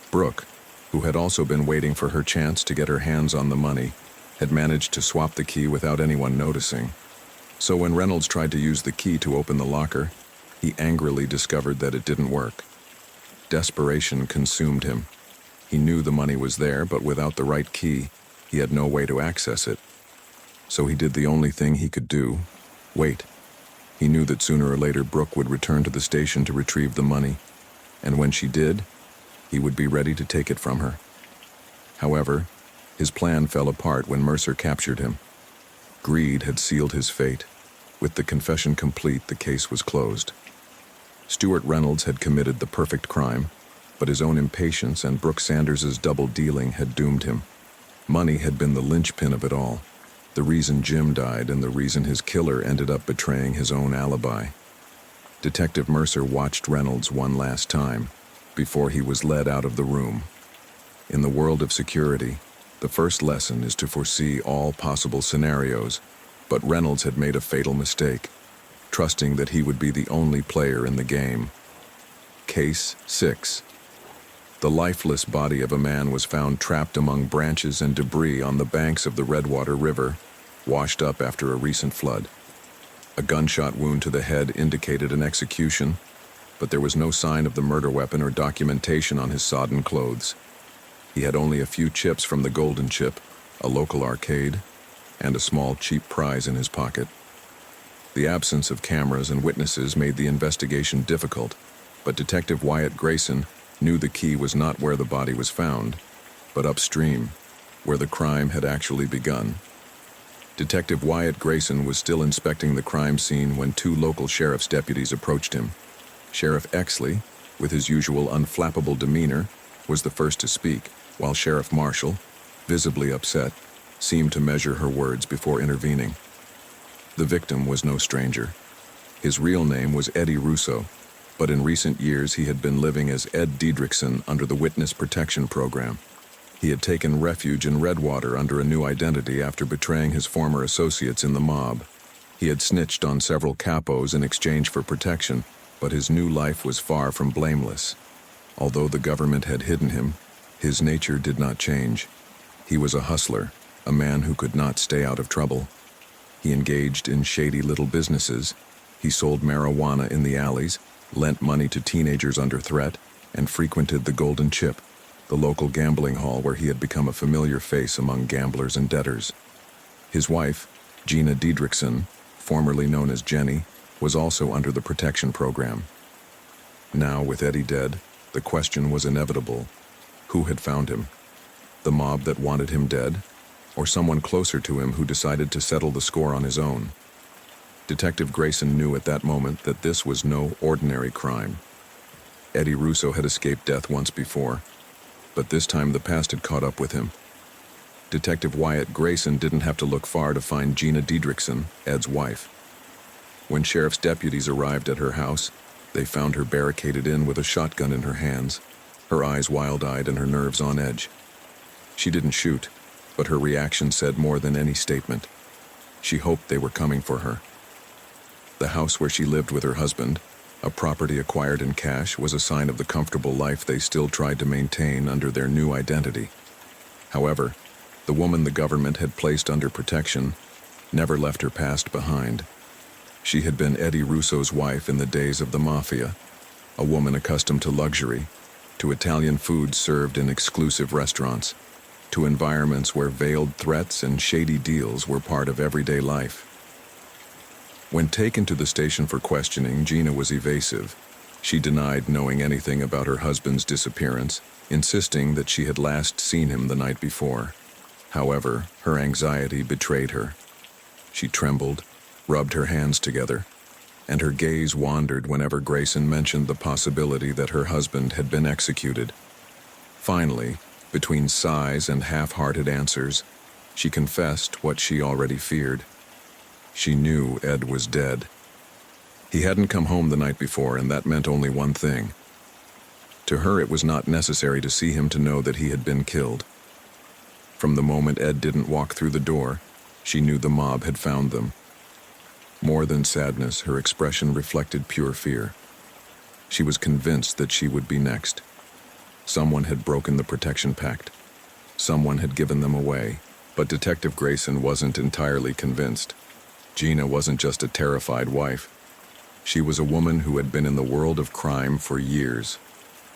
Brooke, who had also been waiting for her chance to get her hands on the money, had managed to swap the key without anyone noticing. So when Reynolds tried to use the key to open the locker, he angrily discovered that it didn't work. Desperation consumed him. He knew the money was there, but without the right key, he had no way to access it. So he did the only thing he could do: wait. He knew that sooner or later Brooke would return to the station to retrieve the money, and when she did, he would be ready to take it from her. However, his plan fell apart when Mercer captured him. Greed had sealed his fate. With the confession complete, the case was closed. Stuart Reynolds had committed the perfect crime, but his own impatience and Brooke Sanders's double dealing had doomed him. Money had been the linchpin of it all, the reason Jim died and the reason his killer ended up betraying his own alibi. Detective Mercer watched Reynolds one last time before he was led out of the room. In the world of security, the first lesson is to foresee all possible scenarios, but Reynolds had made a fatal mistake, trusting that he would be the only player in the game. Case 6. The lifeless body of a man was found trapped among branches and debris on the banks of the Redwater River, washed up after a recent flood. A gunshot wound to the head indicated an execution, but there was no sign of the murder weapon or documentation on his sodden clothes. He had only a few chips from the Golden Chip, a local arcade, and a small cheap prize in his pocket. The absence of cameras and witnesses made the investigation difficult, but Detective Wyatt Grayson knew the key was not where the body was found, but upstream, where the crime had actually begun. Detective Wyatt Grayson was still inspecting the crime scene when two local sheriff's deputies approached him. Sheriff Exley, with his usual unflappable demeanor, was the first to speak, while Sheriff Marshall, visibly upset, seemed to measure her words before intervening. The victim was no stranger. His real name was Eddie Russo, but in recent years he had been living as Ed Diedrichson under the Witness Protection Program. He had taken refuge in Redwater under a new identity after betraying his former associates in the mob. He had snitched on several capos in exchange for protection, but his new life was far from blameless. Although the government had hidden him, his nature did not change. He was a hustler, a man who could not stay out of trouble. He engaged in shady little businesses. He sold marijuana in the alleys, lent money to teenagers under threat, and frequented the Golden Chip, the local gambling hall where he had become a familiar face among gamblers and debtors. His wife, Gina Diedrichson, formerly known as Jenny, was also under the protection program. Now, with Eddie dead, the question was inevitable. Who had found him? The mob that wanted him dead? Or someone closer to him who decided to settle the score on his own? Detective Grayson knew at that moment that this was no ordinary crime. Eddie Russo had escaped death once before, but this time the past had caught up with him. Detective Wyatt Grayson didn't have to look far to find Gina Diedrichson, Ed's wife. When sheriff's deputies arrived at her house, they found her barricaded in with a shotgun in her hands, her eyes wild-eyed and her nerves on edge. She didn't shoot, but her reaction said more than any statement. She hoped they were coming for her. The house where she lived with her husband, a property acquired in cash, was a sign of the comfortable life they still tried to maintain under their new identity. However, the woman the government had placed under protection never left her past behind. She had been Eddie Russo's wife in the days of the mafia, a woman accustomed to luxury, to Italian food served in exclusive restaurants, to environments where veiled threats and shady deals were part of everyday life. When taken to the station for questioning, Gina was evasive. She denied knowing anything about her husband's disappearance, insisting that she had last seen him the night before. However, her anxiety betrayed her. She trembled, rubbed her hands together, and her gaze wandered whenever Grayson mentioned the possibility that her husband had been executed. Finally, between sighs and half-hearted answers, she confessed what she already feared. She knew Ed was dead. He hadn't come home the night before, and that meant only one thing. To her, it was not necessary to see him to know that he had been killed. From the moment Ed didn't walk through the door, she knew the mob had found them. More than sadness, her expression reflected pure fear. She was convinced that she would be next. Someone had broken the protection pact. Someone had given them away. But Detective Grayson wasn't entirely convinced. Gina wasn't just a terrified wife. She was a woman who had been in the world of crime for years,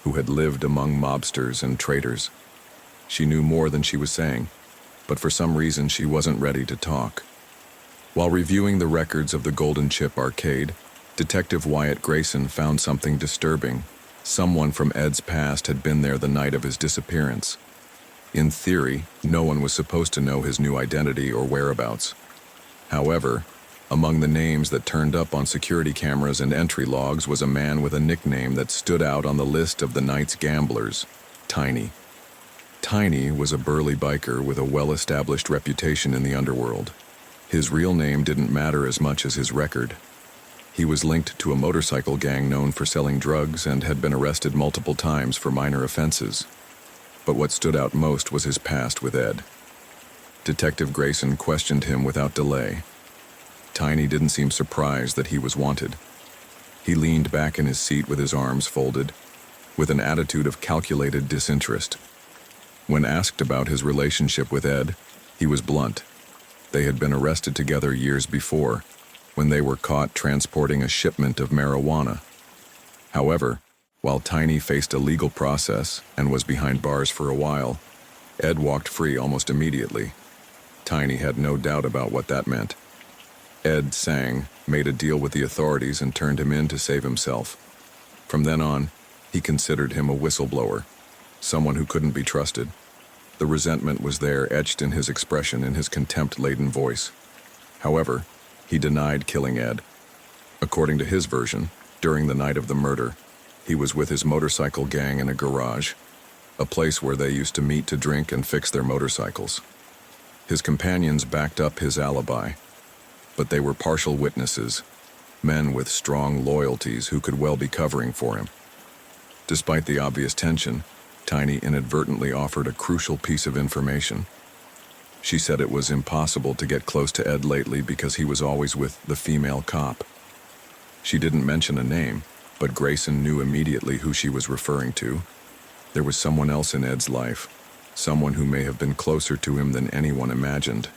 who had lived among mobsters and traitors. She knew more than she was saying, but for some reason she wasn't ready to talk. While reviewing the records of the Golden Chip Arcade, Detective Wyatt Grayson found something disturbing. Someone from Ed's past had been there the night of his disappearance. In theory, no one was supposed to know his new identity or whereabouts. However, among the names that turned up on security cameras and entry logs was a man with a nickname that stood out on the list of the night's gamblers: Tiny. Tiny was a burly biker with a well-established reputation in the underworld. His real name didn't matter as much as his record. He was linked to a motorcycle gang known for selling drugs and had been arrested multiple times for minor offenses. But what stood out most was his past with Ed. Detective Grayson questioned him without delay. Tiny didn't seem surprised that he was wanted. He leaned back in his seat with his arms folded, with an attitude of calculated disinterest. When asked about his relationship with Ed, he was blunt. They had been arrested together years before, when they were caught transporting a shipment of marijuana. However, while Tiny faced a legal process and was behind bars for a while, Ed walked free almost immediately. Tiny had no doubt about what that meant. Ed sang, made a deal with the authorities, and turned him in to save himself. From then on, he considered him a whistleblower, someone who couldn't be trusted. The resentment was there, etched in his expression, in his contempt-laden voice. However, he denied killing Ed. According to his version, during the night of the murder, he was with his motorcycle gang in a garage, a place where they used to meet to drink and fix their motorcycles. His companions backed up his alibi, but they were partial witnesses, men with strong loyalties who could well be covering for him. Despite the obvious tension, Tiny inadvertently offered a crucial piece of information. She said it was impossible to get close to Ed lately because he was always with the female cop. She didn't mention a name, but Grayson knew immediately who she was referring to. There was someone else in Ed's life, someone who may have been closer to him than anyone imagined.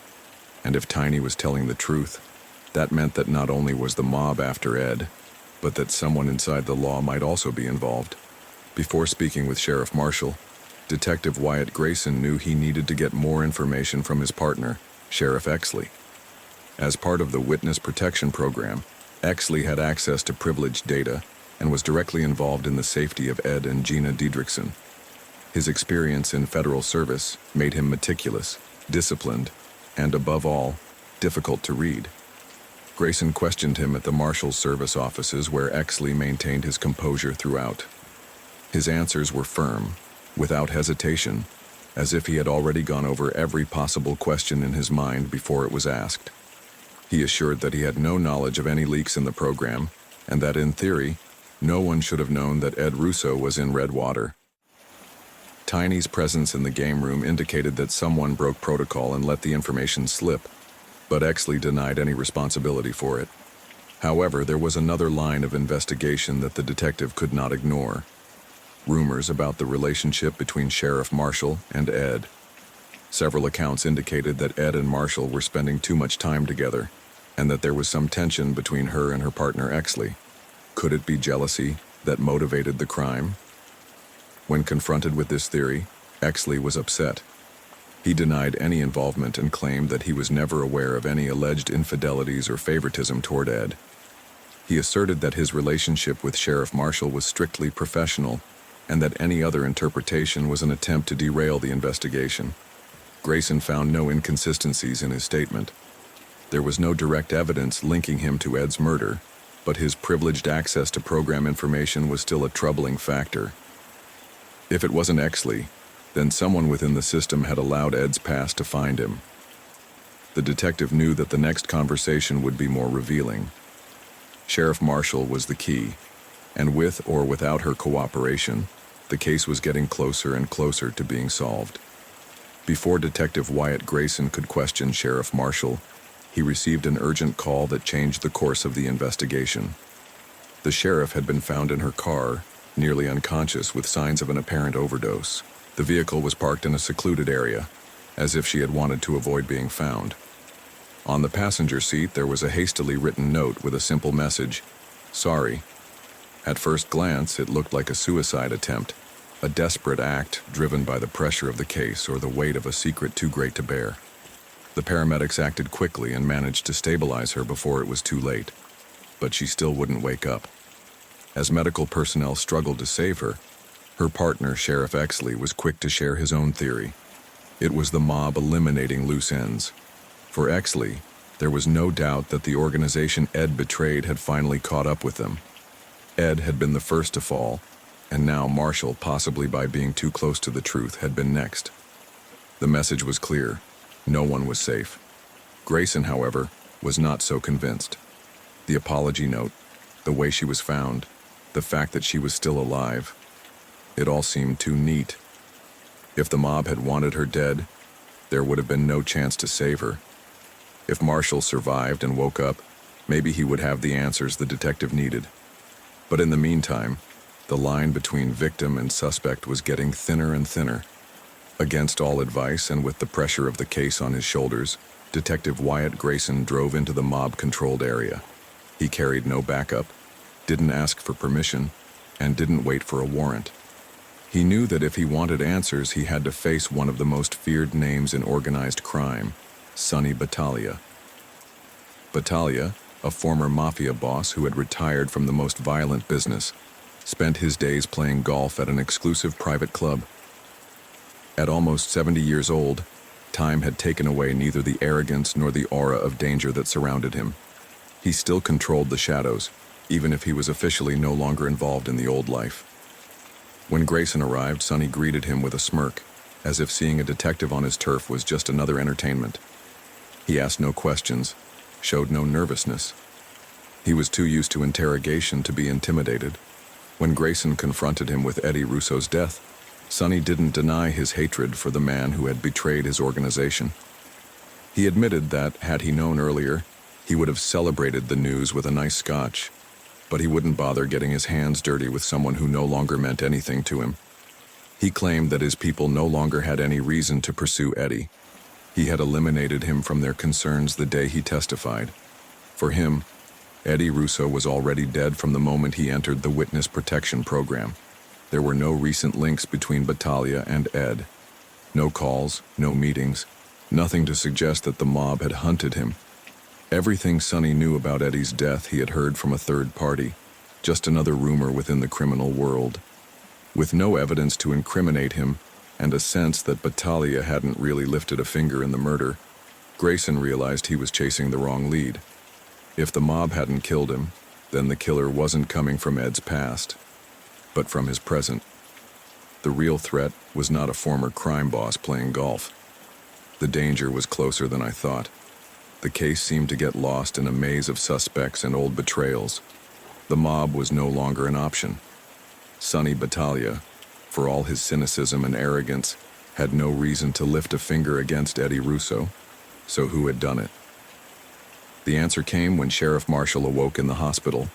And if Tiny was telling the truth, that meant that not only was the mob after Ed, but that someone inside the law might also be involved. Before speaking with Sheriff Marshall, Detective Wyatt Grayson knew he needed to get more information from his partner, Sheriff Exley. As part of the Witness Protection Program, Exley had access to privileged data and was directly involved in the safety of Ed and Gina Diedrichson. His experience in federal service made him meticulous, disciplined, and above all, difficult to read. Grayson questioned him at the Marshal's service offices, where Exley maintained his composure throughout. His answers were firm, without hesitation, as if he had already gone over every possible question in his mind before it was asked. He assured that he had no knowledge of any leaks in the program, and that in theory, no one should have known that Ed Russo was in Redwater. Tiny's presence in the game room indicated that someone broke protocol and let the information slip, but Exley denied any responsibility for it. However, there was another line of investigation that the detective could not ignore: rumors about the relationship between Sheriff Marshall and Ed. Several accounts indicated that Ed and Marshall were spending too much time together, and that there was some tension between her and her partner Exley. Could it be jealousy that motivated the crime? When confronted with this theory, Exley was upset. He denied any involvement and claimed that he was never aware of any alleged infidelities or favoritism toward Ed. He asserted that his relationship with Sheriff Marshall was strictly professional, and that any other interpretation was an attempt to derail the investigation. Grayson found no inconsistencies in his statement. There was no direct evidence linking him to Ed's murder, but his privileged access to program information was still a troubling factor. If it wasn't Exley, then someone within the system had allowed Ed's past to find him. The detective knew that the next conversation would be more revealing. Sheriff Marshall was the key, and with or without her cooperation, the case was getting closer and closer to being solved. Before Detective Wyatt Grayson could question Sheriff Marshall, he received an urgent call that changed the course of the investigation. The sheriff had been found in her car, nearly unconscious with signs of an apparent overdose. The vehicle was parked in a secluded area, as if she had wanted to avoid being found. On the passenger seat, there was a hastily written note with a simple message, "Sorry." At first glance, it looked like a suicide attempt, a desperate act driven by the pressure of the case or the weight of a secret too great to bear. The paramedics acted quickly and managed to stabilize her before it was too late, but she still wouldn't wake up. As medical personnel struggled to save her, her partner, Sheriff Exley, was quick to share his own theory. It was the mob eliminating loose ends. For Exley, there was no doubt that the organization Ed betrayed had finally caught up with them. Ed had been the first to fall, and now Marshall, possibly by being too close to the truth, had been next. The message was clear. No one was safe. Grayson, however, was not so convinced. The apology note, the way she was found, the fact that she was still alive, it all seemed too neat. If the mob had wanted her dead, there would have been no chance to save her. If Marshall survived and woke up, maybe he would have the answers the detective needed. But in the meantime, the line between victim and suspect was getting thinner and thinner. Against all advice and with the pressure of the case on his shoulders, Detective Wyatt Grayson drove into the mob-controlled area. He carried no backup, didn't ask for permission, and didn't wait for a warrant. He knew that if he wanted answers, he had to face one of the most feared names in organized crime, Sonny Battaglia. Battaglia, a former mafia boss who had retired from the most violent business, spent his days playing golf at an exclusive private club. At almost 70 years old, time had taken away neither the arrogance nor the aura of danger that surrounded him. He still controlled the shadows, even if he was officially no longer involved in the old life. When Grayson arrived, Sonny greeted him with a smirk, as if seeing a detective on his turf was just another entertainment. He asked no questions, showed no nervousness. He was too used to interrogation to be intimidated. When Grayson confronted him with Eddie Russo's death, Sonny didn't deny his hatred for the man who had betrayed his organization. He admitted that, had he known earlier, he would have celebrated the news with a nice scotch, but he wouldn't bother getting his hands dirty with someone who no longer meant anything to him. He claimed that his people no longer had any reason to pursue Eddie. He had eliminated him from their concerns the day he testified. For him, Eddie Russo was already dead from the moment he entered the witness protection program. There were no recent links between Battaglia and Ed. No calls, no meetings, nothing to suggest that the mob had hunted him. Everything Sonny knew about Eddie's death he had heard from a third party, just another rumor within the criminal world. With no evidence to incriminate him, and a sense that Battaglia hadn't really lifted a finger in the murder, Grayson realized he was chasing the wrong lead. If the mob hadn't killed him, then the killer wasn't coming from Ed's past, but from his present. The real threat was not a former crime boss playing golf. The danger was closer than I thought. The case seemed to get lost in a maze of suspects and old betrayals. The mob was no longer an option. Sonny Battaglia, for all his cynicism and arrogance, had no reason to lift a finger against Eddie Russo. So who had done it? The answer came when Sheriff Marshall awoke in the hospital.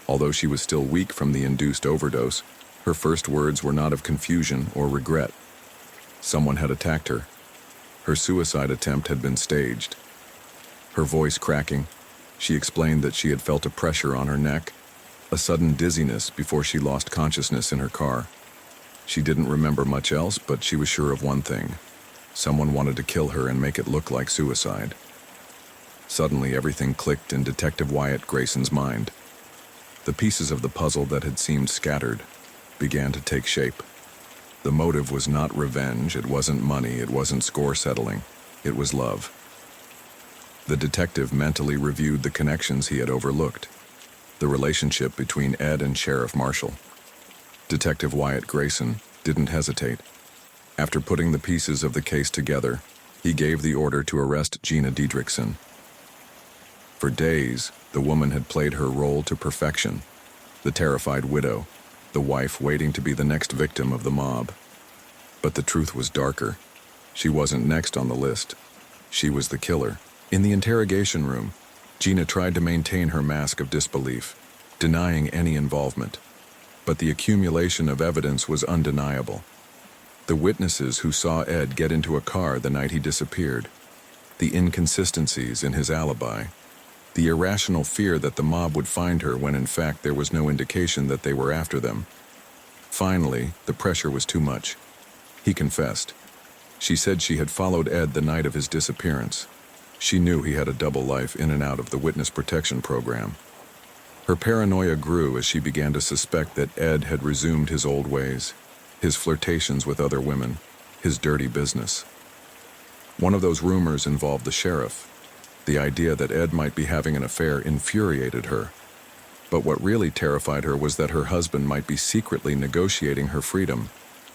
Although she was still weak from the induced overdose, her first words were not of confusion or regret. Someone had attacked her. Her suicide attempt had been staged. Her voice cracking, she explained that she had felt a pressure on her neck, a sudden dizziness before she lost consciousness in her car. She didn't remember much else, but she was sure of one thing. Someone wanted to kill her and make it look like suicide. Suddenly, everything clicked in Detective Wyatt Grayson's mind. The pieces of the puzzle that had seemed scattered began to take shape. The motive was not revenge, it wasn't money, it wasn't score settling, it was love. The detective mentally reviewed the connections he had overlooked. The relationship between Ed and Sheriff Marshall. Detective Wyatt Grayson didn't hesitate. After putting the pieces of the case together, He gave the order to arrest Gina Diedrichson. For days, the woman had played her role to perfection, the terrified widow, the wife waiting to be the next victim of the mob. But the truth was darker. She wasn't next on the list. She was the killer. In the interrogation room, Gina tried to maintain her mask of disbelief, denying any involvement. But the accumulation of evidence was undeniable. The witnesses who saw Ed get into a car the night he disappeared, the inconsistencies in his alibi, the irrational fear that the mob would find her when in fact there was no indication that they were after them. Finally, the pressure was too much. He confessed. She said she had followed Ed the night of his disappearance. She knew he had a double life in and out of the witness protection program. Her paranoia grew as she began to suspect that Ed had resumed his old ways, his flirtations with other women, his dirty business. One of those rumors involved the sheriff. The idea that Ed might be having an affair infuriated her. But what really terrified her was that her husband might be secretly negotiating her freedom,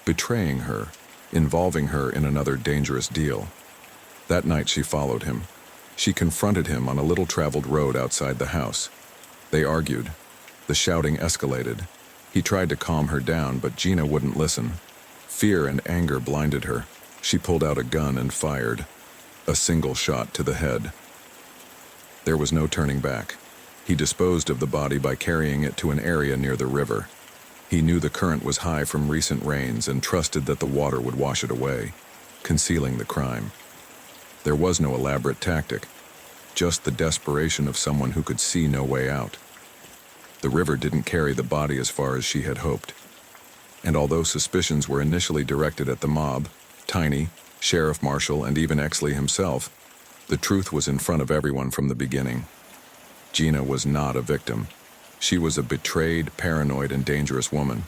betraying her, involving her in another dangerous deal. That night she followed him. She confronted him on a little-traveled road outside the house. They argued. The shouting escalated. He tried to calm her down, but Gina wouldn't listen. Fear and anger blinded her. She pulled out a gun and fired. A single shot to the head. There was no turning back. He disposed of the body by carrying it to an area near the river. He knew the current was high from recent rains and trusted that the water would wash it away, concealing the crime. There was no elaborate tactic, just the desperation of someone who could see no way out. The river didn't carry the body as far as she had hoped. And although suspicions were initially directed at the mob, Tiny, Sheriff Marshall, and even Exley himself, the truth was in front of everyone from the beginning. Gina was not a victim. She was a betrayed, paranoid, and dangerous woman.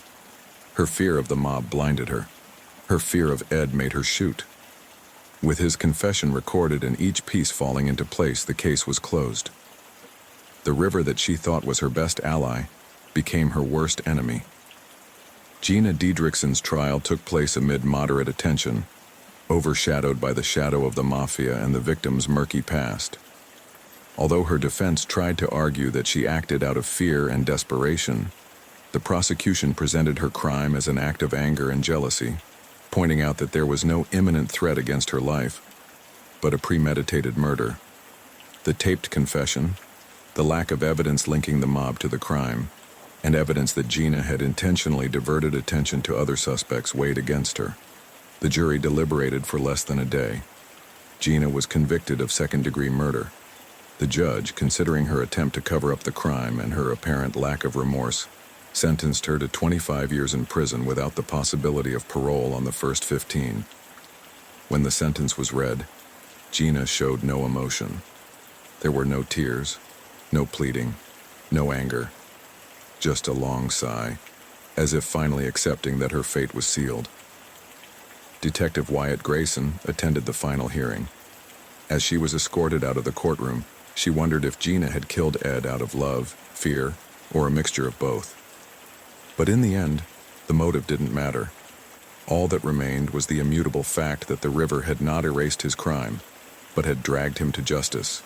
Her fear of the mob blinded her. Her fear of Ed made her shoot. With his confession recorded and each piece falling into place, the case was closed. The river that she thought was her best ally became her worst enemy. Gina Diedrichson's trial took place amid moderate attention, overshadowed by the shadow of the mafia and the victim's murky past. Although her defense tried to argue that she acted out of fear and desperation, the prosecution presented her crime as an act of anger and jealousy, pointing out that there was no imminent threat against her life, but a premeditated murder. The taped confession, the lack of evidence linking the mob to the crime, and evidence that Gina had intentionally diverted attention to other suspects weighed against her. The jury deliberated for less than a day. Gina was convicted of second-degree murder. The judge, considering her attempt to cover up the crime and her apparent lack of remorse, sentenced her to 25 years in prison without the possibility of parole on the first 15. When the sentence was read, Gina showed no emotion. There were no tears, no pleading, no anger, just a long sigh, as if finally accepting that her fate was sealed. Detective Wyatt Grayson attended the final hearing. As she was escorted out of the courtroom, she wondered if Gina had killed Ed out of love, fear, or a mixture of both. But in the end, the motive didn't matter. All that remained was the immutable fact that the river had not erased his crime, but had dragged him to justice.